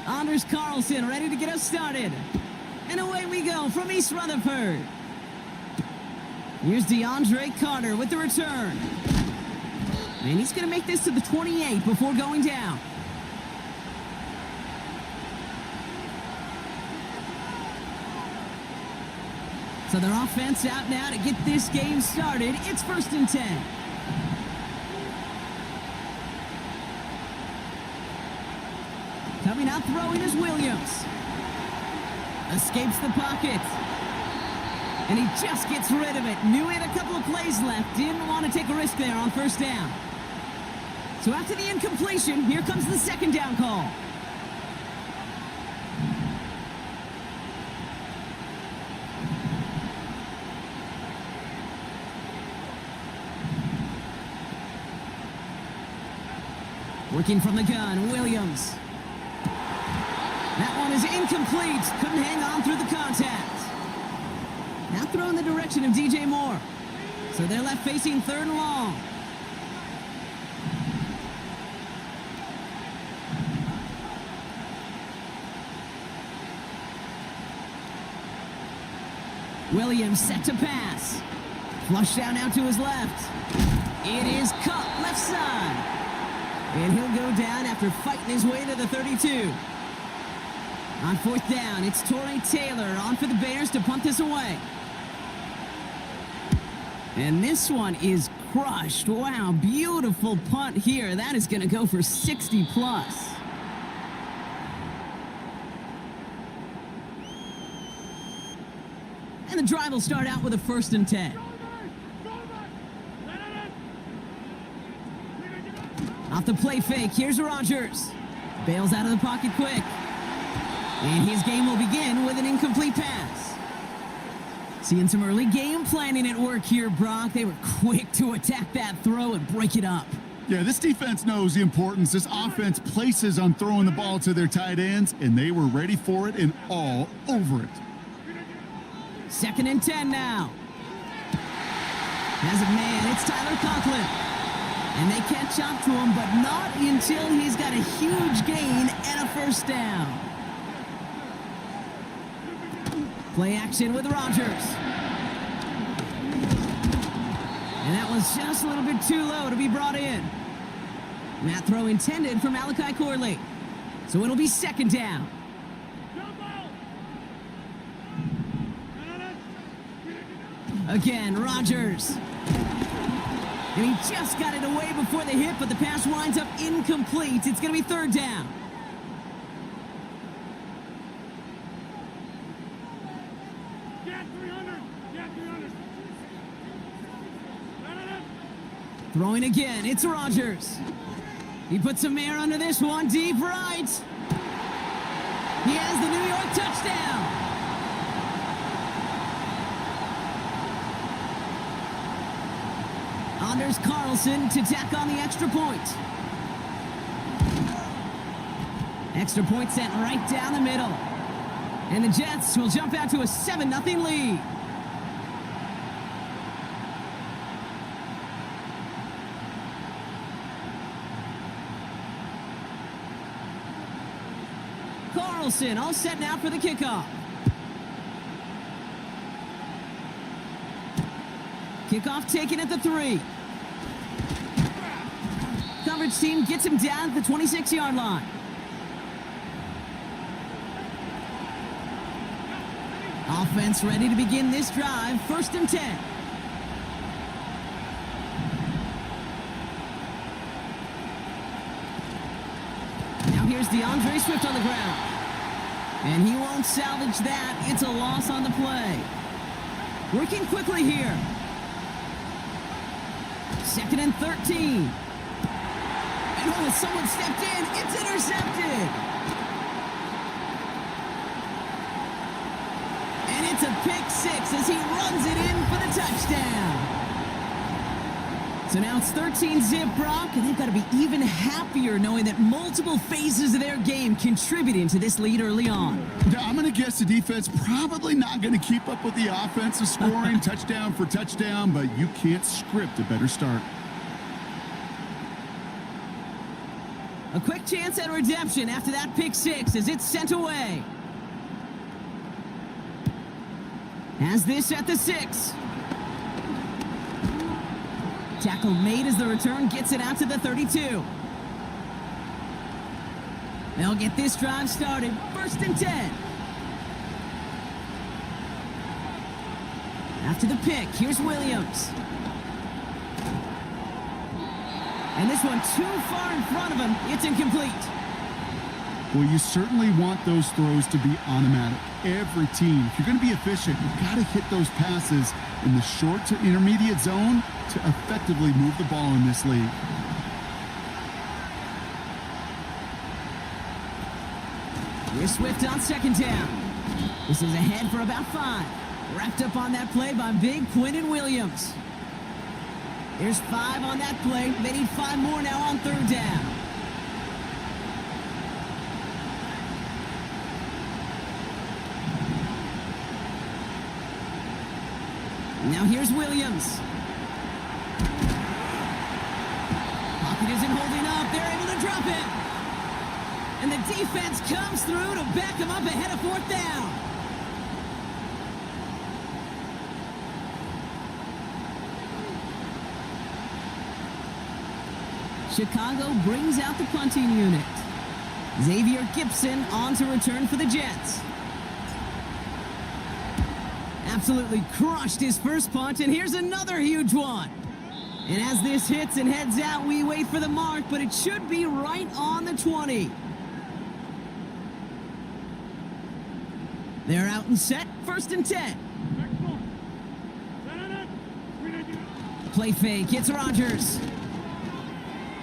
Anders Carlson ready to get us started. And away we go from East Rutherford. Here's DeAndre Carter with the return. And he's going to make this to the 28 before going down. So their offense out now to get this game started. It's 1st and 10. Coming out throwing is Williams. Escapes the pocket. And he just gets rid of it. Knew he had a couple of plays left. Didn't want to take a risk there on 1st down. So after the incompletion, here comes the 2nd down call. Working from the gun, Williams. That one is incomplete. Couldn't hang on through the contact. Now throw in the direction of DJ Moore. So they're left facing 3rd and long. Williams set to pass. Flush down out to his left. It is caught left side. And he'll go down after fighting his way to the 32. On 4th down, it's Torrey Taylor on for the Bears to punt this away. And this one is crushed. Wow, beautiful punt here. That is going to go for 60 plus. And the drive will start out with a 1st and 10. Off the play fake, here's Rodgers. Bails out of the pocket quick. And his game will begin with an incomplete pass. Seeing some early game planning at work here, Brock. They were quick to attack that throw and break it up. Yeah, this defense knows the importance this offense places on throwing the ball to their tight ends, and they were ready for it and all over it. 2nd and 10 now. Has a man, it's Tyler Conklin. And they catch up to him, but not until he's got a huge gain and a 1st down. Play action with Rodgers. And that was just a little bit too low to be brought in. That throw intended for Malachi Corley. So it'll be second down. Again, Rodgers. And he just got it away before the hit, but the pass winds up incomplete. It's going to be third down. Throwing again, it's Rodgers. He puts some air under this one, deep right. He has the New York touchdown. Anders Carlson to tack on the extra point. Extra point sent right down the middle. And the Jets will jump out to a 7-0 lead. Carlson all set now for the kickoff. Kickoff taken at the 3. Coverage team gets him down at the 26-yard line. Offense ready to begin this drive. First and 10. Now here's DeAndre Swift on the ground. And he won't salvage that. It's a loss on the play. Working quickly here. Second and 13. And oh, someone stepped in. It's intercepted. And it's a pick 6 as he runs it in for the touchdown. So now it's 13-zip, Brock, and they've got to be even happier knowing that multiple phases of their game contributing to this lead early on. I'm going to guess the defense probably not going to keep up with the offensive scoring touchdown for touchdown, but you can't script a better start. A quick chance at redemption after that pick 6 as it's sent away. Has this at the 6. Tackle made as the return gets it out to the 32. They'll get this drive started. First and 10. After the pick, here's Williams. And this one too far in front of him. It's incomplete. Well, you certainly want those throws to be automatic. Every team, if you're going to be efficient, you've got to hit those passes in the short to intermediate zone to effectively move the ball in this league. Here's Swift on second down. This is ahead for about 5. Wrapped up on that play by big Quinton Williams. There's 5 on that play. They need 5 more now on third down. Now here's Williams. Pocket isn't holding up. They're able to drop him. And the defense comes through to back him up ahead of fourth down. Chicago brings out the punting unit. Xavier Gipson on to return for the Jets. Absolutely crushed his first punt, and here's another huge one. And as this hits and heads out, we wait for the mark, but it should be right on the 20. They're out and set, first and 10. Play fake, it's Rodgers.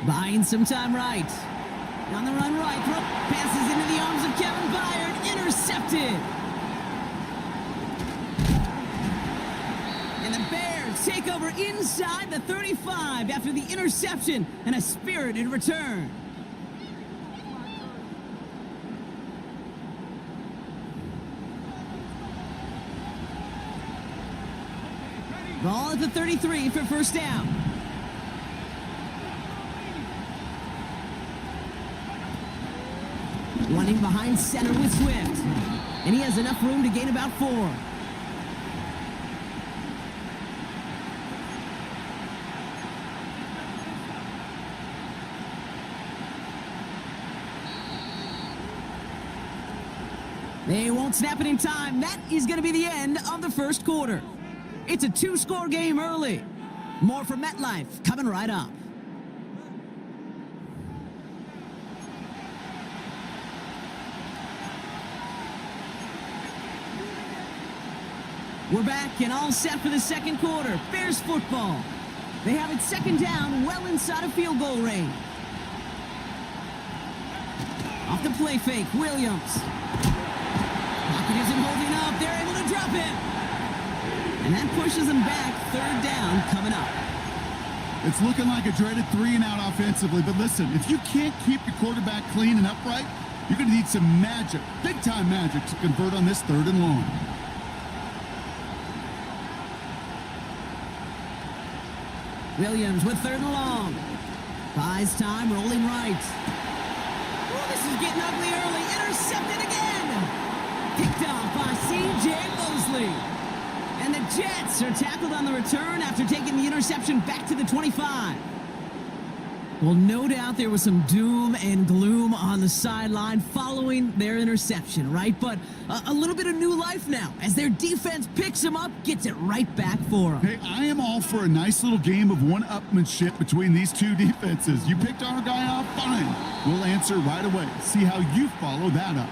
Buying some time right. On the run right, passes into the arms of Kevin Byard, intercepted. And the Bears take over inside the 35 after the interception and a spirited return. Ball at the 33 for first down. Running behind center with Swift. And he has enough room to gain about 4. They won't snap it in time. That is going to be the end of the first quarter. It's a 2-score game early. More from MetLife coming right up. We're back and all set for the second quarter. Bears football. They have it second down, well inside of field goal range. Off the play fake, Williams. Pocket isn't holding up. They're able to drop it. And that pushes them back. Third down coming up. It's looking like a dreaded 3-and-out offensively, but listen, if you can't keep your quarterback clean and upright, you're going to need some magic, big-time magic, to convert on this 3rd and long. Williams with 3rd and long. Buys time, rolling right. Oh, this is getting ugly early. Intercepted again. Picked off by C.J. Mosley. And the Jets are tackled on the return after taking the interception back to the 25. Well, no doubt there was some doom and gloom on the sideline following their interception, right? But a little bit of new life now as their defense picks them up, gets it right back for them. Hey, I am all for a nice little game of one-upmanship between these two defenses. You picked our guy off, fine. We'll answer right away. See how you follow that up.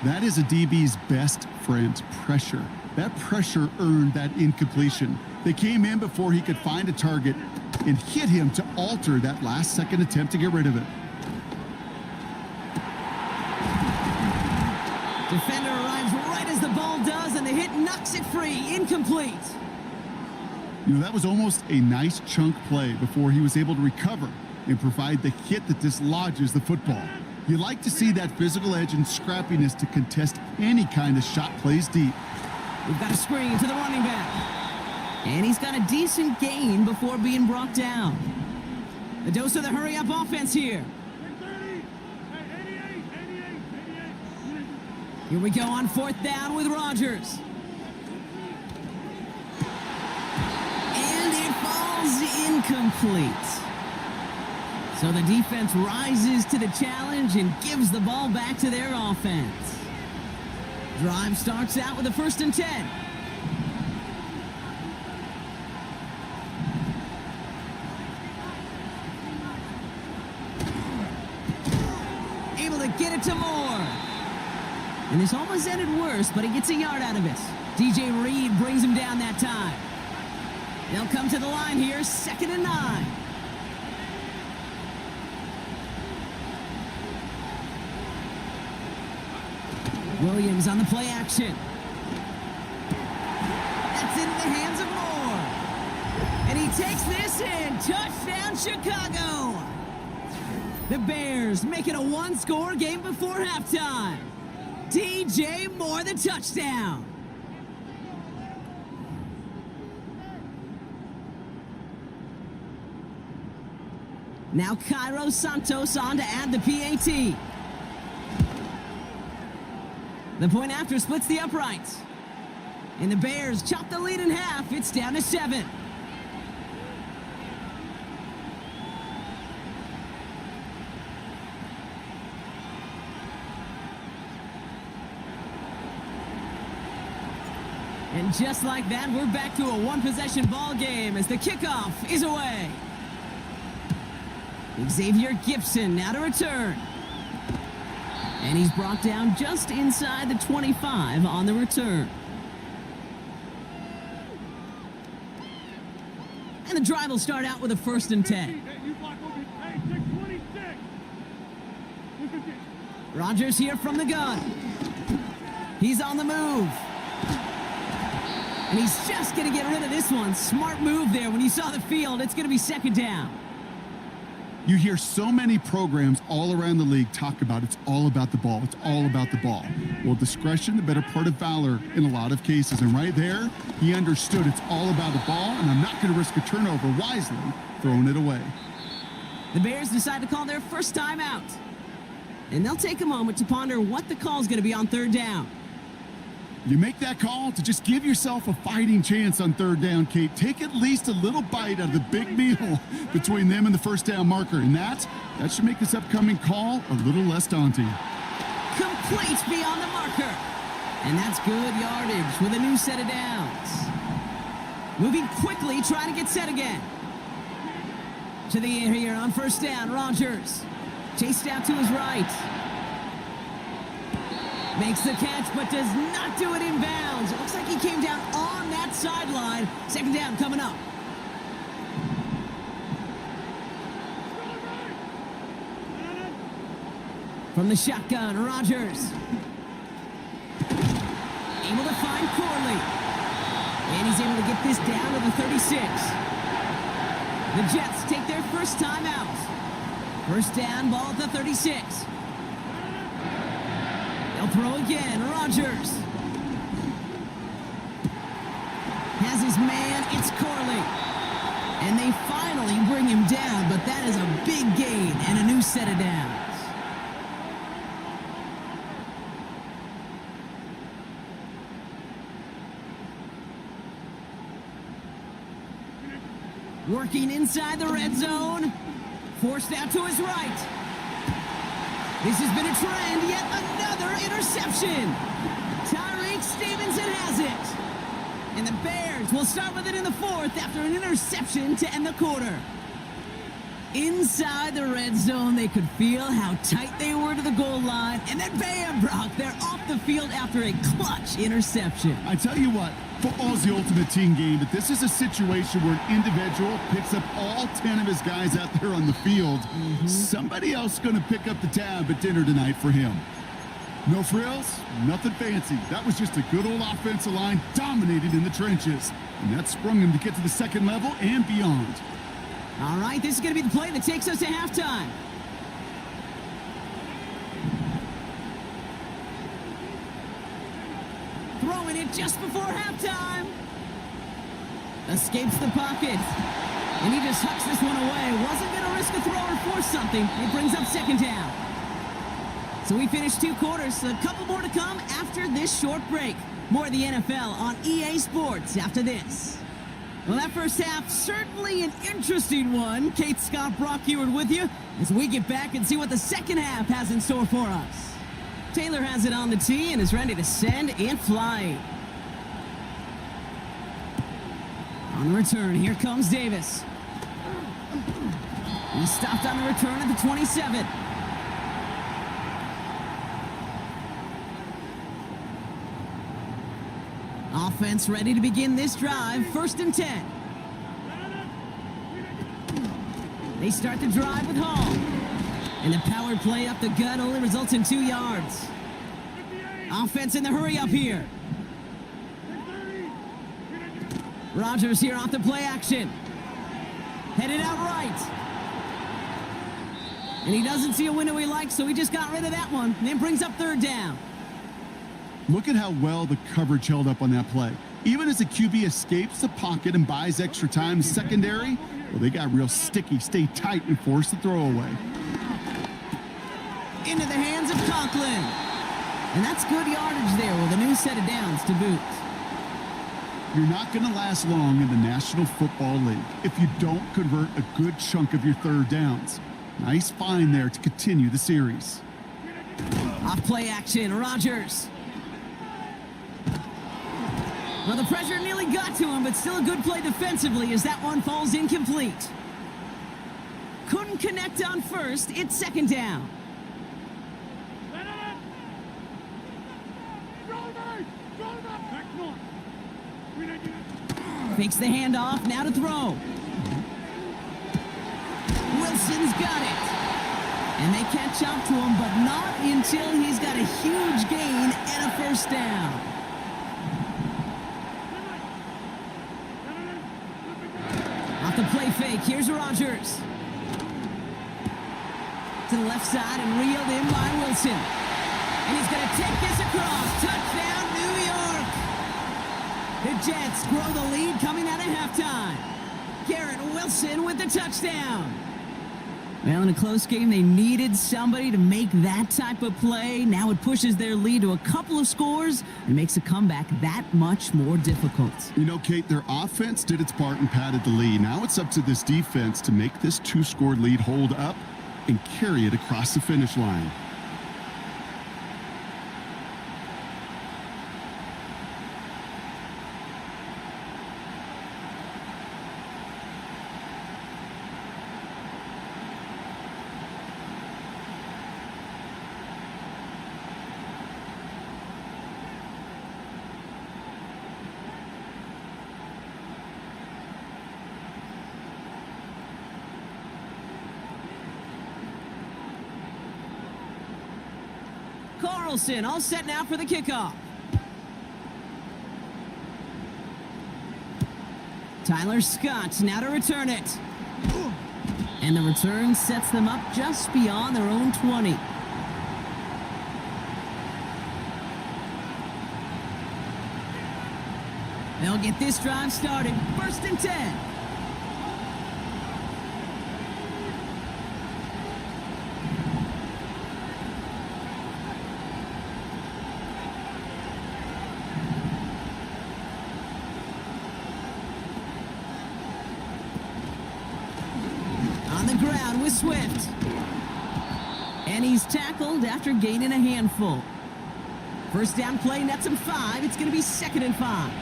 That is a DB's best friend, pressure. That pressure earned that incompletion. They came in before he could find a target and hit him to alter that last-second attempt to get rid of it. Defender arrives right as the ball does, and the hit knocks it free. Incomplete. You know, that was almost a nice chunk play before he was able to recover and provide the hit that dislodges the football. You like to see that physical edge and scrappiness to contest any kind of shot plays deep. We've got a screen to the running back. And he's got a decent gain before being brought down. A dose of the hurry-up offense here. 30, 88. Here we go on 4th down with Rodgers. And it falls incomplete. So the defense rises to the challenge and gives the ball back to their offense. Drive starts out with a 1st and 10. Able to get it to Moore. And this almost ended worse, but he gets a yard out of it. DJ Reed brings him down that time. They'll come to the line here, 2nd and 9. Williams on the play action. That's into the hands of Moore. And he takes this in. Touchdown, Chicago. The Bears make it a 1-score game before halftime. DJ Moore, the touchdown. Now Cairo Santos on to add the PAT. The point after splits the uprights. And the Bears chop the lead in half. It's down to 7. And just like that, we're back to a one-possession ball game as the kickoff is away. Xavier Gibson now to return. And he's brought down just inside the 25 on the return. And the drive will start out with a 1st and 10. Rodgers here from the gun. He's on the move. And he's just going to get rid of this one. Smart move there. When you saw the field, it's going to be 2nd down. You hear so many programs all around the league talk about it's all about the ball. It's all about the ball. Well, discretion, the better part of valor in a lot of cases. And right there, he understood it's all about the ball, and I'm not going to risk a turnover, wisely throwing it away. The Bears decide to call their first time out. And they'll take a moment to ponder what the call is going to be on 3rd down. You make that call to just give yourself a fighting chance on 3rd down, Kate. Take at least a little bite out of the big meal between them and the 1st down marker. And that should make this upcoming call a little less daunting. Complete complete beyond the marker. And that's good yardage with a new set of downs. Moving quickly, trying to get set again. To the air here on first down, Rodgers. Chased out to his right. Makes the catch, but does not do it in bounds. It looks like he came down on that sideline. Second down coming up. From the shotgun, Rodgers. Able to find Corley. And he's able to get this down to the 36. The Jets take their first time out. First down, ball at the 36. They'll throw again, Rodgers. Has his man, it's Corley. And they finally bring him down, but that is a big gain and a new set of downs. Working inside the red zone. Forced out to his right. This has been a trend. Yet another interception. Tyreek Stevenson has it. And the Bears will start with it in the fourth after an interception to end the quarter. Inside the red zone, they could feel how tight they were to the goal line. And then bam, Brock, they're off the field after a clutch interception. I tell you what, football's the ultimate team game, but this is a situation where an individual picks up all 10 of his guys out there on the field. Somebody else is going to pick up the tab at dinner tonight for him. No frills, nothing fancy. That was just a good old offensive line dominated in the trenches. And that sprung him to get to the second level and beyond. All right, this is going to be the play that takes us to halftime. Throwing it just before halftime. Escapes the pocket. And he just hucks this one away. Wasn't going to risk a throw or force something. It brings up second down. So we finished 2 quarters. A couple more to come after this short break. More of the NFL on EA Sports after this. Well, that first half, certainly an interesting one. Kate, Scott, Brock Eward with you as we get back and see what the second half has in store for us. Taylor has it on the tee and is ready to send and fly. On the return, here comes Davis. He stopped on the return at the 27. Offense ready to begin this drive. First and 10. They start the drive with Hall. And the power play up the gut only results in 2 yards. Offense in the hurry up here. Rodgers here off the play action. Headed out right. And he doesn't see a window he likes, so he just got rid of that one. And then brings up third down. Look at how well the coverage held up on that play. Even as the QB escapes the pocket and buys extra time secondary, well, they got real sticky, stay tight, and force the throwaway. Into the hands of Conklin. And that's good yardage there with a new set of downs to boot. You're not going to last long in the National Football League if you don't convert a good chunk of your third downs. Nice find there to continue the series. Off play action, Rodgers. Well, the pressure nearly got to him, but still a good play defensively as that one falls incomplete. Couldn't connect on first. It's second down. Fakes the handoff, now to throw. Wilson's got it. And they catch up to him, but not until he's got a huge gain and a first down. Off the play fake, here's Rodgers. To the left side and reeled in by Wilson. And he's going to take this across. Touchdown, New York. The Jets grow the lead coming out of halftime. Garrett Wilson with the touchdown. Well, in a close game, they needed somebody to make that type of play. Now it pushes their lead to a couple of scores and makes a comeback that much more difficult. You know, Kate, their offense did its part and padded the lead. Now it's up to this defense to make this 2-score lead hold up and carry it across the finish line. Carlson all set now for the kickoff. Tyler Scott now to return it. And the return sets them up just beyond their own 20. They'll get this drive started. 1st and 10. On the ground with Swift. And he's tackled after gaining a handful. First down play nets him 5. It's going to be 2nd and 5.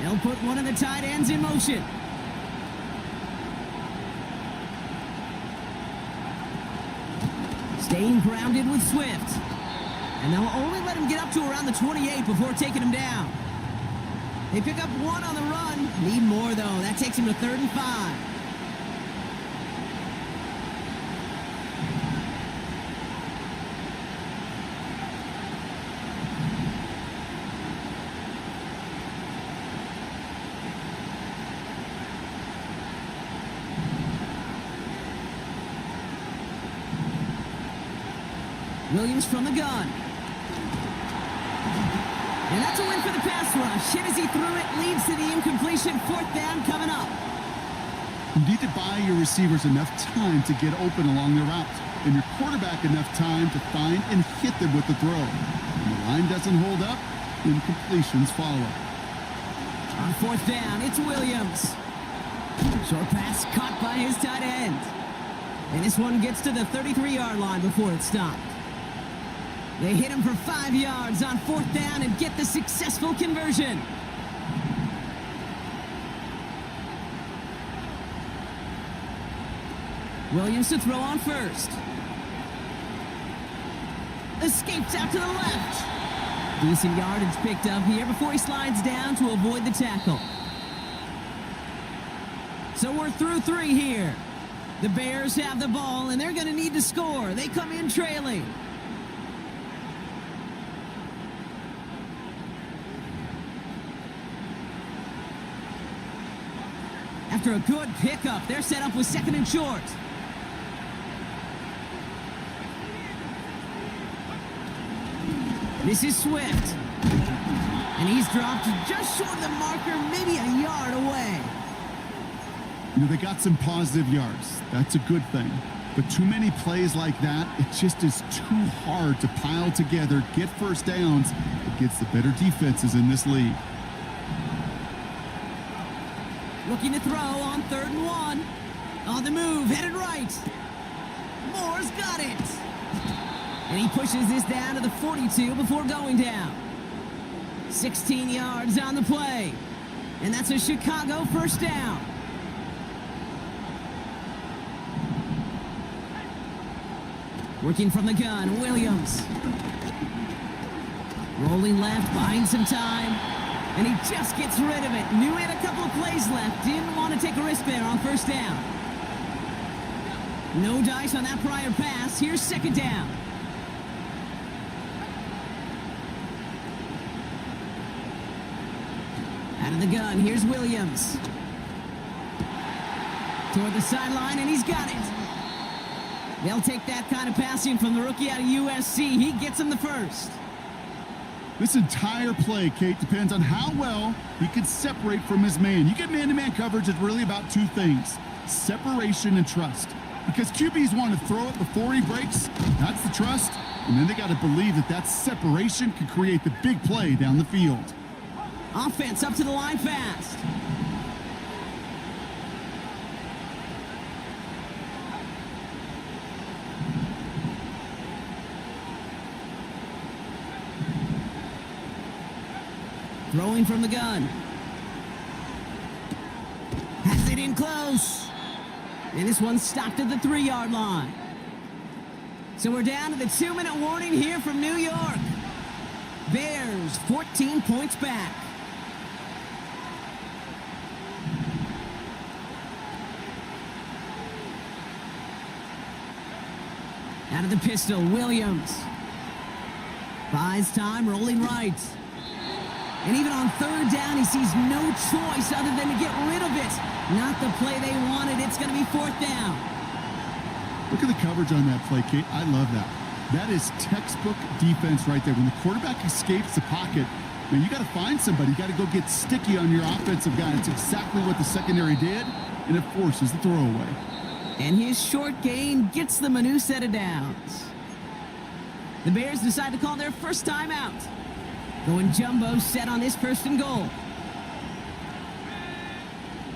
They'll put one of the tight ends in motion. Staying grounded with Swift. And they'll only let him get up to around the 28 before taking him down. They pick up 1 on the run. Need more, though. That takes him to 3rd and 5. Williams from the gun. And that's a win for the pass rush. Hit as he threw it, leads to the incompletion. 4th down coming up. You need to buy your receivers enough time to get open along their route, and your quarterback enough time to find and hit them with the throw. When the line doesn't hold up, incompletions follow. On 4th down, it's Williams. Short pass caught by his tight end. And this one gets to the 33-yard line before it's stopped. They hit him for 5 yards on 4th down and get the successful conversion. Williams to throw on 1st. Escapes out to the left. Decent yardage picked up here before he slides down to avoid the tackle. So we're through 3 here. The Bears have the ball, and they're going to need to score. They come in trailing. After a good pickup, they're set up with 2nd and short. This is Swift. And he's dropped just short of the marker, maybe a yard away. You know, they got some positive yards. That's a good thing. But too many plays like that, it just is too hard to pile together, get first downs against the better defenses in this league. Looking to throw on 3rd and 1. On the move, headed right. Moore's got it. And he pushes this down to the 42 before going down. 16 yards on the play. And that's a Chicago 1st down. Working from the gun, Williams. Rolling left, buying some time. And he just gets rid of it. Knew he had a couple of plays left. Didn't want to take a risk there on 1st down. No dice on that prior pass. Here's 2nd down. Out of the gun, here's Williams. Toward the sideline, and he's got it. They'll take that kind of passing from the rookie out of USC. He gets him the 1st. This entire play, Kate, depends on how well he can separate from his man. You get man-to-man coverage, it's really about 2 things: separation and trust. Because QBs want to throw it before he breaks. That's the trust. And then they got to believe that that separation can create the big play down the field. Offense up to the line fast. Throwing from the gun. Has it in close. And this one stopped at the 3-yard line. So we're down to the 2-minute warning here from New York. Bears 14 points back. Out of the pistol, Williams. Buys time, rolling right. And even on third down, he sees no choice other than to get rid of it. Not the play they wanted. It's going to be fourth down. Look at the coverage on that play, Kate. I love that. That is textbook defense right there. When the quarterback escapes the pocket, man, you got to find somebody. You got to go get sticky on your offensive guy. It's exactly what the secondary did, and it forces the throwaway. And his short gain gets them a new set of downs. The Bears decide to call their first time out. Going jumbo set on this first and goal.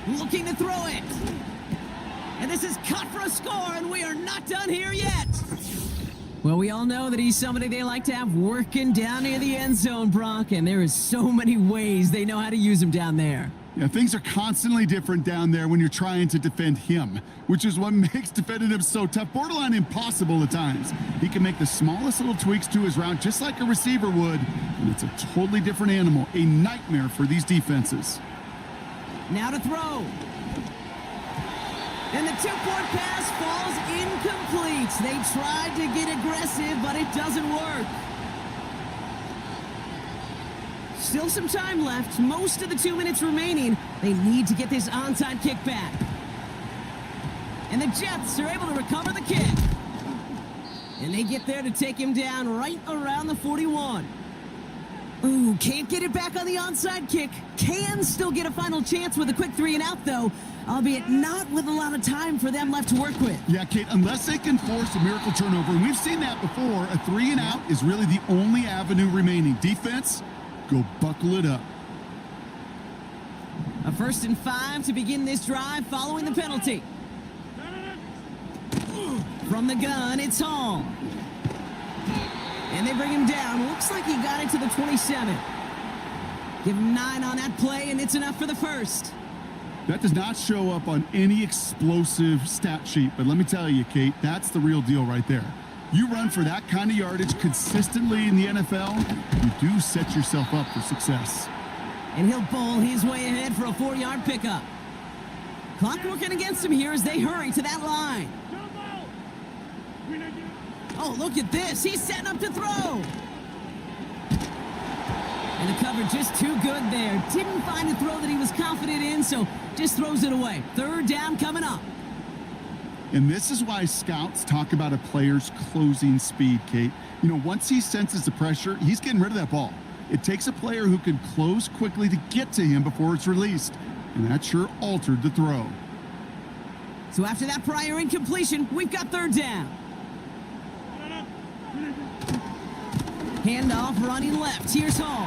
Looking to throw it. And this is cut for a score, and we are not done here yet. Well, we all know that he's somebody they like to have working down near the end zone, Brock, and there is so many ways they know how to use him down there. Yeah, things are constantly different down there when you're trying to defend him, which is what makes defending him so tough, borderline impossible at times. He can make the smallest little tweaks to his route just like a receiver would, and it's a totally different animal, a nightmare for these defenses. Now to throw. And the two-point pass falls incomplete. They tried to get aggressive, but it doesn't work. Still some time left. Most of the 2 minutes remaining. They need to get this onside kick back. And the Jets are able to recover the kick. And they get there to take him down right around the 41. Ooh, can't get it back on the onside kick. Can still get a final chance with a quick 3-and-out, though, albeit not with a lot of time for them left to work with. Yeah, Kate, unless they can force a miracle turnover, and we've seen that before, a 3-and-out is really the only avenue remaining. Defense, go buckle it up. A 1st and 5 to begin this drive following the penalty. From the gun, it's Hall. And they bring him down. Looks like he got it to the 27. Give him 9 on that play, and it's enough for the first. That does not show up on any explosive stat sheet, but let me tell you, Kate, that's the real deal right there. You run for that kind of yardage consistently in the NFL, you do set yourself up for success. And he'll bowl his way ahead for a 4-yard pickup. Clock working against him here as they hurry to that line. Oh, look at this. He's setting up to throw. And the cover just too good there. Didn't find a throw that he was confident in, so just throws it away. 3rd down coming up. And this is why scouts talk about a player's closing speed, Kate. You know, once he senses the pressure, he's getting rid of that ball. It takes a player who can close quickly to get to him before it's released. And that sure altered the throw. So after that prior incompletion, we've got 3rd down. Handoff running left. Here's Hall.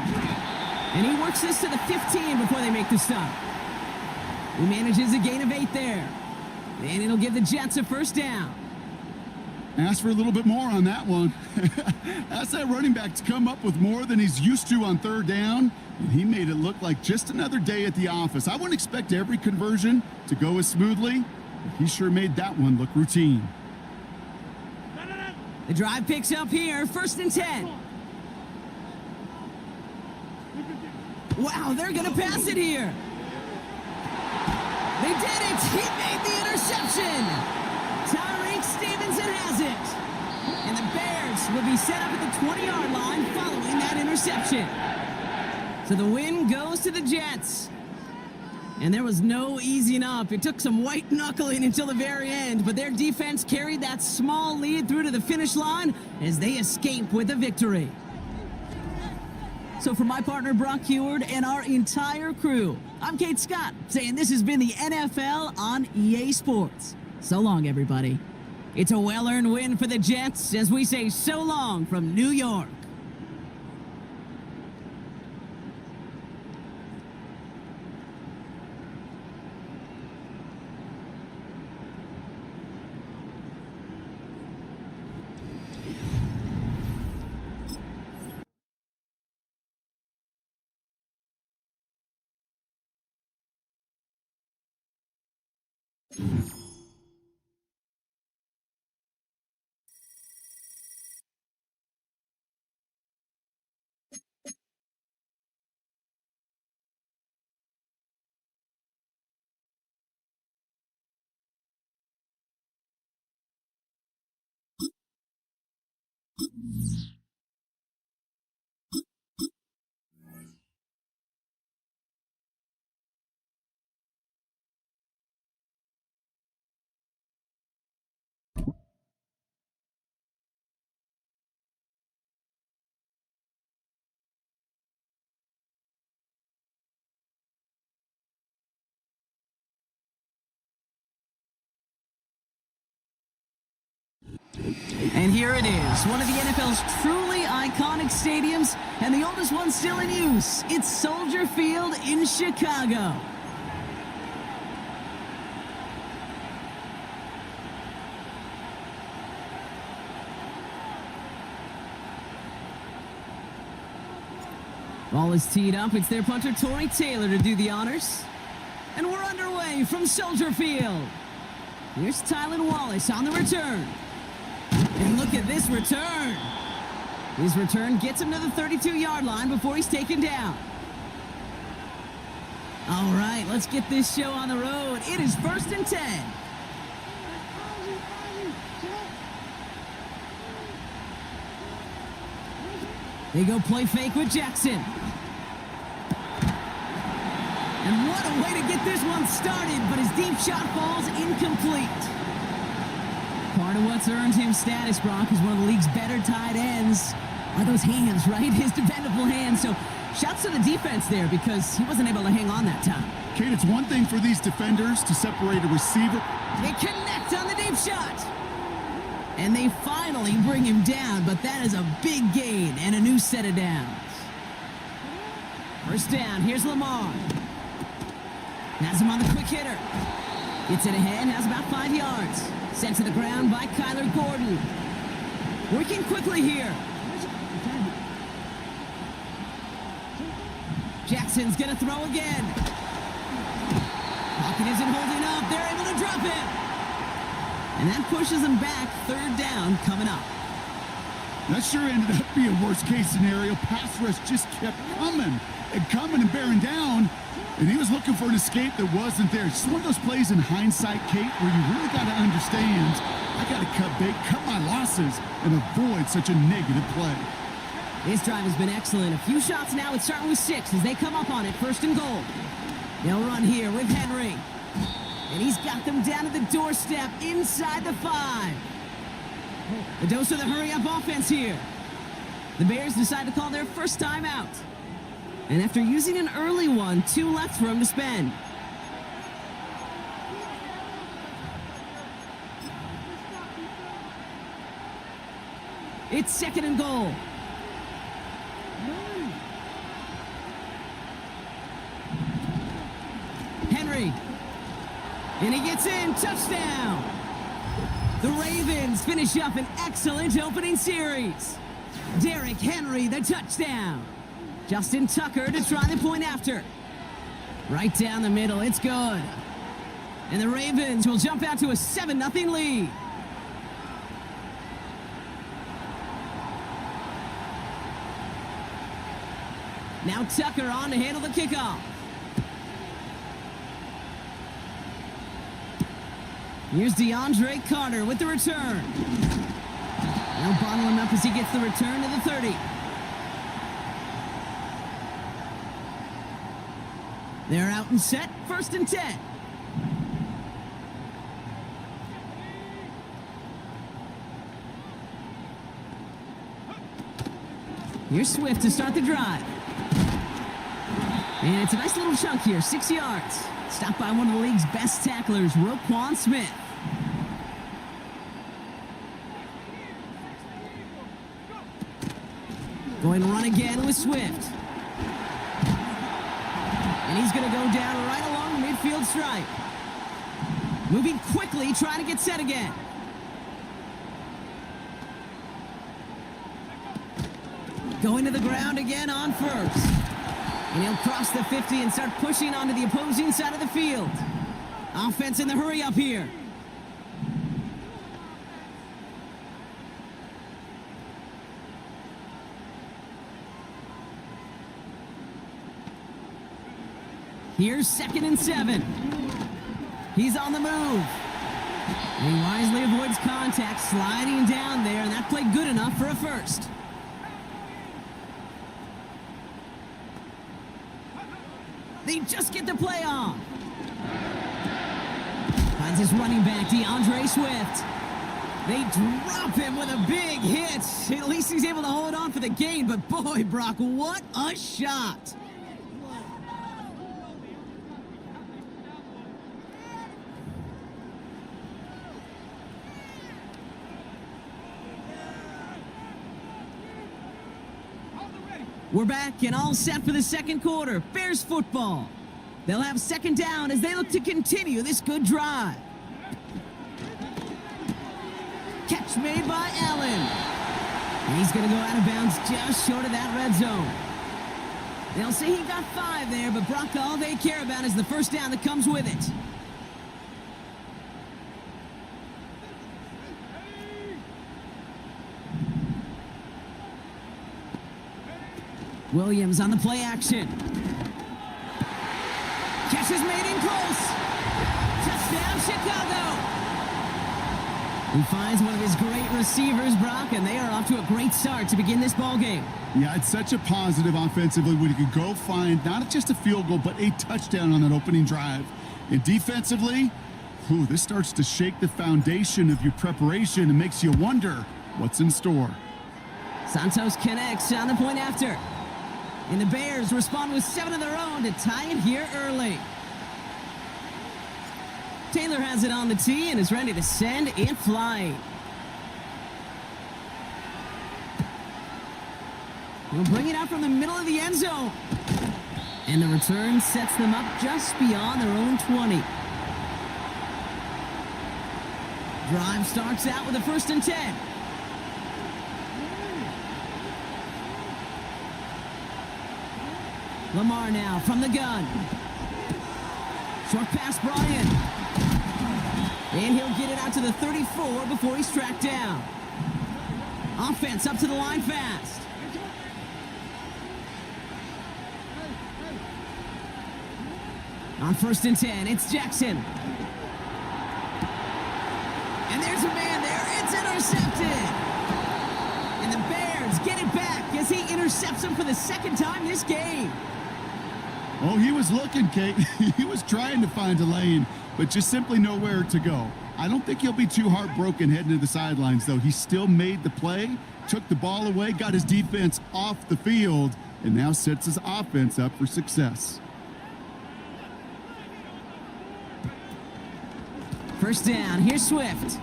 And he works this to the 15 before they make the stop. He manages a gain of 8 there. And it'll give the Jets a 1st down. Ask for a little bit more on that one. Ask that running back to come up with more than he's used to on 3rd down. And he made it look like just another day at the office. I wouldn't expect every conversion to go as smoothly, but he sure made that one look routine. The drive picks up here. 1st and 10. Wow, they're going to pass it here. They did it. He made the interception. Tyreek Stevenson has it. And the Bears will be set up at the 20-yard line following that interception. So the win goes to the Jets. And there was no easing up. It took some white knuckling until the very end, but their defense carried that small lead through to the finish line as they escape with a victory. So for my partner Brock Heward and our entire crew, I'm Kate Scott saying this has been the NFL on EA Sports. So long, everybody. It's a well-earned win for the Jets as we say so long from New York. And here it is, one of the NFL's truly iconic stadiums, and the oldest one still in use. It's Soldier Field in Chicago. Ball is teed up. It's their punter, Tory Taylor, to do the honors. And we're underway from Soldier Field. Here's Tylan Wallace on the return. And look at this return. His return gets him to the 32-yard line before he's taken down. All right, let's get this show on the road. It is 1st and 10. They go play fake with Jackson. And what a way to get this one started, but his deep shot falls incomplete. Part of what's earned him status, Brock, is one of the league's better tight ends. Are those hands, right? His dependable hands. So shouts to the defense there because he wasn't able to hang on that time. Kate, it's one thing for these defenders to separate a receiver. They connect on the deep shot. And they finally bring him down, but that is a big gain and a new set of downs. First down, here's Lamar. Has him on the quick hitter. Gets it ahead, has about 5 yards. Sent to the ground by Kyler Gordon. Working quickly here. Jackson's going to throw again. Pocket isn't holding up. They're able to drop it. And that pushes them back. 3rd down coming up. That sure ended up being a worst-case scenario. Pass rush just kept coming and bearing down. And he was looking for an escape that wasn't there. Just one of those plays in hindsight, Kate, where you really got to understand, I got to cut bait, cut my losses, and avoid such a negative play. This drive has been excellent. A few shots now. It's starting with 6 as they come up on it. 1st and goal. They'll run here with Henry. And he's got them down to the doorstep inside the 5. A dose of the hurry-up offense here. The Bears decide to call their first timeout. And after using an early one, 2 left for him to spend. It's 2nd and goal. Henry. And he gets in. Touchdown. The Ravens finish up an excellent opening series. Derrick Henry, the touchdown. Justin Tucker to try the point after. Right down the middle. It's good. And the Ravens will jump out to a 7-0 lead. Now Tucker on to handle the kickoff. Here's DeAndre Carter with the return. They'll bottle him up as he gets the return to the 30. They're out and set. 1st and 10. Here's Swift to start the drive. And it's a nice little chunk here, 6 yards. Stopped by one of the league's best tacklers, Roquan Smith. Going to run again with Swift. And he's going to go down right along the midfield stripe. Moving quickly, trying to get set again. Going to the ground again on 1st. And he'll cross the 50 and start pushing onto the opposing side of the field. Offense in the hurry up here. Here's 2nd and 7. He's on the move. And he wisely avoids contact, sliding down there, and that played good enough for a first. They just get the play off. Finds his running back, DeAndre Swift. They drop him with a big hit. At least he's able to hold on for the gain, but boy, Brock, what a shot. We're back and all set for the second quarter. Bears football. They'll have second down as they look to continue this good drive. Catch made by Allen. And he's going to go out of bounds just short of that red zone. They'll say he got 5 there, but Brock, all they care about is the first down that comes with it. Williams on the play action. Catch is made in close. Touchdown, Chicago. He finds one of his great receivers, Brock, and they are off to a great start to begin this ball game. Yeah, it's such a positive offensively when you can go find not just a field goal, but a touchdown on that opening drive. And defensively, this starts to shake the foundation of your preparation and makes you wonder what's in store. Santos connects on the point after. And the Bears respond with 7 of their own to tie it here early. Taylor has it on the tee and is ready to send it flying. He'll bring it out from the middle of the end zone. And the return sets them up just beyond their own 20. Drive starts out with a 1st and 10. Lamar now from the gun. Short pass brought in. And he'll get it out to the 34 before he's tracked down. Offense up to the line fast. On 1st and 10, it's Jackson. And there's a man there. It's intercepted. And the Bears get it back as he intercepts him for the 2nd time this game. Oh, he was looking, Kate. He was trying to find a lane, but just simply nowhere to go. I don't think he'll be too heartbroken heading to the sidelines, though. He still made the play, took the ball away, got his defense off the field, and now sets his offense up for success. 1st down. Here's Swift.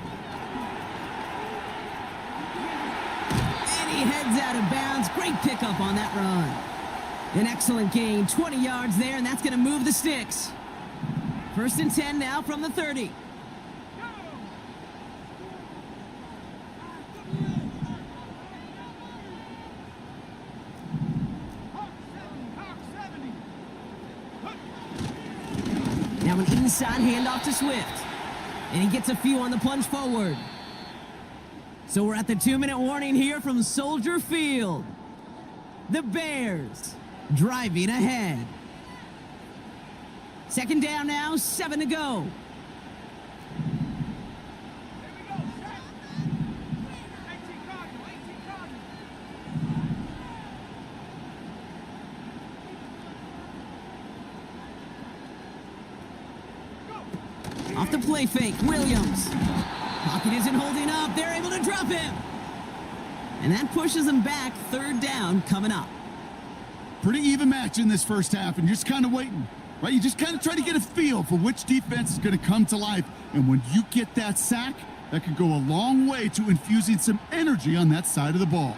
And he heads out of bounds. Great pickup on that run. An excellent gain, 20 yards there, and that's going to move the sticks. 1st and 10 now from the 30. Now an inside handoff to Swift. And he gets a few on the plunge forward. So we're at the 2-minute warning here from Soldier Field. The Bears driving ahead. 2nd down now, 7 to go. Off the play fake, Williams. Pocket isn't holding up. They're able to drop him. And that pushes them back. 3rd down coming up. Pretty even match in this first half, and you're just kind of waiting, right? You just kind of try to get a feel for which defense is going to come to life. And when you get that sack, that could go a long way to infusing some energy on that side of the ball.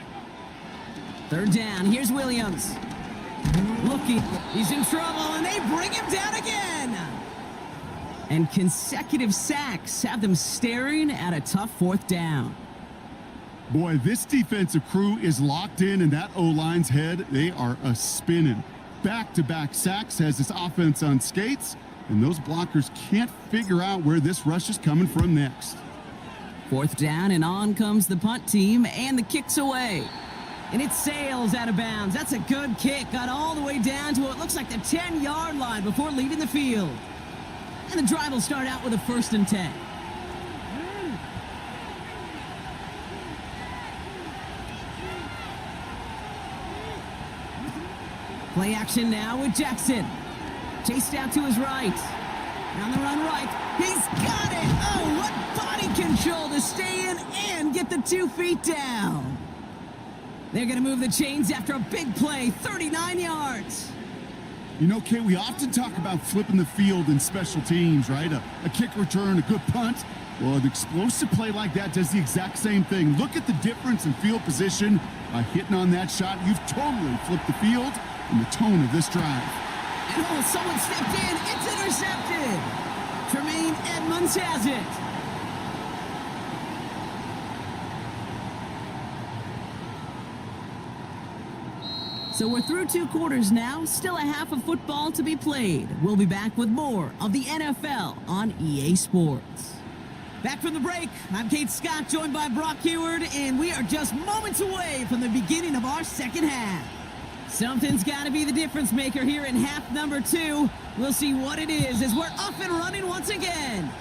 3rd down. Here's Williams. Looking. He's in trouble, and they bring him down again. And consecutive sacks have them staring at a tough 4th down. Boy, this defensive crew is locked in, and that O-line's head, they are a-spinning. Back-to-back sacks has this offense on skates, and those blockers can't figure out where this rush is coming from next. 4th down, and on comes the punt team, and the kick's away. And it sails out of bounds. That's a good kick. Got all the way down to what looks like the 10-yard line before leaving the field. And the drive will start out with a 1st and 10. Play action now with Jackson. Chased out to his right. And on the run right. He's got it! Oh, what body control to stay in and get the 2 feet down. They're going to move the chains after a big play, 39 yards. You know, Kay, we often talk about flipping the field in special teams, right? A kick return, a good punt. Well, an explosive play like that does the exact same thing. Look at the difference in field position. By hitting on that shot, you've totally flipped the field and the tone of this drive. And oh, someone stepped in. It's intercepted. Tremaine Edmonds has it. So we're through 2 quarters now, still a half of football to be played. We'll be back with more of the NFL on EA Sports. Back from the break, I'm Kate Scott, joined by Brock Heward, and we are just moments away from the beginning of our second half. Something's got to be the difference maker here in half number 2. We'll see what it is as we're up and running once again.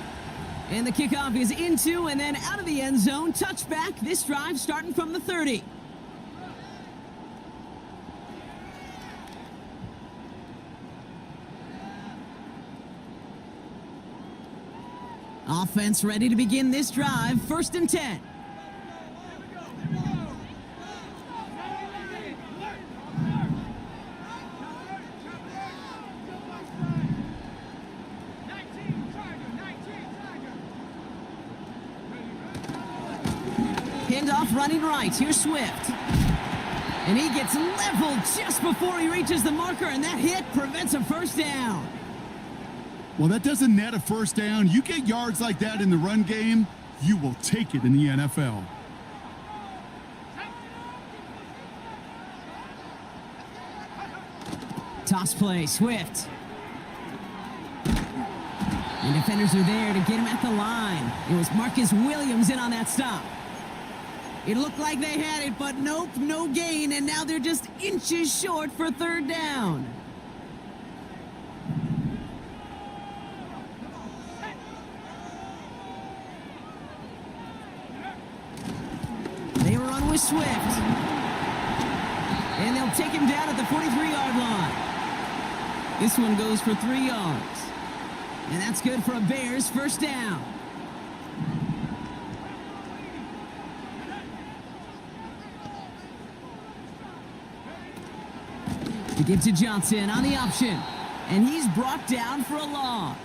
And the kickoff is into and then out of the end zone. Touchback, this drive starting from the 30. Offense ready to begin this drive. 1st and 10. Handoff running right. Here's Swift. And he gets leveled just before he reaches the marker, and that hit prevents a first down. Well, that doesn't net a first down. You get yards like that in the run game, you will take it in the NFL. Toss play, Swift. And defenders are there to get him at the line. It was Marcus Williams in on that stop. It looked like they had it, but nope, no gain, and now they're just inches short for 3rd down. They run with Swift. And they'll take him down at the 43-yard line. This one goes for 3 yards. And that's good for a Bears first down. To give to Johnson on the option. And he's brought down for a loss.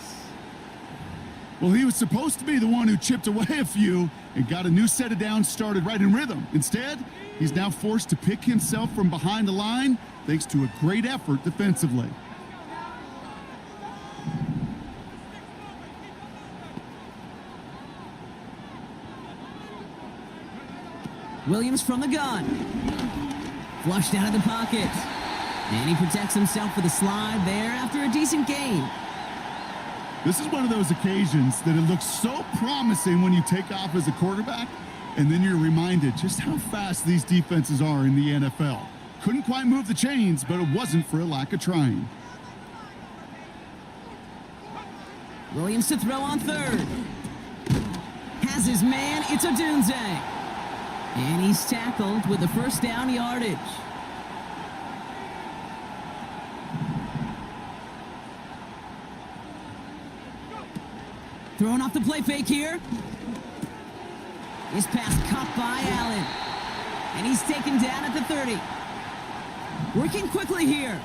Well, he was supposed to be the one who chipped away a few and got a new set of downs started right in rhythm. Instead, he's now forced to pick himself from behind the line thanks to a great effort defensively. Williams from the gun. Flushed out of the pocket. And he protects himself with a slide there after a decent gain. This is one of those occasions that it looks so promising when you take off as a quarterback, and then you're reminded just how fast these defenses are in the NFL. Couldn't quite move the chains, but it wasn't for a lack of trying. Williams to throw on 3rd. Has his man, it's Odunze. And he's tackled with the first down yardage. Throwing off the play fake here. His pass caught by Allen. And he's taken down at the 30. Working quickly here.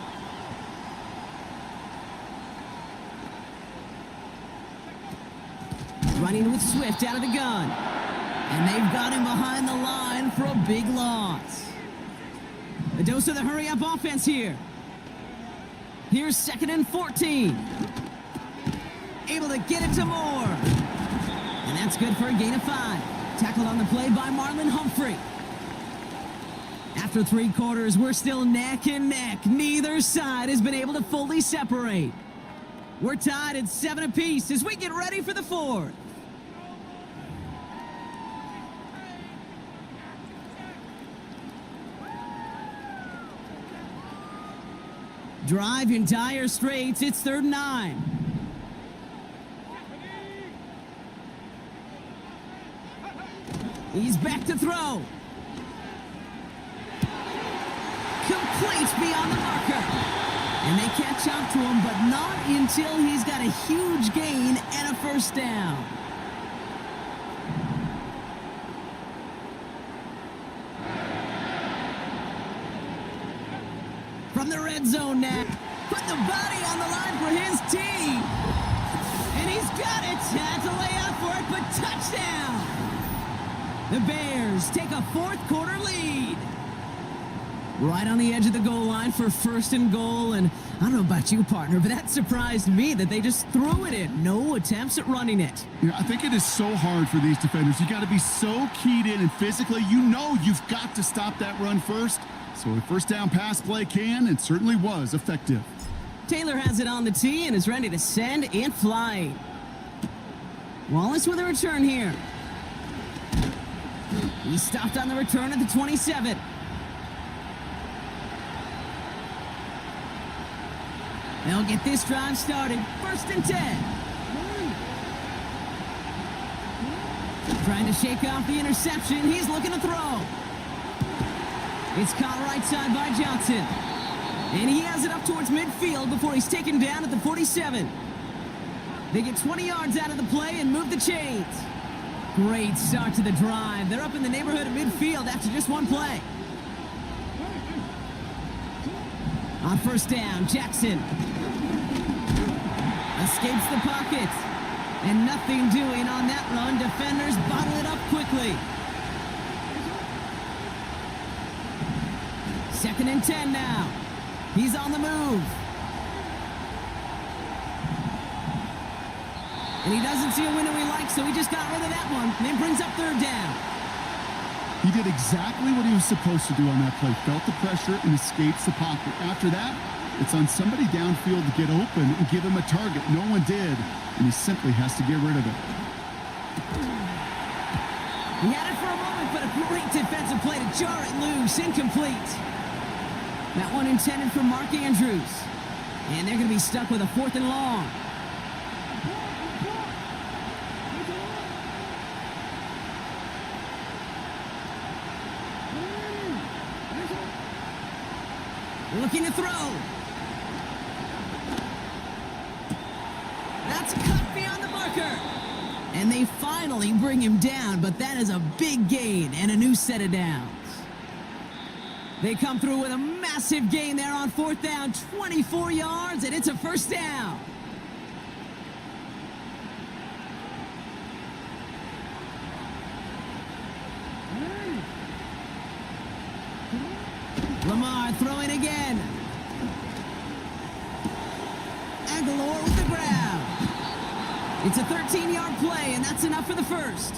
Running with Swift out of the gun. And they've got him behind the line for a big loss. A dose of the hurry-up offense here. Here's 2nd and 14. Able to get it to Moore. And that's good for a gain of 5. Tackled on the play by Marlon Humphrey. After 3 quarters, we're still neck and neck. Neither side has been able to fully separate. We're tied at 7 apiece as we get ready for the 4th. Drive in dire straits. It's 3rd and 9. He's back to throw. Complete beyond the marker. And they catch up to him, but not until he's got a huge gain and a first down. From the red zone now. Put the body on the line for his team. And he's got it. Had to lay out for it, but touchdown. The Bears take a fourth quarter lead. Right on the edge of the goal line for first and goal. And I don't know about you, partner, but that surprised me that they just threw it in. No attempts at running it. Yeah, I think it is so hard for these defenders. You got to be so keyed in and physically, you know you've got to stop that run first. So a first down pass play can and certainly was effective. Taylor has it on the tee and is ready to send it flying. Wallace with a return here. He stopped on the return at the 27. They'll get this drive started. First and 10. Trying to shake off the interception. He's looking to throw. It's caught right side by Johnson. And he has it up towards midfield before he's taken down at the 47. They get 20 yards out of the play and move the chains. Great start to the drive. They're up in the neighborhood of midfield after just one play. On first down, Jackson escapes the pocket. And nothing doing on that run. Defenders bottle it up quickly. Second and 10 now. He's on the move. And he doesn't see a window he likes, so he just got rid of that one. And then brings up third down. He did exactly what he was supposed to do on that play. Felt the pressure and escapes the pocket. After that, it's on somebody downfield to get open and give him a target. No one did, and he simply has to get rid of it. He had it for a moment, but a great defensive play to jar it loose. Incomplete. That one intended for Mark Andrews. And they're going to be stuck with a fourth and long. Looking to throw. That's cut beyond the marker. And they finally bring him down, but that is a big gain and a new set of downs. They come through with a massive gain there on fourth down, 24 yards, and it's a first down. Lamar throwing again. Aguilar with the grab. It's a 13-yard play, and that's enough for the first.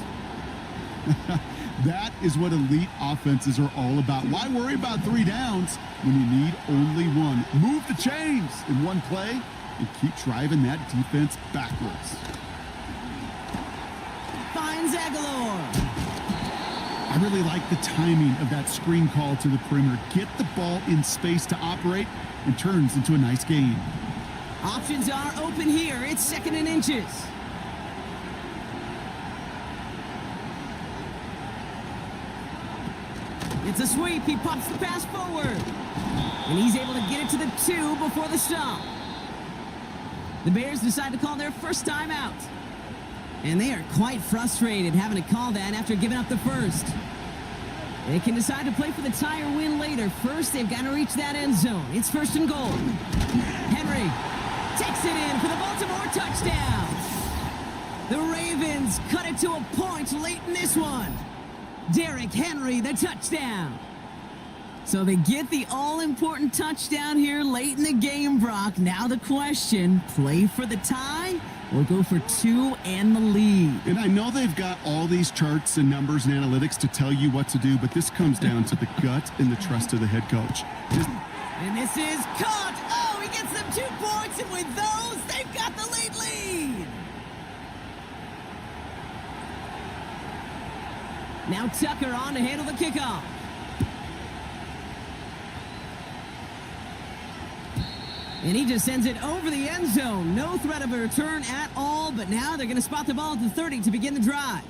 That is what elite offenses are all about. Why worry about 3 downs when you need only one? Move the chains in one play and keep driving that defense backwards. Finds Aguilar. I really like the timing of that screen call to the perimeter. Get the ball in space to operate and turns into a nice gain. Options are open here. It's second and inches. It's a sweep. He pops the pass forward. And he's able to get it to the 2 before the stop. The Bears decide to call their first timeout. And they are quite frustrated having to call that after giving up the first. They can decide to play for the tie or win later. First, they've got to reach that end zone. It's first and goal. Henry takes it in for the Baltimore touchdown. The Ravens cut it to a point late in this one. Derrick Henry, the touchdown. So they get the all-important touchdown here late in the game, Brock. Now the question, play for the tie or go for 2 and the lead? And I know they've got all these charts and numbers and analytics to tell you what to do, but this comes down to the gut and the trust of the head coach. And this is caught. Oh, he gets them 2 points, and with those, they've got the lead. Now Tucker on to handle the kickoff. And he just sends it over the end zone. No threat of a return at all, but now they're going to spot the ball at the 30 to begin the drive.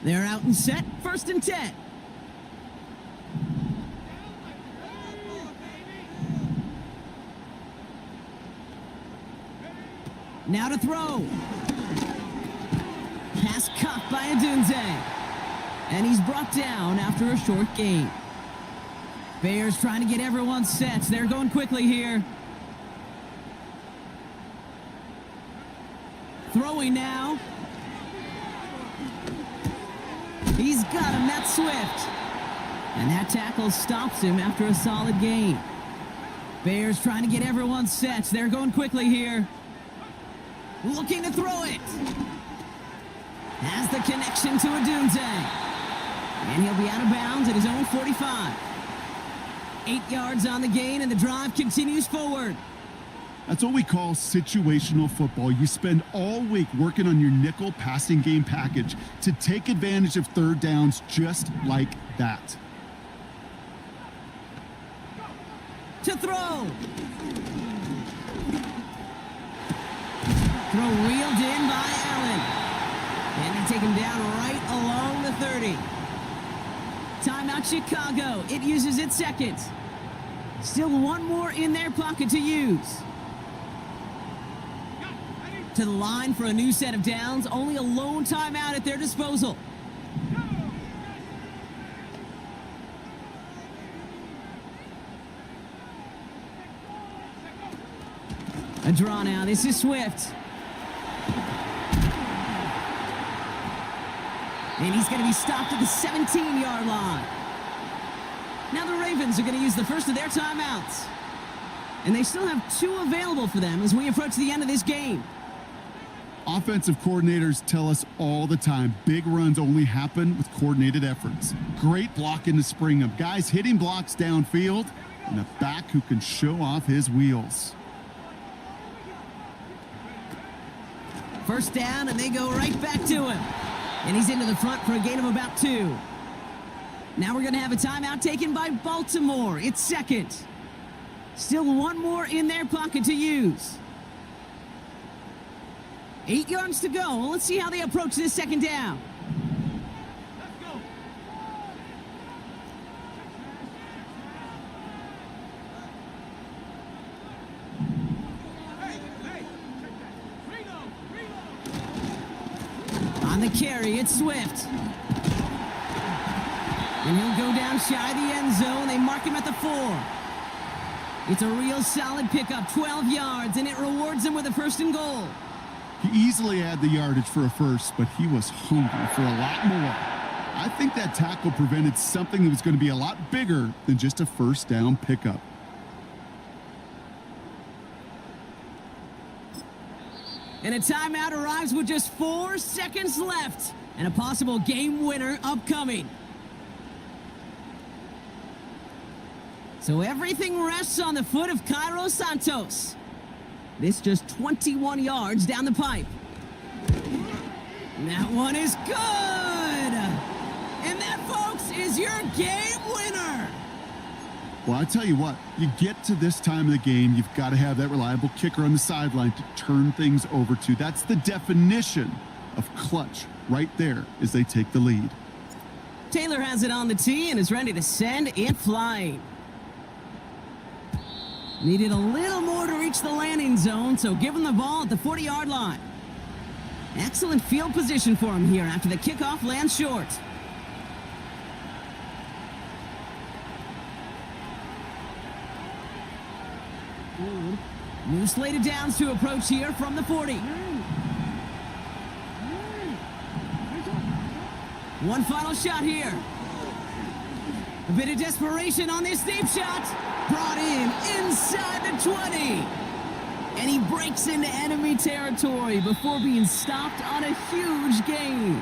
They're out and set, first and 10. Now to throw. Pass caught by Adunze. And he's brought down after a short gain. Bears trying to get everyone set. They're going quickly here. Throwing now. He's got him. That's Swift. And that tackle stops him after a solid gain. Bears trying to get everyone set. They're going quickly here. Looking to throw it. Has the connection to Adunze. And he'll be out of bounds at his own 45. 8 yards on the gain, and the drive continues forward. That's what we call situational football. You spend all week working on your nickel passing game package to take advantage of third downs just like that. To throw. Throw reeled in by Allen. And they take him down right along the 30. Timeout Chicago. It uses its second. Still one more in their pocket to use. To the line for a new set of downs. Only a lone timeout at their disposal. A draw now. This is Swift. And he's going to be stopped at the 17-yard line. Now the Ravens are going to use the first of their timeouts. And they still have 2 available for them as we approach the end of this game. Offensive coordinators tell us all the time, big runs only happen with coordinated efforts. Great blocking to spring them. Guys hitting blocks downfield, and a back who can show off his wheels. First down, and they go right back to him. And he's into the front for a gain of about 2. Now we're going to have a timeout taken by Baltimore. It's second. Still one more in their pocket to use. 8 yards to go. Let's see how they approach this second down. Let's go. Hey, check that. Reload. On the carry, it's Swift. And he'll go down shy of the end zone. They mark him at the 4. It's a real solid pickup, 12 yards, and it rewards him with a first and goal. He easily had the yardage for a first, but he was hungry for a lot more. I think that tackle prevented something that was going to be a lot bigger than just a first down pickup. And a timeout arrives with just 4 seconds left and a possible game winner upcoming. So everything rests on the foot of Cairo Santos. This just 21 yards down the pipe. And that one is good! And that, folks, is your game winner! Well, I tell you what, you get to this time of the game, you've got to have that reliable kicker on the sideline to turn things over to. That's the definition of clutch right there as they take the lead. Taylor has it on the tee and is ready to send it flying. Needed a little more to reach the landing zone, so give him the ball at the 40-yard line. Excellent field position for him here after the kickoff lands short. New slated downs to approach here from the 40. One final shot here. A bit of desperation on this deep shot. Brought in inside the 20. And he breaks into enemy territory before being stopped on a huge gain.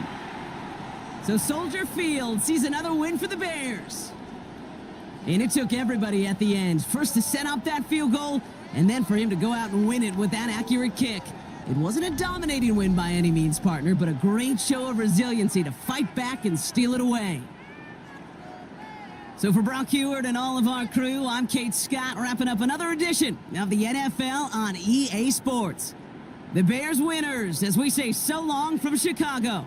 So Soldier Field sees another win for the Bears. And it took everybody at the end. First to set up that field goal, and then for him to go out and win it with that accurate kick. It wasn't a dominating win by any means, partner, but a great show of resiliency to fight back and steal it away. So for Brock Heward and all of our crew, I'm Kate Scott, wrapping up another edition of the NFL on EA Sports. The Bears winners, as we say so long from Chicago.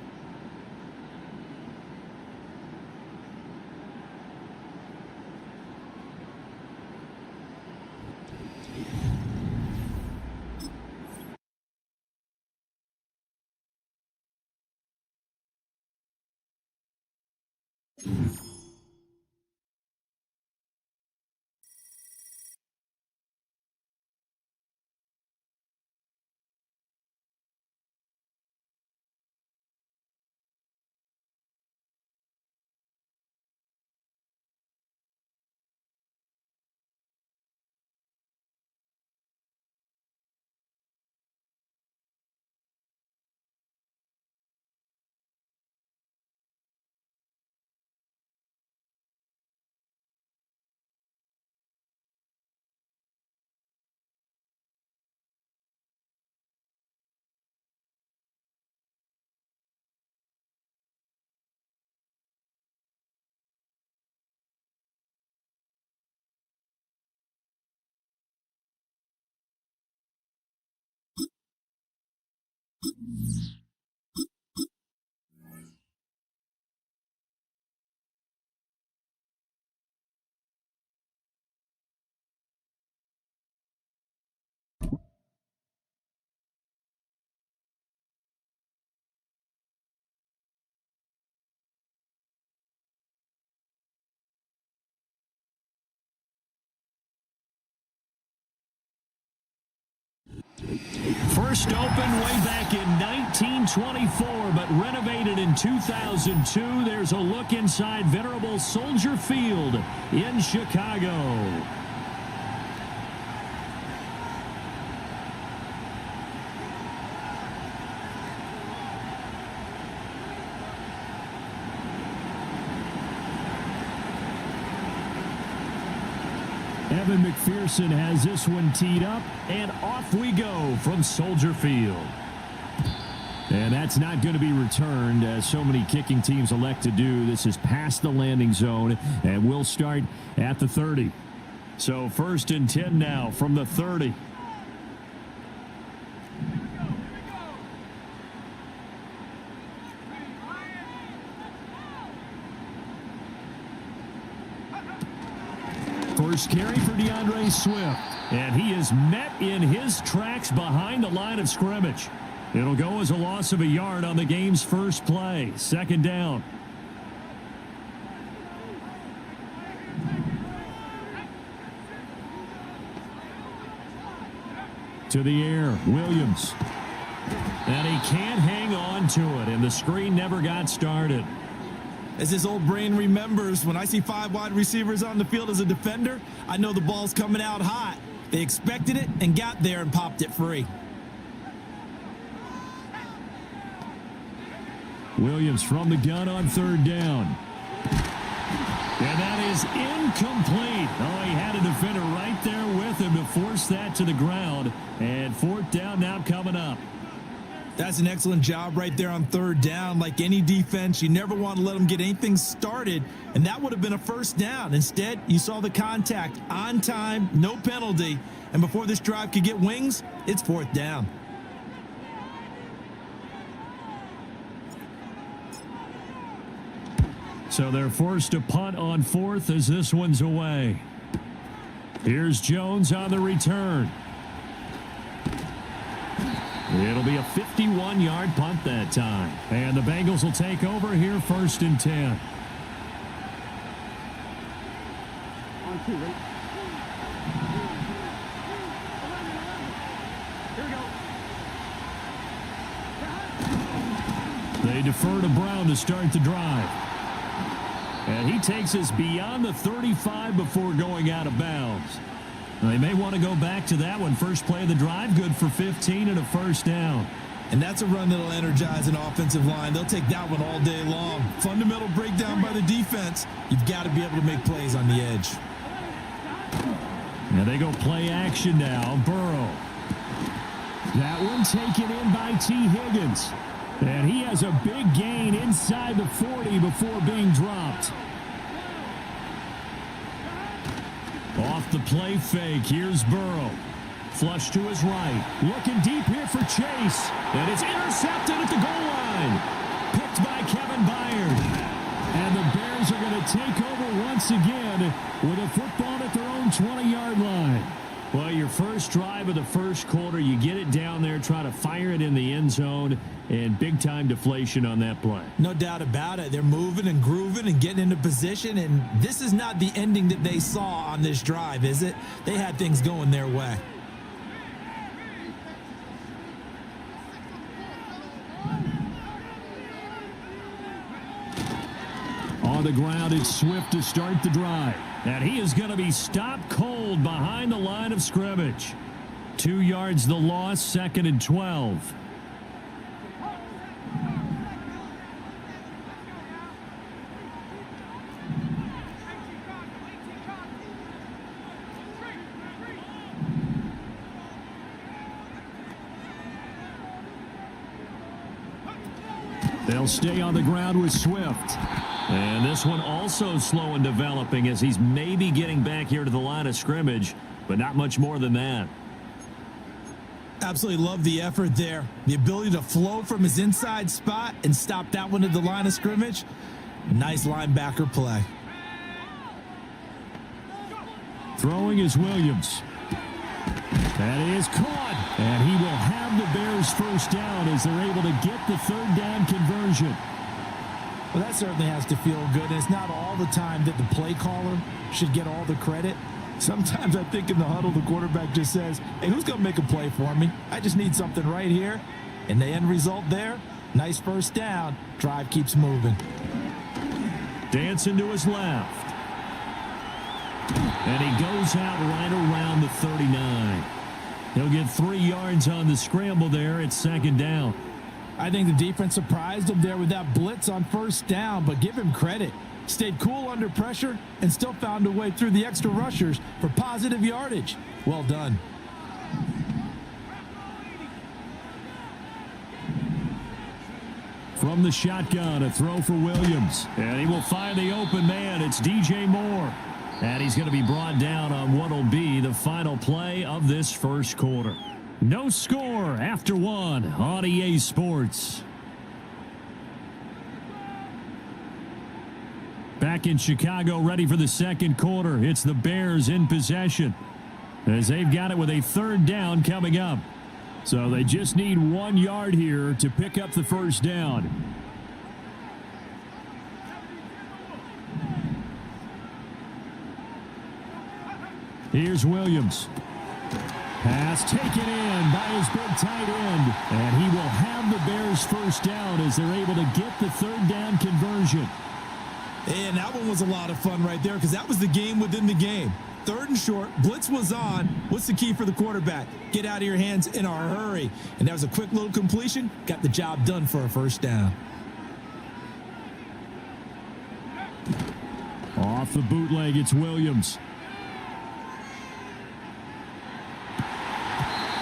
First opened way back in 1924, but renovated in 2002. There's a look inside venerable Soldier Field in Chicago. Evan McPherson has this one teed up, and off we go from Soldier Field. And that's not going to be returned, as so many kicking teams elect to do. This is past the landing zone, and we'll start at the 30. So 1st and 10 now from the 30. First carry for DeAndre Swift, and he is met in his tracks behind the line of scrimmage. It'll go as a loss of a yard on the game's first play. 2nd down. To the air, Williams. And he can't hang on to it, and the screen never got started. As his old brain remembers, when I see 5 wide receivers on the field as a defender, I know the ball's coming out hot. They expected it and got there and popped it free. Williams from the gun on 3rd down. And that is incomplete. Oh, he had a defender right there with him to force that to the ground. And 4th down now coming up. That's an excellent job right there on 3rd down. Like any defense, you never want to let them get anything started, and that would have been a 1st down. Instead, you saw the contact on time, no penalty, and before this drive could get wings, it's 4th down. So they're forced to punt on 4th as this one's away. Here's Jones on the return. It'll be a 51-yard punt that time. And the Bengals will take over here 1st and 10. On 2, right? Here we go. They defer to Brown to start the drive. And he takes us beyond the 35 before going out of bounds. They may want to go back to that one. First play of the drive, good for 15 and a 1st down. And that's a run that'll energize an offensive line. They'll take that one all day long. Fundamental breakdown by the defense. You've got to be able to make plays on the edge. And they go play action now. Burrow. That one taken in by T. Higgins. And he has a big gain inside the 40 before being dropped. Off the play fake, here's Burrow. Flush to his right. Looking deep here for Chase. And it's intercepted at the goal line. Picked by Kevin Byard. And the Bears are going to take over once again with a football at their own 20-yard line. Well, your first drive of the first quarter, you get it down there, try to fire it in the end zone, and big-time deflation on that play. No doubt about it. They're moving and grooving and getting into position, and this is not the ending that they saw on this drive, is it? They had things going their way. On the ground, it's Swift to start the drive. And he is going to be stopped cold behind the line of scrimmage. 2 yards the loss, 2nd and 12. They'll stay on the ground with Swift. And this one also slow in developing as he's maybe getting back here to the line of scrimmage, but not much more than that. Absolutely love the effort there. The ability to flow from his inside spot and stop that one at the line of scrimmage. Nice linebacker play. Throwing is Williams. That is caught. And he will have the Bears first down as they're able to get the 3rd down conversion. Well, that certainly has to feel good. And it's not all the time that the play caller should get all the credit. Sometimes I think in the huddle, the quarterback just says, hey, who's going to make a play for me? I just need something right here. And the end result there, nice first down. Drive keeps moving. Dancing to his left. And he goes out right around the 39. He'll get 3 yards on the scramble there. It's 2nd down. I think the defense surprised him there with that blitz on first down, but give him credit. Stayed cool under pressure and still found a way through the extra rushers for positive yardage. Well done. From the shotgun, a throw for Williams. And he will find the open man. It's DJ Moore. And he's going to be brought down on what will be the final play of this first quarter. No score after 1 on EA Sports. Back in Chicago, ready for the second quarter. It's the Bears in possession as they've got it with a 3rd down coming up. So they just need 1 yard here to pick up the first down. Here's Williams. Pass taken in by his big tight end. And he will have the Bears first down as they're able to get the 3rd down conversion. And that one was a lot of fun right there because that was the game within the game. 3rd and short, blitz was on. What's the key for the quarterback? Get out of your hands in a hurry. And that was a quick little completion. Got the job done for a first down. Off the bootleg, it's Williams.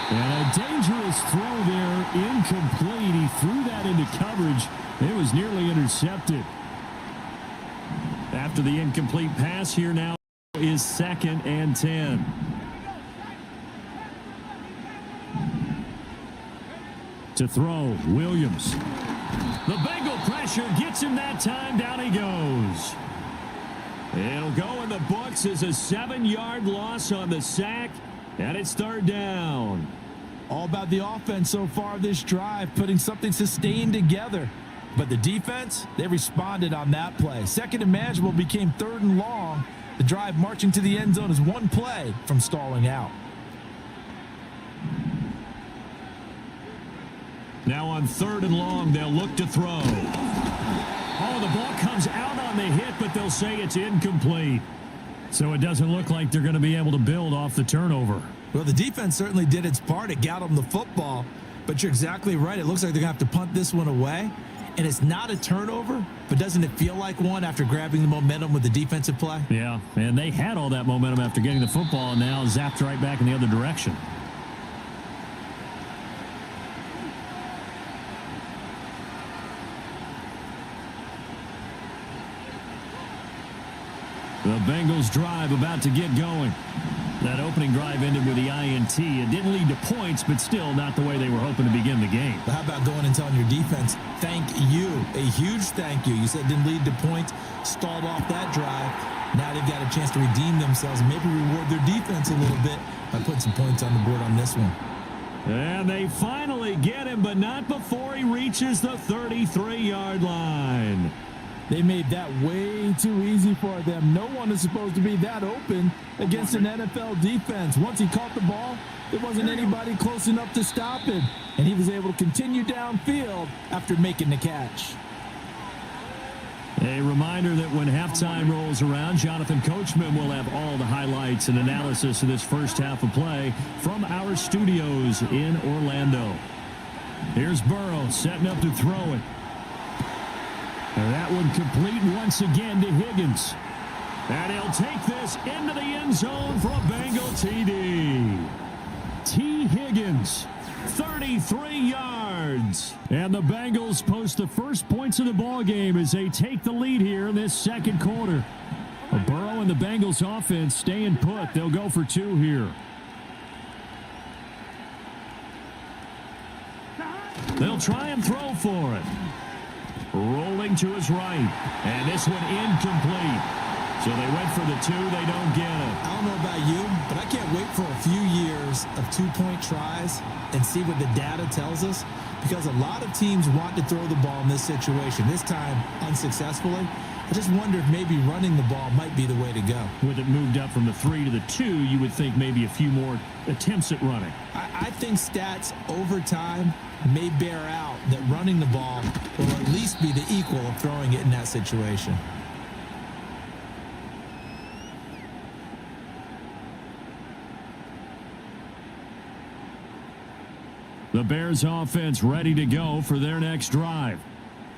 And a dangerous throw there, incomplete. He threw that into coverage. It was nearly intercepted. After the incomplete pass, here now is 2nd and 10. To throw, Williams. The Bengal pressure gets him that time. Down he goes. It'll go in the books as a 7-yard loss on the sack. And it's 3rd down. All about the offense so far this drive, putting something sustained together. But the defense, they responded on that play. 2nd and manageable became 3rd and long. The drive marching to the end zone is 1 play from stalling out. Now on 3rd and long, they'll look to throw. Oh, the ball comes out on the hit, but they'll say it's incomplete. So it doesn't look like they're going to be able to build off the turnover. Well, the defense certainly did its part. It got them the football. But you're exactly right. It looks like they're going to have to punt this one away. And it's not a turnover, but doesn't it feel like one after grabbing the momentum with the defensive play? Yeah, and they had all that momentum after getting the football, and now zapped right back in the other direction. The Bengals drive about to get going. That opening drive ended with the INT. It didn't lead to points, but still not the way they were hoping to begin the game. But how about going and telling your defense, thank you. A huge thank you. You said it didn't lead to points, stalled off that drive. Now they've got a chance to redeem themselves and maybe reward their defense a little bit by putting some points on the board on this one. And they finally get him, but not before he reaches the 33-yard line. They made that way too easy for them. No one is supposed to be that open against an NFL defense. Once he caught the ball, there wasn't anybody close enough to stop him, and he was able to continue downfield after making the catch. A reminder that when halftime rolls around, Jonathan Coachman will have all the highlights and analysis of this first half of play from our studios in Orlando. Here's Burrow setting up to throw it. And that one complete once again to Higgins. And he'll take this into the end zone for a Bengal TD. T. Higgins, 33 yards. And the Bengals post the first points of the ball game as they take the lead here in this second quarter. Burrow and the Bengals offense staying put. They'll go for 2 here. They'll try and throw for it. Rolling to his right. And this one incomplete. So they went for the 2. They don't get it. I don't know about you, but I can't wait for a few years of 2-point tries and see what the data tells us, because a lot of teams want to throw the ball in this situation, this time unsuccessfully. I just wonder if maybe running the ball might be the way to go. With it moved up from the 3 to the 2, you would think maybe a few more attempts at running. I think stats over time may bear out that running the ball will at least be the equal of throwing it in that situation. The Bears offense ready to go for their next drive.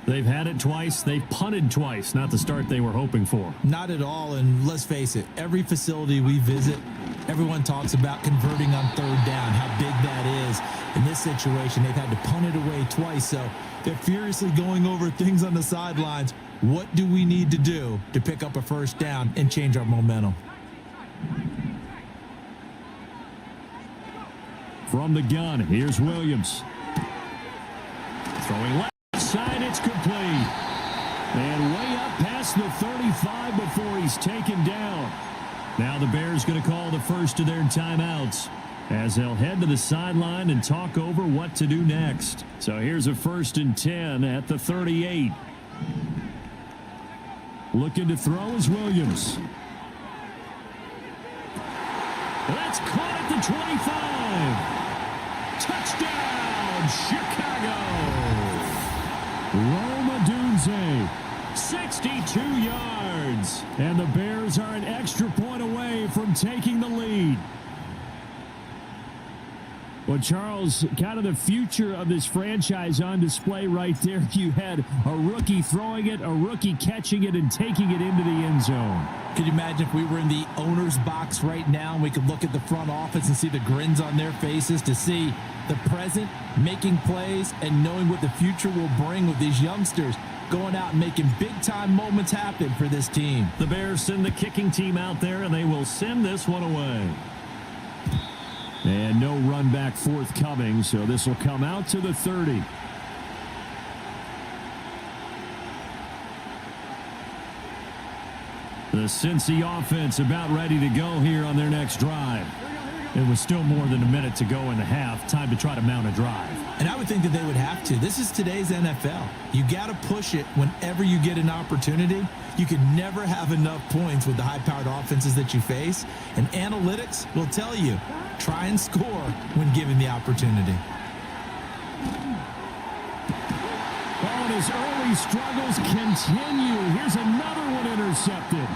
They've had it twice. They've punted twice. Not the start they were hoping for. Not at all, and let's face it, every facility we visit, everyone talks about converting on 3rd down, how big that is. In this situation, they've had to punt it away twice, so they're furiously going over things on the sidelines. What do we need to do to pick up a 1st down and change our momentum? From the gun, here's Williams. Throwing left side, it's complete. And way up past the 35 before he's taken down. Now the Bears going to call the first of their timeouts as they'll head to the sideline and talk over what to do next. So here's a 1st and 10 at the 38. Looking to throw is Williams. That's caught at the 25. Touchdown, Chicago. Rome Odunze, 62 yards. And the Bears are an extra point away from taking the lead. Well, Charles, kind of the future of this franchise on display right there. You had a rookie throwing it, a rookie catching it, and taking it into the end zone. Could you imagine if we were in the owner's box right now and we could look at the front office and see the grins on their faces, to see the present making plays and knowing what the future will bring with these youngsters going out and making big-time moments happen for this team. The Bears send the kicking team out there, and they will send this one away. And no run back forthcoming, so this will come out to the 30. The Cincy offense about ready to go here on their next drive. It was still more than a minute to go in the half. Time to try to mount a drive. And I would think that they would have to. This is today's NFL. You got to push it whenever you get an opportunity. You can never have enough points with the high-powered offenses that you face. And analytics will tell you, try and score when given the opportunity. Oh, and his early struggles continue. Here's another one intercepted.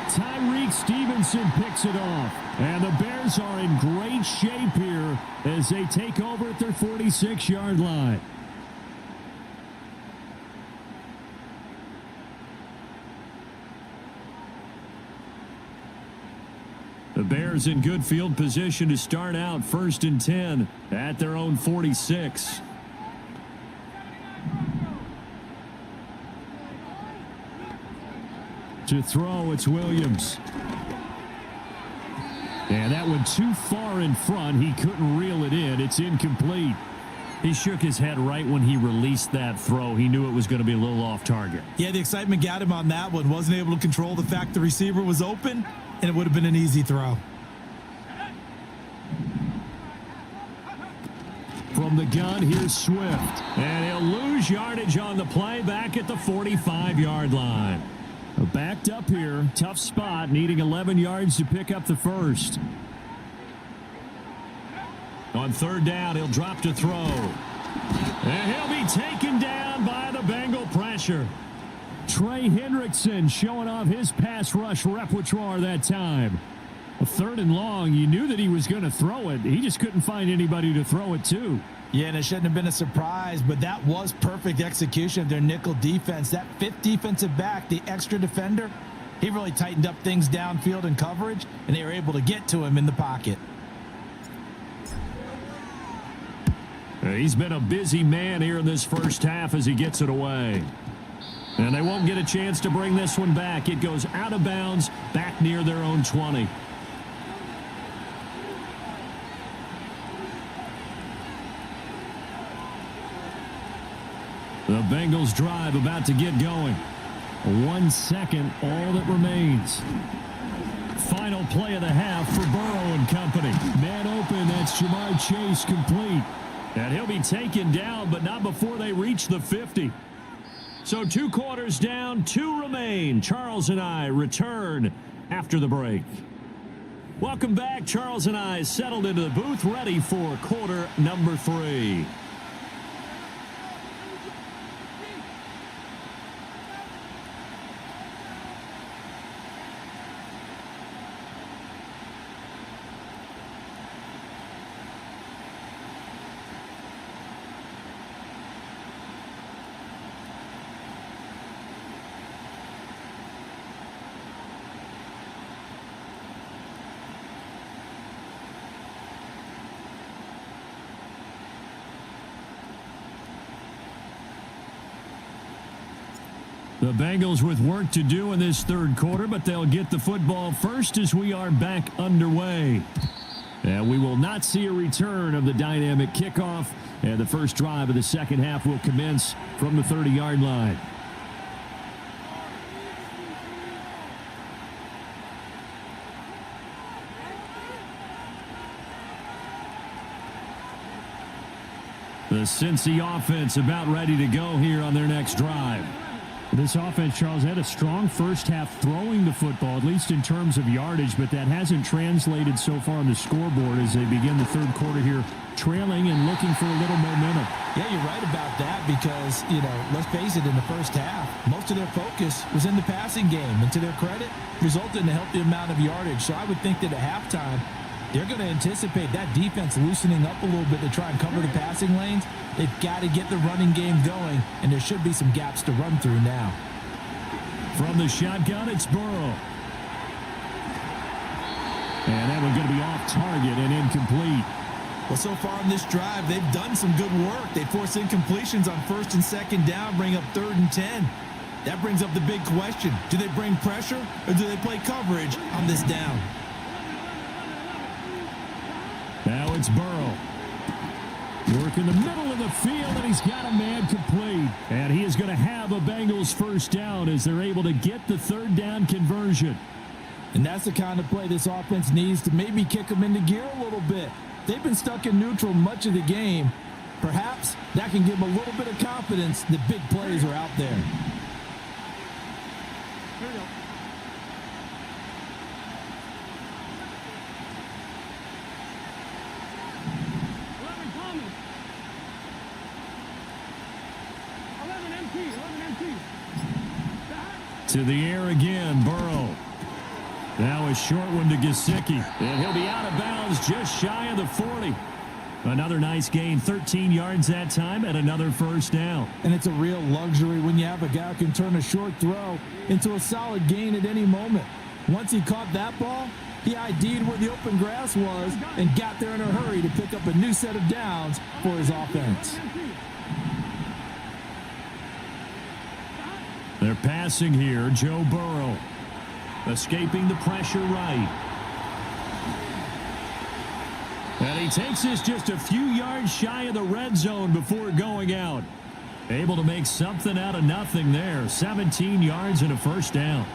Tyreek Stevenson picks it off. And the Bears are in great shape here as they take over at their 46-yard line. The Bears in good field position to start out 1st and 10 at their own 46. To throw, it's Williams. And that one too far in front. He couldn't reel it in. It's incomplete. He shook his head right when he released that throw. He knew it was going to be a little off target. Yeah, the excitement got him on that one. Wasn't able to control the fact the receiver was open, and it would have been an easy throw. From the gun, here's Swift. And he'll lose yardage on the play back at the 45-yard line. Backed up here, tough spot, needing 11 yards to pick up the first. On third down, he'll drop to throw. And he'll be taken down by the Bengal pressure. Trey Hendrickson showing off his pass rush repertoire that time. A third and long, you knew that he was going to throw it. He just couldn't find anybody to throw it to. Yeah, and it shouldn't have been a surprise, but that was perfect execution of their nickel defense. That fifth defensive back, the extra defender, he really tightened up things downfield in coverage, and they were able to get to him in the pocket. He's been a busy man here in this first half as he gets it away. And they won't get a chance to bring this one back. It goes out of bounds back near their own 20. The Bengals drive about to get going. 1 second, all that remains. Final play of the half for Burrow and company. Man open, that's Jamar Chase complete. And he'll be taken down, but not before they reach the 50. So 2 quarters down, 2 remain. Charles and I return after the break. Welcome back. Charles and I settled into the booth, ready for quarter number 3. The Bengals with work to do in this third quarter, but they'll get the football first as we are back underway. And we will not see a return of the dynamic kickoff, and the first drive of the second half will commence from the 30-yard line. The Cincy offense about ready to go here on their next drive. This offense, Charles, had a strong first half throwing the football, at least in terms of yardage, but that hasn't translated so far on the scoreboard as they begin the third quarter here, trailing and looking for a little momentum. Yeah, you're right about that because, let's face it, in the first half, most of their focus was in the passing game, and to their credit, resulted in a healthy amount of yardage. So I would think that at halftime, they're going to anticipate that defense loosening up a little bit to try and cover the passing lanes. They've got to get the running game going, and there should be some gaps to run through now. From the shotgun, it's Burrow. And that one's going to be off target and incomplete. Well, so far in this drive, they've done some good work. They force incompletions on first and second down, bring up 3rd and 10. That brings up the big question. Do they bring pressure, or do they play coverage on this down? Now it's Burrow. Work in the middle of the field, and he's got a man complete. And he is going to have a Bengals first down as they're able to get the 3rd down conversion. And that's the kind of play this offense needs to maybe kick them into gear a little bit. They've been stuck in neutral much of the game. Perhaps that can give them a little bit of confidence that big plays are out there. Here we go. To the air again, Burrow. Now a short one to Gesicki. And he'll be out of bounds just shy of the 40. Another nice gain, 13 yards that time, and another first down. And it's a real luxury when you have a guy who can turn a short throw into a solid gain at any moment. Once he caught that ball, he ID'd where the open grass was and got there in a hurry to pick up a new set of downs for his offense. They're passing here, Joe Burrow. Escaping the pressure right. And And he takes this just a few yards shy of the red zone before going out. Able to make something out of nothing there. 17 yards and a first down.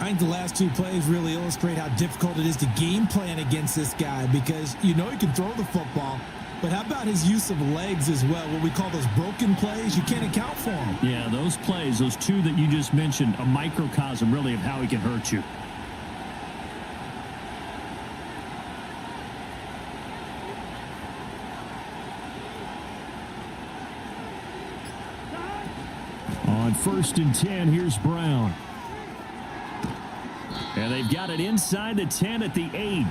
I think the last two plays really illustrate how difficult it is to game plan against this guy because you know he can throw the football, but how about his use of legs as well? What we call those broken plays, you can't account for them. Yeah, those plays, those two that you just mentioned, a microcosm really of how he can hurt you. On 1st and 10, here's Brown. And they've got it inside the 10 at the 8.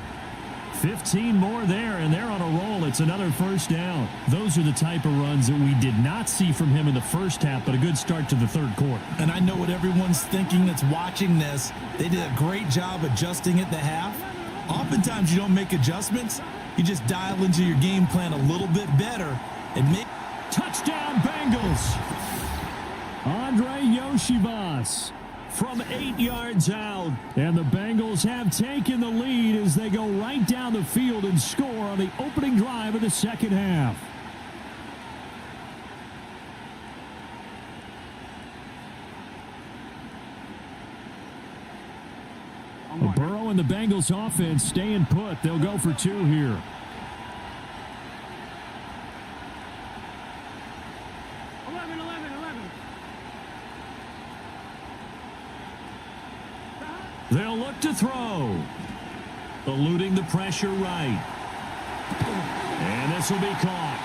15 more there, and they're on a roll. It's another first down. Those are the type of runs that we did not see from him in the first half, but a good start to the third quarter. And I know what everyone's thinking that's watching this. They did a great job adjusting at the half. Oftentimes you don't make adjustments. You just dial into your game plan a little bit better and make... Touchdown, Bengals! Andre Yoshivas from 8 yards out. And the Bengals have taken the lead as they go right down the field and score on the opening drive of the second half. Burrow and the Bengals offense staying put. They'll go for 2 here. They'll look to throw. Eluding the pressure right. And this will be caught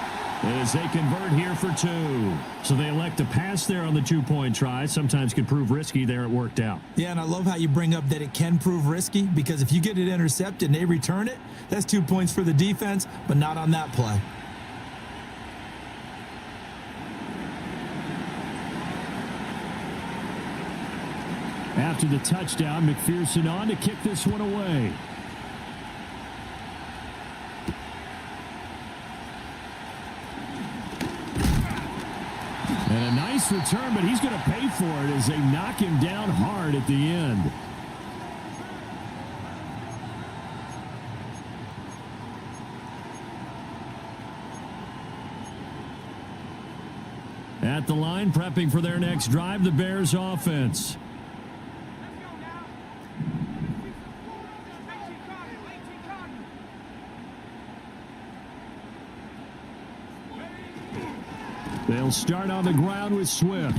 as they convert here for 2. So they elect to pass there on the 2-point try. Sometimes can prove risky. There it worked out. Yeah, and I love how you bring up that it can prove risky because if you get it intercepted and they return it, that's 2 points for the defense, but not on that play. After the touchdown, McPherson on to kick this one away. And a nice return, but he's going to pay for it as they knock him down hard at the end. At the line, prepping for their next drive, the Bears offense. They'll start on the ground with Swift.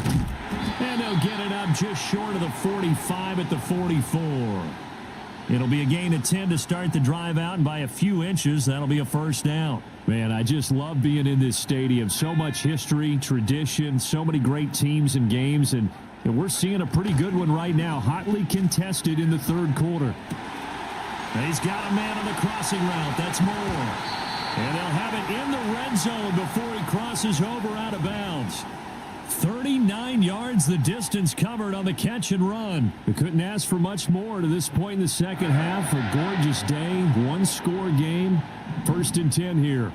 And they'll get it up just short of the 45 at the 44. It'll be a gain of 10 to start the drive out, and by a few inches, that'll be a first down. Man, I just love being in this stadium. So much history, tradition, so many great teams and games, and we're seeing a pretty good one right now, hotly contested in the third quarter. He's got a man on the crossing route. That's Moore. And they'll have it in the red zone before he crosses over out of bounds. 39 yards the distance covered on the catch and run. We couldn't ask for much more to this point in the second half. A gorgeous day, one-score game. 1st and 10 here.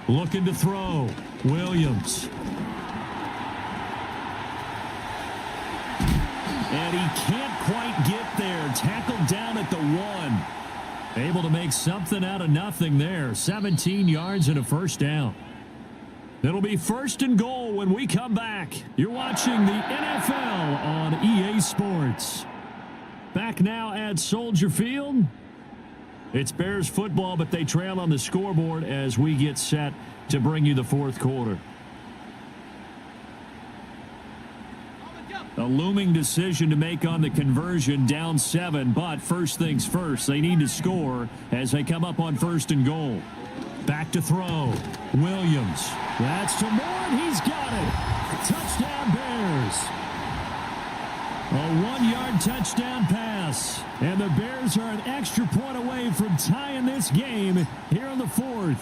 Looking to throw. Williams. And he can't quite get there. Tackled down at the 1. Able to make something out of nothing there. 17 yards and a first down. It'll be 1st and goal when we come back. You're watching the NFL on EA Sports. Back now at Soldier Field. It's Bears football, but they trail on the scoreboard as we get set to bring you the fourth quarter. A looming decision to make on the conversion, down 7, but first things first, they need to score as they come up on 1st and goal. Back to throw. Williams. That's to Moore, and he's got it. Touchdown Bears. A 1-yard touchdown pass. And the Bears are an extra point away from tying this game here in the 4th.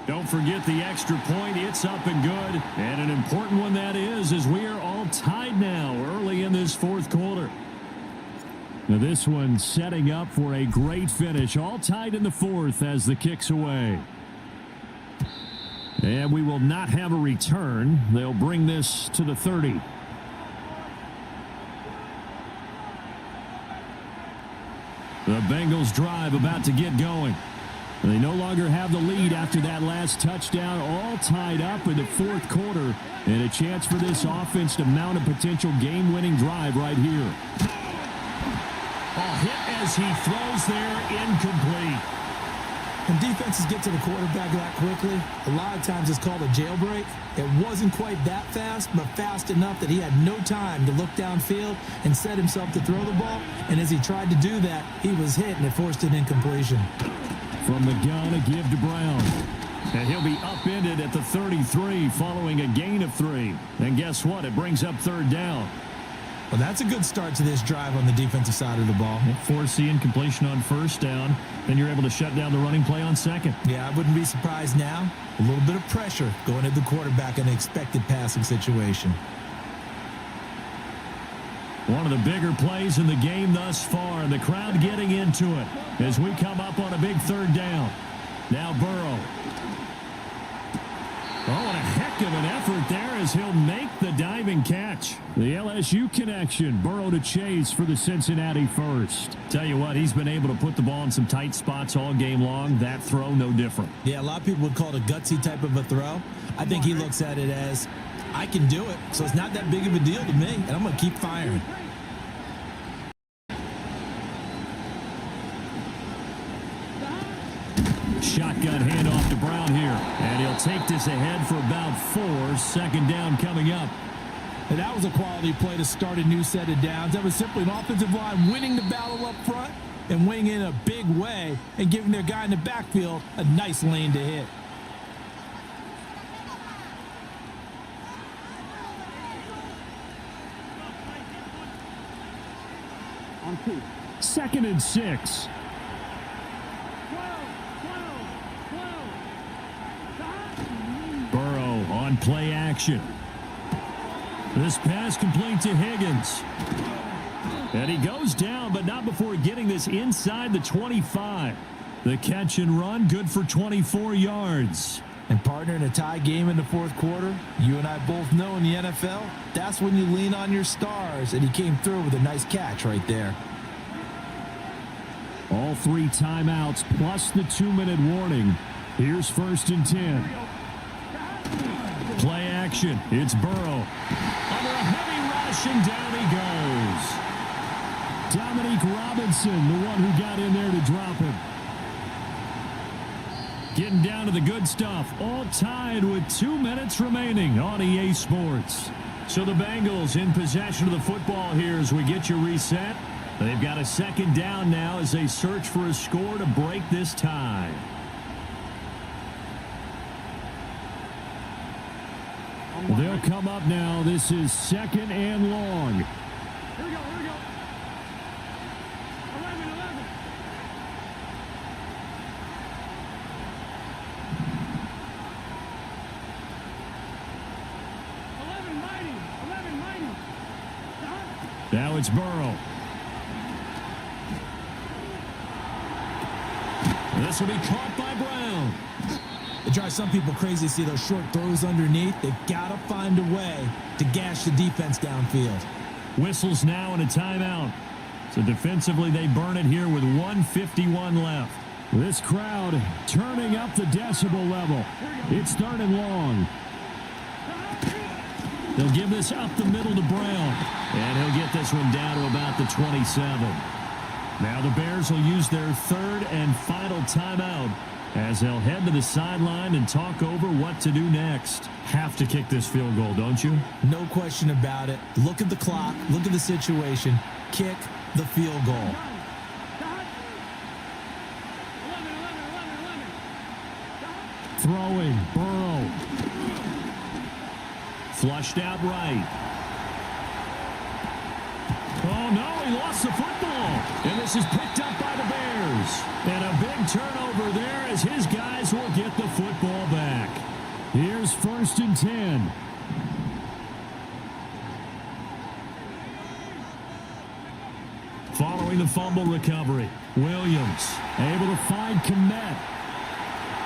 Don't forget the extra point. It's up and good. And an important one that is, as we are all tied now early in this 4th quarter. Now this one setting up for a great finish. All tied in the 4th as the kick's away. And we will not have a return. They'll bring this to the 30. The Bengals drive about to get going. They no longer have the lead after that last touchdown, all tied up in the fourth quarter, and a chance for this offense to mount a potential game-winning drive right here. A hit as he throws there, incomplete. When defenses get to the quarterback that quickly, a lot of times it's called a jailbreak. It wasn't quite that fast, but fast enough that he had no time to look downfield and set himself to throw the ball. And as he tried to do that, he was hit, and it forced an incompletion. From the gun, a give to Brown. And he'll be upended at the 33 following a gain of 3. And guess what? It brings up third down. Well, that's a good start to this drive on the defensive side of the ball. Force the incompletion on first down. Then you're able to shut down the running play on second. Yeah, I wouldn't be surprised now. A little bit of pressure going at the quarterback in an expected passing situation. One of the bigger plays in the game thus far, and the crowd getting into it as we come up on a big third down. Now Burrow. Oh, and a heck of an effort there as he'll make the diving catch. The LSU connection. Burrow to Chase for the Cincinnati first. Tell you what, he's been able to put the ball in some tight spots all game long. That throw, no different. Yeah, a lot of people would call it a gutsy type of a throw. I think he looks at it as, I can do it, so it's not that big of a deal to me, and I'm going to keep firing. Shotgun handoff to Brown here. And he'll take this ahead for about 4. Second down coming up. And that was a quality play to start a new set of downs. That was simply an offensive line winning the battle up front and winning in a big way and giving their guy in the backfield a nice lane to hit. On 2. 2nd and 6. Burrow on play action. This pass complete to Higgins. And he goes down, but not before getting this inside the 25. The catch and run, good for 24 yards. And partner, in a tie game in the fourth quarter, you and I both know in the NFL, that's when you lean on your stars. And he came through with a nice catch right there. All 3 timeouts plus the 2-minute warning. Here's 1st and 10. Play action. It's Burrow. Under a heavy rush, and down he goes. Dominique Robinson, the one who got in there to drop him. Getting down to the good stuff. All tied with 2 minutes remaining on EA Sports. So the Bengals in possession of the football here as we get you reset. They've got a second down now as they search for a score to break this tie. They'll come up now. This is 2nd and long. Here we go. 11. 11 mighty. Now it's Burrow. This will be caught by Brown. It drives some people crazy to see those short throws underneath. They've got to find a way to gash the defense downfield. Whistles now and a timeout. So defensively, they burn it here with 1:51 left. This crowd turning up the decibel level. It's 3rd and long. They'll give this up the middle to Brown. And he'll get this one down to about the 27. Now the Bears will use their 3rd and final timeout as they'll head to the sideline and talk over what to do next. Have to kick this field goal, don't you? No question about it. Look at the clock. Look at the situation. Kick the field goal. 11. Throwing, Burrow. Flushed out right. Oh, no, he lost the football. And this is picked up by the Bears. And a big turnover there as his guys will get the football back. Here's 1st and 10. Following the fumble recovery, Williams Able to find Kmet.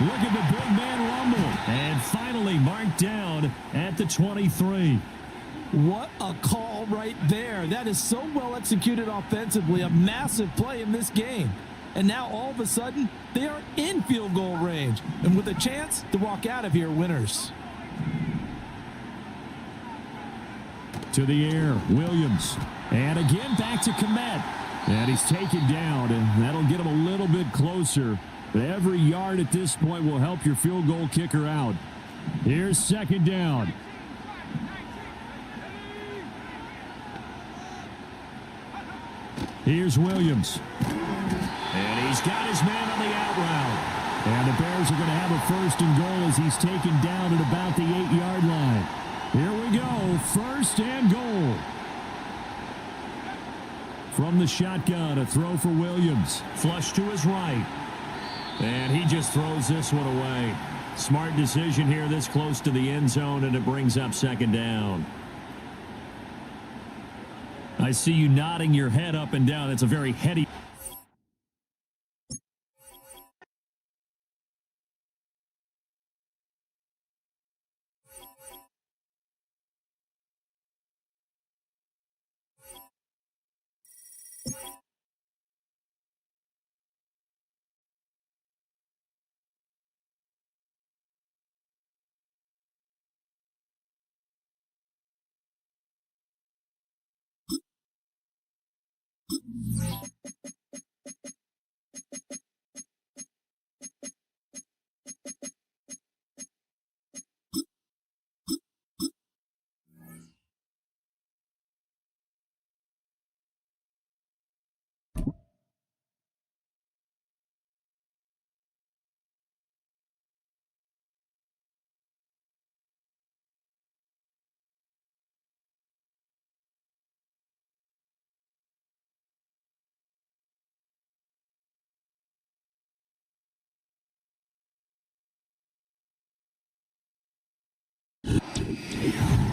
look at the big man rumble. And finally marked down at the 23. What a call right there. That is so well executed offensively. A massive play in this game. And now all of a sudden, they are in field goal range and with a chance to walk out of here winners. To the air, Williams. And again back to Komet. And he's taken down, and that'll get him a little bit closer. But every yard at this point will help your field goal kicker out. Here's second down. Here's Williams. And he's got his man on the out route. And the Bears are going to have a first and goal as he's taken down at about the 8-yard line. Here we go, first and goal. From the shotgun, a throw for Williams. Flush to his right. And he just throws this one away. Smart decision here this close to the end zone, and it brings up second down. I see you nodding your head up and down. It's a very heady.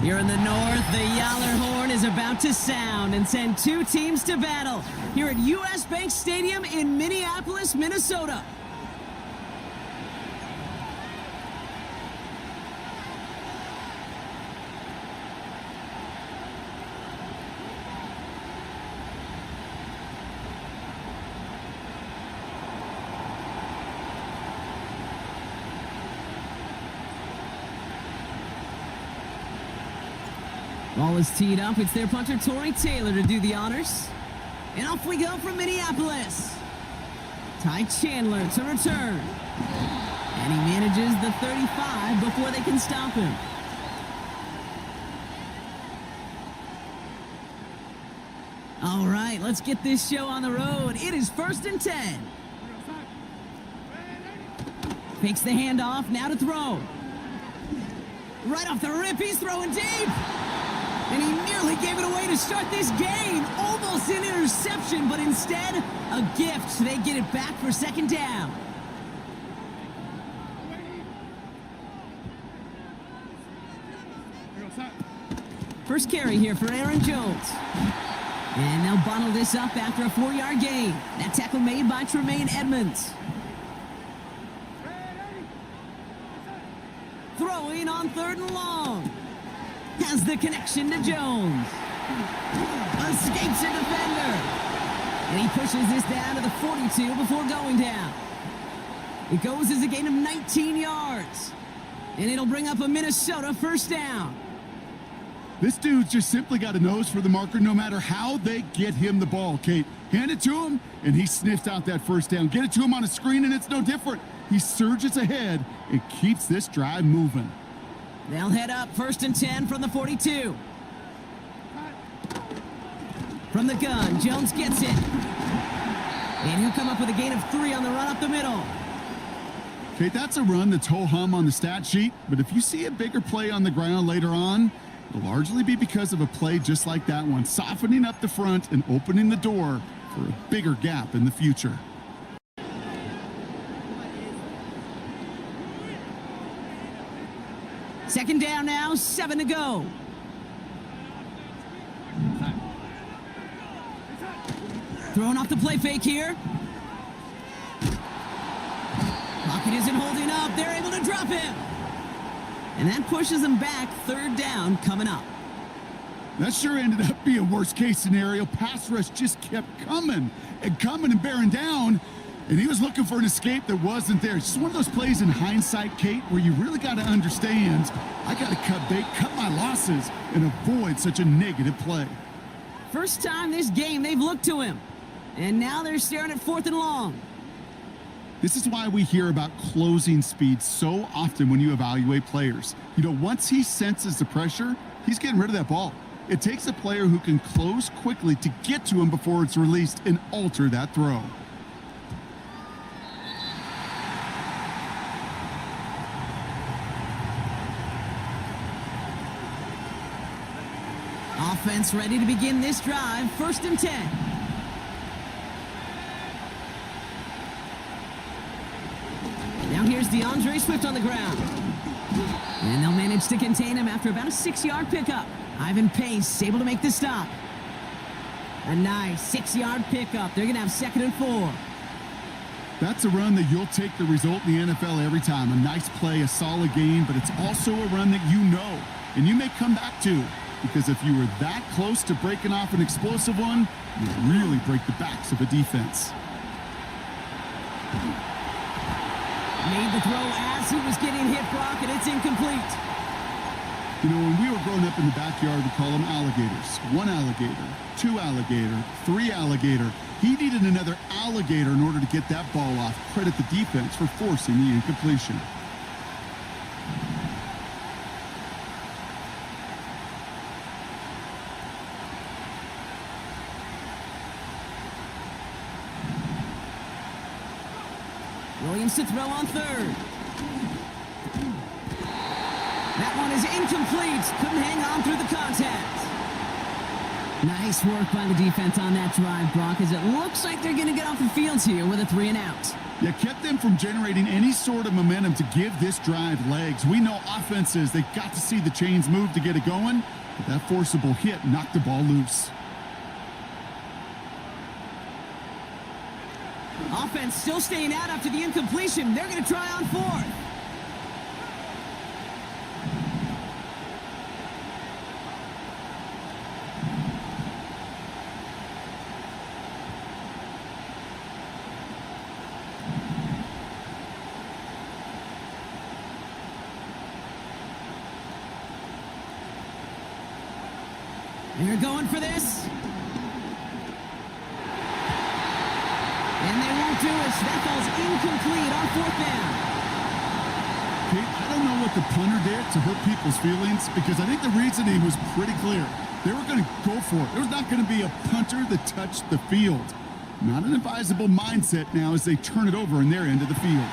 Here in the north, the Yaller horn is about to sound and send two teams to battle here at U.S. Bank Stadium in Minneapolis, Minnesota. Ball is teed up. It's their punter, Torrey Taylor, to do the honors. And off we go from Minneapolis. Ty Chandler to return. And he manages the 35 before they can stop him. All right, let's get this show on the road. It is 1st and 10. Fakes the handoff, now to throw. Right off the rip, he's throwing deep. And he nearly gave it away to start this game. Almost an interception, but instead, a gift. They get it back for second down. First carry here for Aaron Jones. And they'll bundle this up after a 4-yard gain. That tackle made by Tremaine Edmonds. Throwing on 3rd and long. Has the connection to Jones. Escapes a defender. And he pushes this down to the 42 before going down. It goes as a gain of 19 yards. And it'll bring up a Minnesota first down. This dude's just simply got a nose for the marker no matter how they get him the ball, Kate. Hand it to him, and he sniffs out that first down. Get it to him on a screen, and it's no different. He surges ahead and keeps this drive moving. They'll head up 1st and 10 from the 42. From the gun, Jones gets it. And he'll come up with a gain of 3 on the run up the middle. Kate, that's a run that's ho-hum on the stat sheet, but if you see a bigger play on the ground later on, it'll largely be because of a play just like that one, softening up the front and opening the door for a bigger gap in the future. Second down now, 7 to go. Throwing off the play fake here. Pocket isn't holding up. They're able to drop him. And that pushes them back. 3rd down coming up. That sure ended up being worst case scenario. Pass rush just kept coming and bearing down. And he was looking for an escape that wasn't there. It's just one of those plays in hindsight, Kate, where you really got to understand, I got to cut bait, cut my losses, and avoid such a negative play. First time this game they've looked to him. And now they're staring at 4th and long. This is why we hear about closing speed so often when you evaluate players. You know, once he senses the pressure, he's getting rid of that ball. It takes a player who can close quickly to get to him before it's released and alter that throw. Offense ready to begin this drive. 1st and 10. Now here's DeAndre Swift on the ground. And they'll manage to contain him after about a 6-yard pickup. Ivan Pace able to make the stop. A nice 6-yard pickup. They're going to have 2nd and 4. That's a run that you'll take the result in the NFL every time. A nice play, a solid game, but it's also a run that you know and you may come back to. Because if you were that close to breaking off an explosive one, you really break the backs of a defense. Made the throw as he was getting hit, Brock, and it's incomplete. You know, when we were growing up in the backyard, we call them alligators. 1 alligator, 2 alligator, 3 alligator. He needed another alligator in order to get that ball off. Credit the defense for forcing the incompletion. Williams to throw on 3rd. That one is incomplete. Couldn't hang on through the contact. Nice work by the defense on that drive, Brock, as it looks like they're going to get off the field here with a 3-and-out. Yeah, kept them from generating any sort of momentum to give this drive legs. We know offenses, they've got to see the chains move to get it going, but that forcible hit knocked the ball loose. Offense still staying out after the incompletion. They're going to try on 4th. They're going for this. And they won't do it. That ball's incomplete on 4th down. Kate, I don't know what the punter did to hurt people's feelings because I think the reasoning was pretty clear. They were going to go for it. There was not going to be a punter that touched the field. Not an advisable mindset now as they turn it over in their end of the field.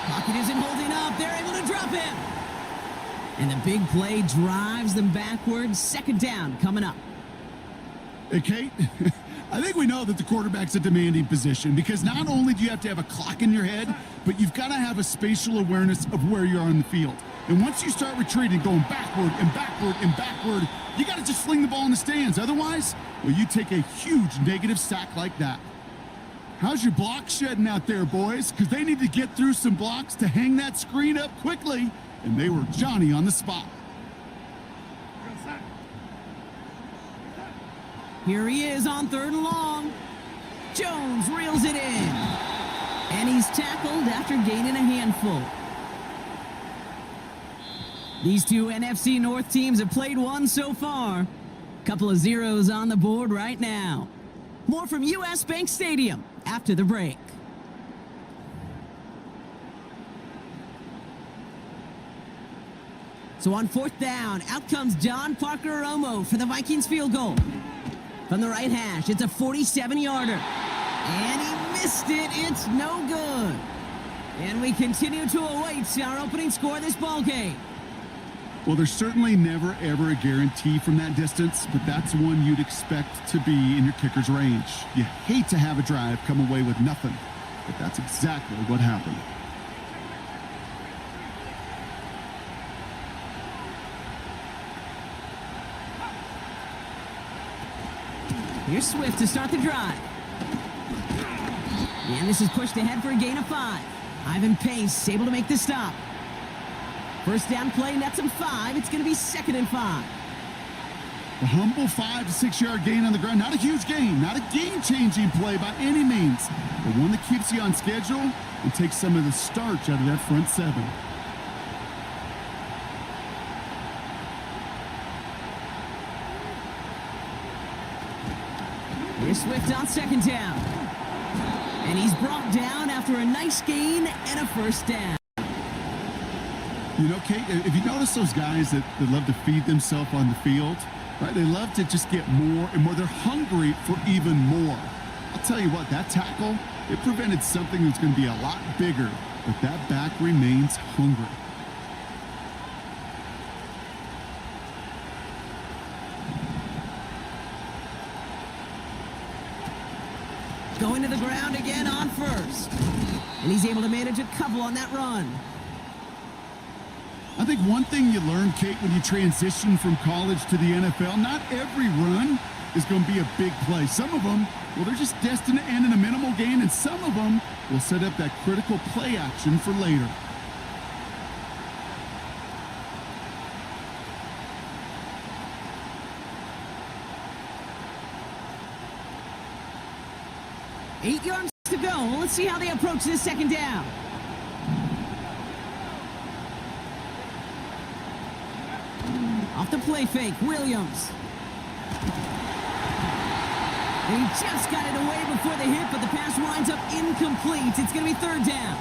Pocket isn't holding up. They're able to drop him. And the big play drives them backwards. 2nd down coming up. Hey, Kate, I think we know that the quarterback's a demanding position because not only do you have to have a clock in your head, but you've got to have a spatial awareness of where you are on the field. And once you start retreating, going backward and backward and backward, you got to just sling the ball in the stands. Otherwise, well, you take a huge negative sack like that. How's your block shedding out there, boys? Because they need to get through some blocks to hang that screen up quickly. And they were Johnny on the spot. Here he is on 3rd and long. Jones reels it in. And he's tackled after gaining a handful. These two NFC North teams have played one so far. Couple of zeros on the board right now. More from US Bank Stadium after the break. So on 4th down, out comes John Parker Romo for the Vikings field goal. From the right hash, it's a 47-yarder. And he missed it. It's no good. And we continue to await our opening score of this ball game. Well, there's certainly never, ever a guarantee from that distance, but that's one you'd expect to be in your kicker's range. You hate to have a drive come away with nothing, but that's exactly what happened. Here's Swift to start the drive. And this is pushed ahead for a gain of 5. Ivan Pace able to make the stop. First down play, nets him 5. It's going to be 2nd and 5. The humble 5 to 6 yard gain on the ground. Not a huge gain, not a game-changing play by any means, but one that keeps you on schedule and takes some of the starch out of that front seven. Here's Swift on second down. And he's brought down after a nice gain and a first down. You know, Kate, if you notice those guys that love to feed themselves on the field, right? They love to just get more and more. They're hungry for even more. I'll tell you what, that tackle, it prevented something that's going to be a lot bigger, but that back remains hungry. Going to the ground again on first. And he's able to manage a couple on that run. I think one thing you learn, Kate, when you transition from college to the NFL, not every run is going to be a big play. Some of them, well, they're just destined to end in a minimal gain, and some of them will set up that critical play action for later. Eight yards to go. Let's see how they approach this second down. Off the play fake, Williams. And he just got it away before the hit, but the pass winds up incomplete. It's going to be third down.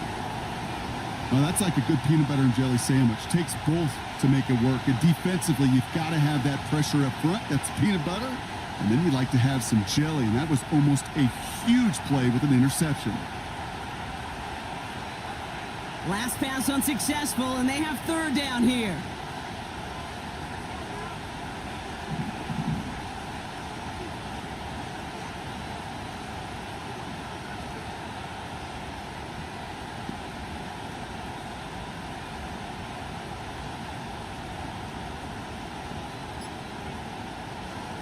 Well, that's like a good peanut butter and jelly sandwich. Takes both to make it work. And defensively, you've got to have that pressure up front. That's peanut butter. And then you like to have some jelly. And that was almost a huge play with an interception. Last pass unsuccessful, and they have third down here.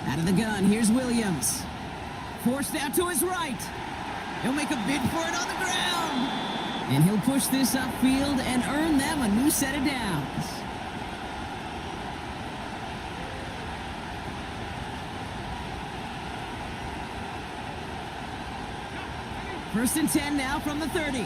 Out of the gun, here's Williams. Forced out to his right. He'll make a bid for it on the ground. And he'll push this upfield and earn them a new set of downs. First and 10 now from the 30.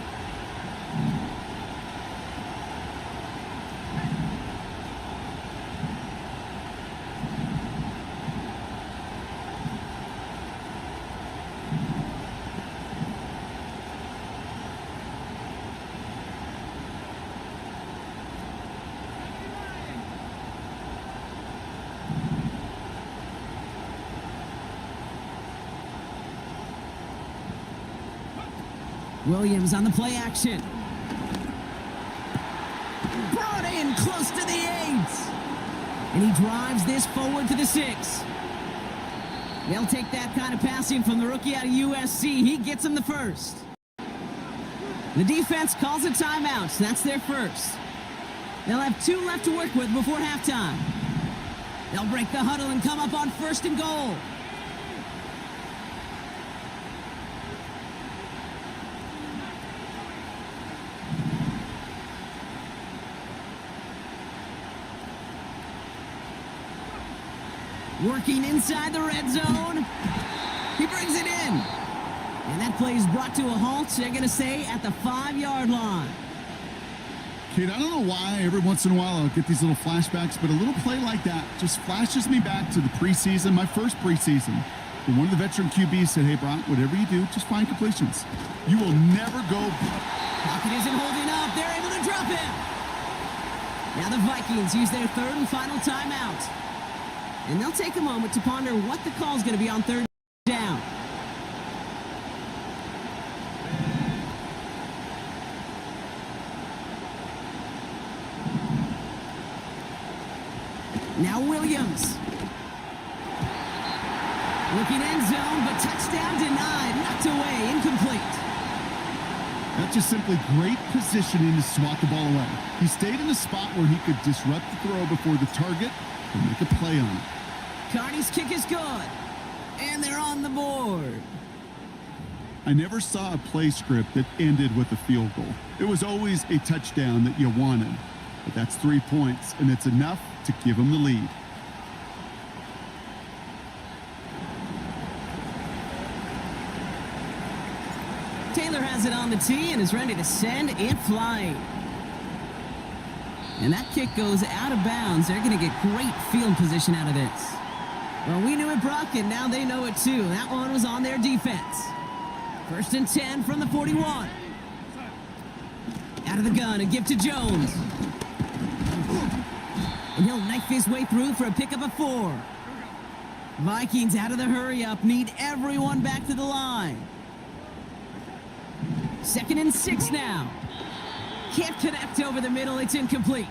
Williams on the play action. Brought in close to the 8. And he drives this forward to the 6. They'll take that kind of passing from the rookie out of USC. He gets him the first. The defense calls a timeout. That's their first. They'll have 2 left to work with before halftime. They'll break the huddle and come up on first and goal. Working inside the red zone. He brings it in. And that play is brought to a halt, they're going to say, at the 5-yard line. Kate, I don't know why every once in a while I'll get these little flashbacks, but a little play like that just flashes me back to the preseason, my first preseason. And one of the veteran QBs said, hey, Brock, whatever you do, just find completions. You will never go. Pocket isn't holding up. They're able to drop him. Now the Vikings use their third and final timeout. And they'll take a moment to ponder what the call is going to be on third down. Now Williams. Looking end zone, but touchdown denied. Knocked away, incomplete. That's just simply great positioning to swat the ball away. He stayed in a spot where he could disrupt the throw before the target and make a play on it. Carney's kick is good. And they're on the board. I never saw a play script that ended with a field goal. It was always a touchdown that you wanted. But that's 3 points, and it's enough to give them the lead. has it on the tee and is ready to send it flying. And that kick goes out of bounds. They're going to get great field position out of this. Well, we knew it, Brock, and now they know it too. That one was on their defense. 1st and 10 from the 41. Out of the gun, a give to Jones. And he'll knife his way through for a pickup of 4. Vikings out of the hurry-up, need everyone back to the line. 2nd and 6 now. Can't connect over the middle, it's incomplete.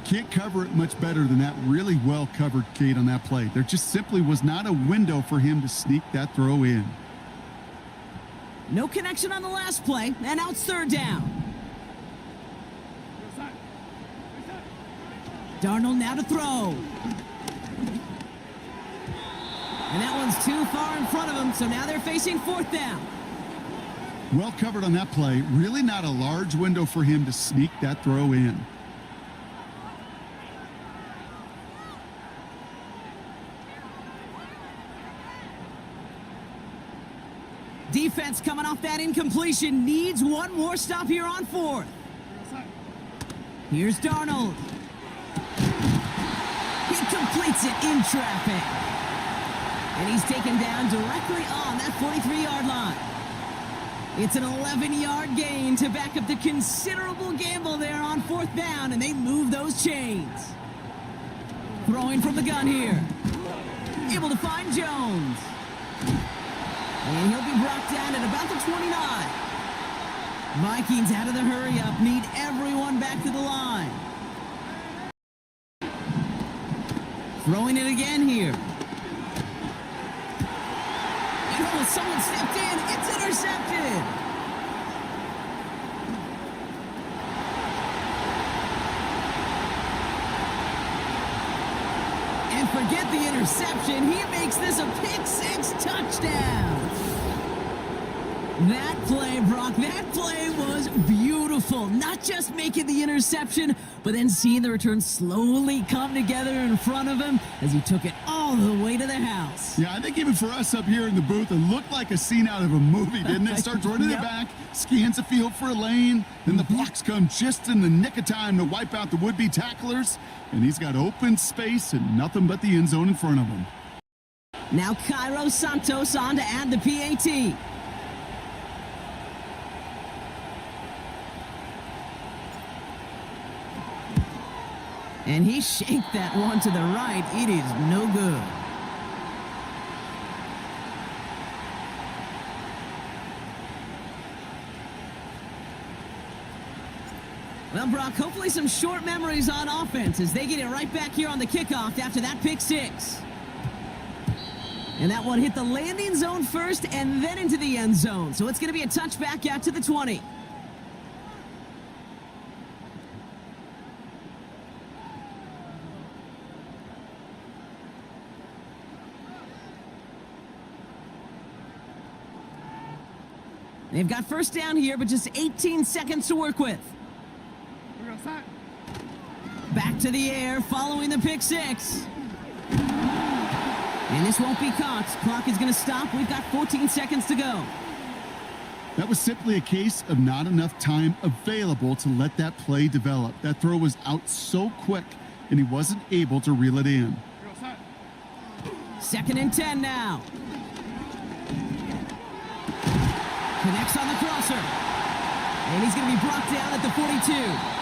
Can't cover it much better than that. Really well covered, Kate, on that play. There just simply was not a window for him to sneak that throw in. No connection on the last play, and now it's 3rd down. Darnold now to throw. And that one's too far in front of him, so now they're facing 4th down. Well covered on that play. Really not a large window for him to sneak that throw in. Defense coming off that incompletion needs one more stop here on 4th. Here's Darnold. He completes it in traffic. And he's taken down directly on that 43-yard line. It's an 11-yard gain to back up the considerable gamble there on 4th down, and they move those chains. Throwing from the gun here. Able to find Jones. And he'll be brought down at about the 29. Vikings out of the hurry-up, need everyone back to the line. Throwing it again here. And someone stepped in. It's intercepted. And forget the interception. He makes this a pick-6 touchdown. That play, Brock, that play was beautiful. Not just making the interception, but then seeing the return slowly come together in front of him as he took it all the way to the house. Yeah, I think even for us up here in the booth, it looked like a scene out of a movie, didn't it? Starts running it back, scans the field for a lane, then the blocks come just in the nick of time to wipe out the would-be tacklers, and he's got open space and nothing but the end zone in front of him. Now Cairo Santos on to add the PAT. And he shanked that one to the right. It is no good. Well, Brock, hopefully some short memories on offense as they get it right back here on the kickoff after that pick-6. And that one hit the landing zone first and then into the end zone. So it's going to be a touchback out to the 20. They've got 1st down here, but just 18 seconds to work with. Back to the air, following the pick-6. And this won't be caught. Clock is going to stop. We've got 14 seconds to go. That was simply a case of not enough time available to let that play develop. That throw was out so quick, and he wasn't able to reel it in. 2nd and 10 now. Connects on the crosser. And he's going to be brought down at the 42.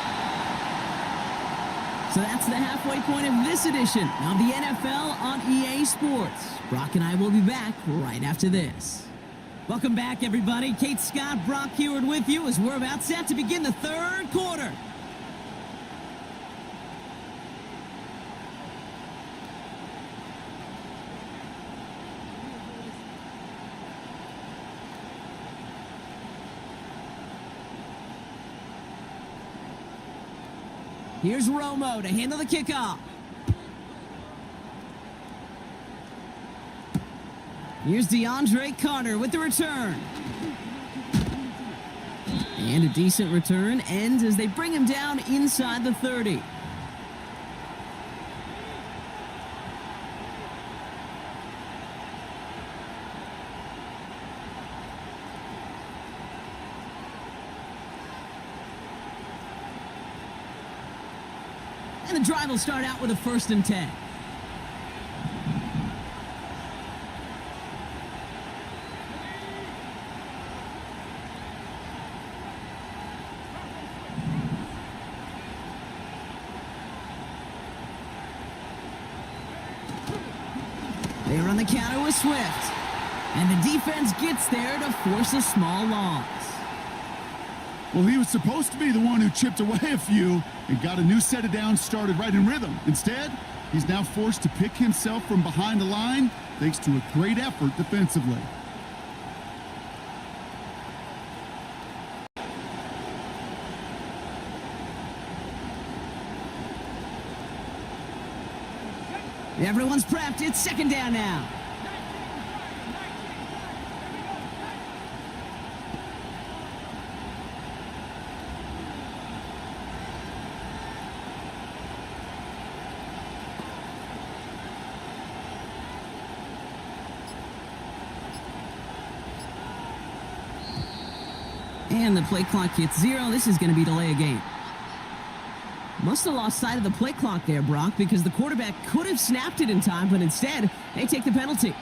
So that's the halfway point of this edition of the NFL on EA Sports. Brock and I will be back right after this. Welcome back, everybody. Kate Scott, Brock Heward with you as we're about set to begin the 3rd quarter. Here's Romo to handle the kickoff. Here's DeAndre Carter with the return. And a decent return ends as they bring him down inside the 30. And the drive will start out with a 1st and 10. They run the counter with Swift. And the defense gets there to force a small loss. Well, he was supposed to be the one who chipped away a few and got a new set of downs started right in rhythm. Instead, he's now forced to pick himself from behind the line thanks to a great effort defensively. Everyone's prepped. It's 2nd down now. And the play clock hits 0. This is going to be delay a game. Must have lost sight of the play clock there, Brock, because the quarterback could have snapped it in time, but instead, they take the penalty.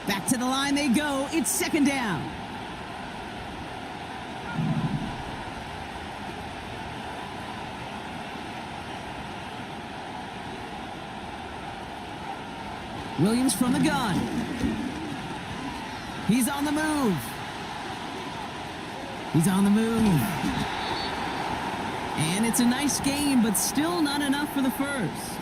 Back to the line they go. It's 2nd down. Williams from the gun. He's on the move. He's on the move. And it's a nice game, but still not enough for the first.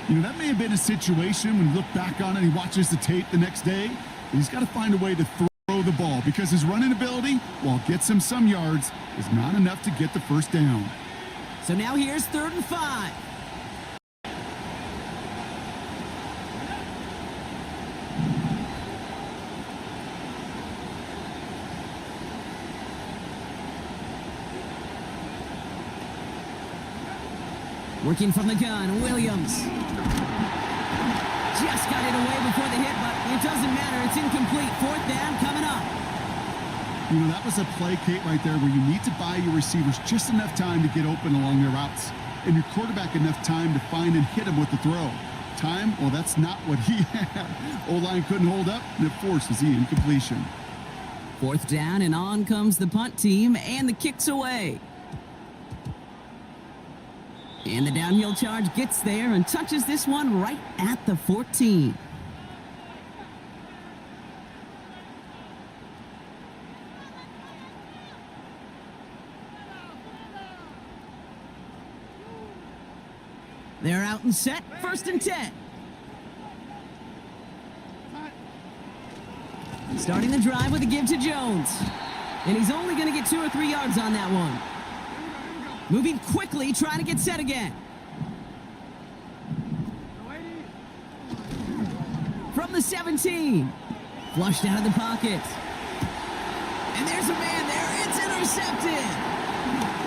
You know, that may have been a situation when you look back on it and he watches the tape the next day. He's got to find a way to throw the ball because his running ability, while it gets him some yards, is not enough to get the 1st down. So now here's 3rd and 5. Working from the gun, Williams. Just got it away before the hit, but it doesn't matter. It's incomplete. 4th down coming up. You know, that was a play, Kate, right there where you need to buy your receivers just enough time to get open along their routes and your quarterback enough time to find and hit him with the throw. Time, well, that's not what he had. O-line couldn't hold up, and it forces the incompletion. 4th down, and on comes the punt team, and the kick's away. And the downhill charge gets there and touches this one right at the 14. They're out and set. 1st and 10. Starting the drive with a give to Jones. And he's only going to get 2 or 3 yards on that one. Moving quickly, trying to get set again. From the 17. Flushed out of the pocket. And there's a man there. It's intercepted.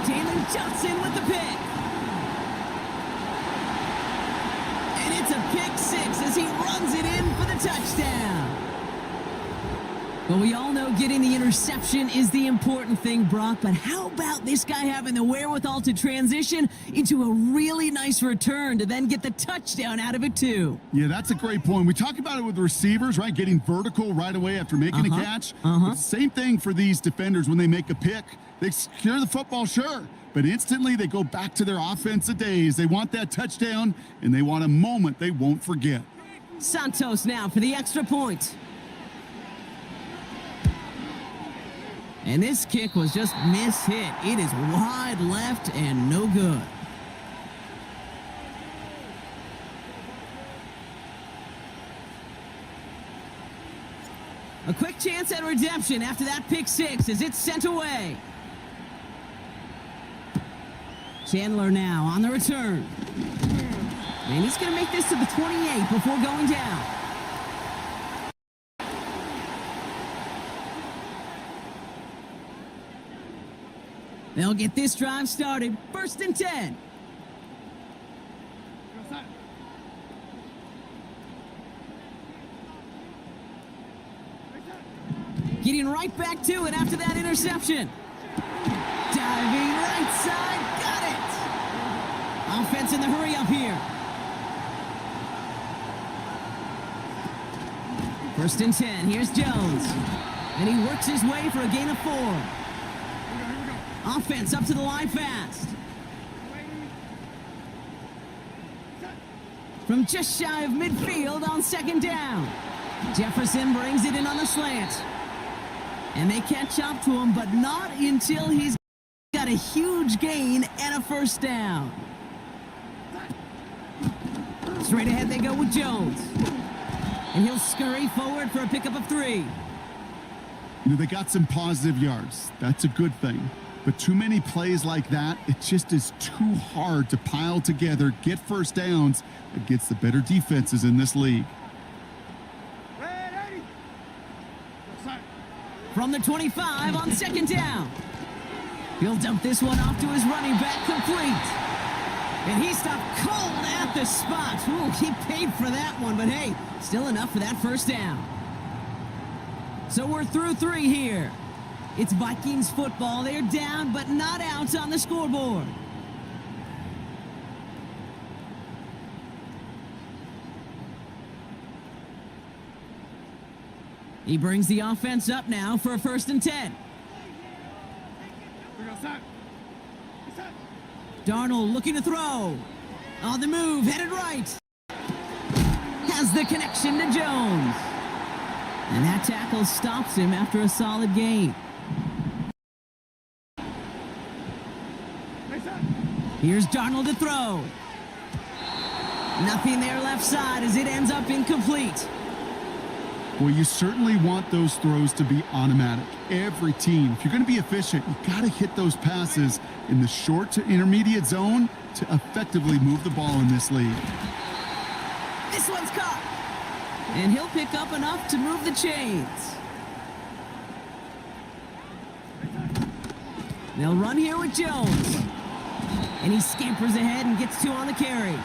Jalen Johnson with the pick. And it's a pick 6 as he runs it in for the touchdown. But we all know getting the interception is the important thing, Brock. But how about this guy having the wherewithal to transition into a really nice return to then get the touchdown out of it, too? Yeah, that's a great point. We talk about it with the receivers, right? Getting vertical right away after making a catch. It's the same thing for these defenders when they make a pick. They secure the football, sure, but instantly they go back to their offensive days. They want that touchdown, and they want a moment they won't forget. Santos now for the extra point. And this kick was just mishit. It is wide left and no good. A quick chance at redemption after that pick 6 as it's sent away. Chandler now on the return. And he's going to make this to the 28 before going down. They'll get this drive started. 1st and 10. Getting right back to it after that interception. Diving right side. offense in the hurry up here. First and 10. Here's Jones. And he works his way for a gain of 4. Offense up to the line fast. From just shy of midfield on second down. Jefferson brings it in on the slant. And they catch up to him, but not until he's got a huge gain and a first down. Straight ahead they go with Jones. And he'll scurry forward for a pickup of 3. You know, they got some positive yards. That's a good thing. But too many plays like that, it just is too hard to pile together, get first downs against the better defenses in this league. From the 25 on second down. He'll dump this one off to his running back, complete. And he stopped cold at the spot. Ooh, he paid for that one, but hey, still enough for that first down. So we're through 3 here. It's Vikings football. They're down, but not out on the scoreboard. He brings the offense up now for a first and 10. Darnold looking to throw. On the move, headed right. Has the connection to Jones. And that tackle stops him after a solid gain. Here's Darnold to throw. Nothing there left side as it ends up incomplete. Well, you certainly want those throws to be automatic. Every team, if you're going to be efficient, you got to hit those passes in the short to intermediate zone to effectively move the ball in this league. This one's caught. And he'll pick up enough to move the chains. They'll run here with Jones. And he scampers ahead and gets 2 on the carry.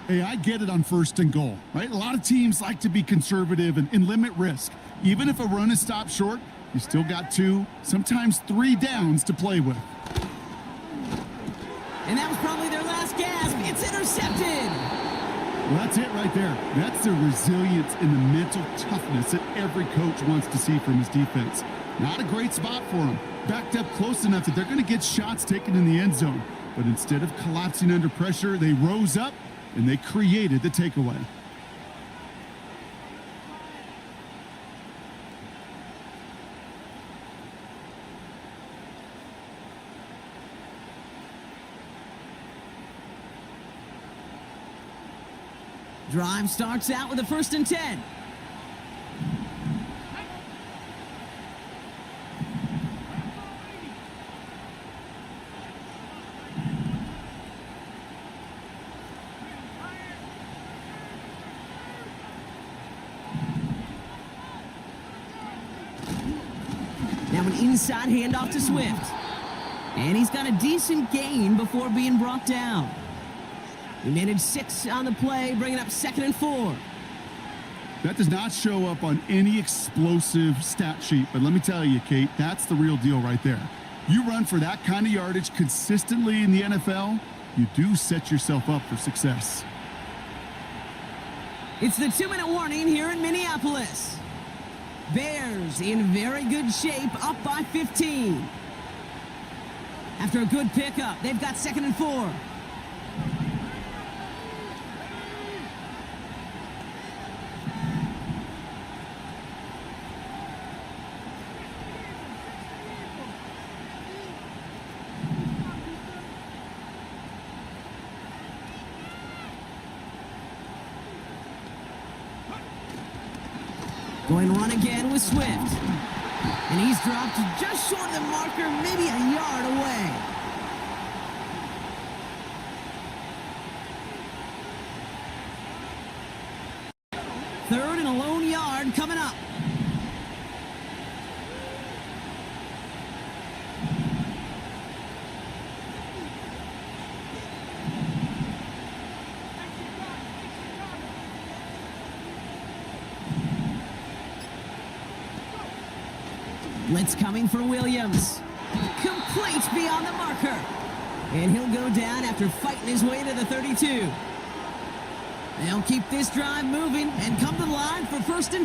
Hey, I get it on first and goal, right? A lot of teams like to be conservative and limit risk. Even if a run is stopped short, you still got 2, sometimes 3 downs to play with. And that was probably their last gasp. It's intercepted. Well, that's it right there. That's the resilience and the mental toughness that every coach wants to see from his defense. Not a great spot for them. Backed up close enough that they're going to get shots taken in the end zone. But instead of collapsing under pressure, they rose up and they created the takeaway. Drive starts out with a first and 10. Now an inside handoff to Swift. And he's got a decent gain before being brought down. He managed 6 on the play, bringing up 2nd and 4. That does not show up on any explosive stat sheet, but let me tell you, Kate, that's the real deal right there. You run for that kind of yardage consistently in the NFL, you do set yourself up for success. It's the 2-minute warning here in Minneapolis. Bears in very good shape, up by 15. After a good pickup, they've got 2nd and 4. Going to run again with Swift. And he's dropped just short of the marker, maybe a yard away. Third and a lone yard coming up. Blitz coming for Williams. Complete beyond the marker. And he'll go down after fighting his way to the 32. They'll keep this drive moving and come to the line for 1st and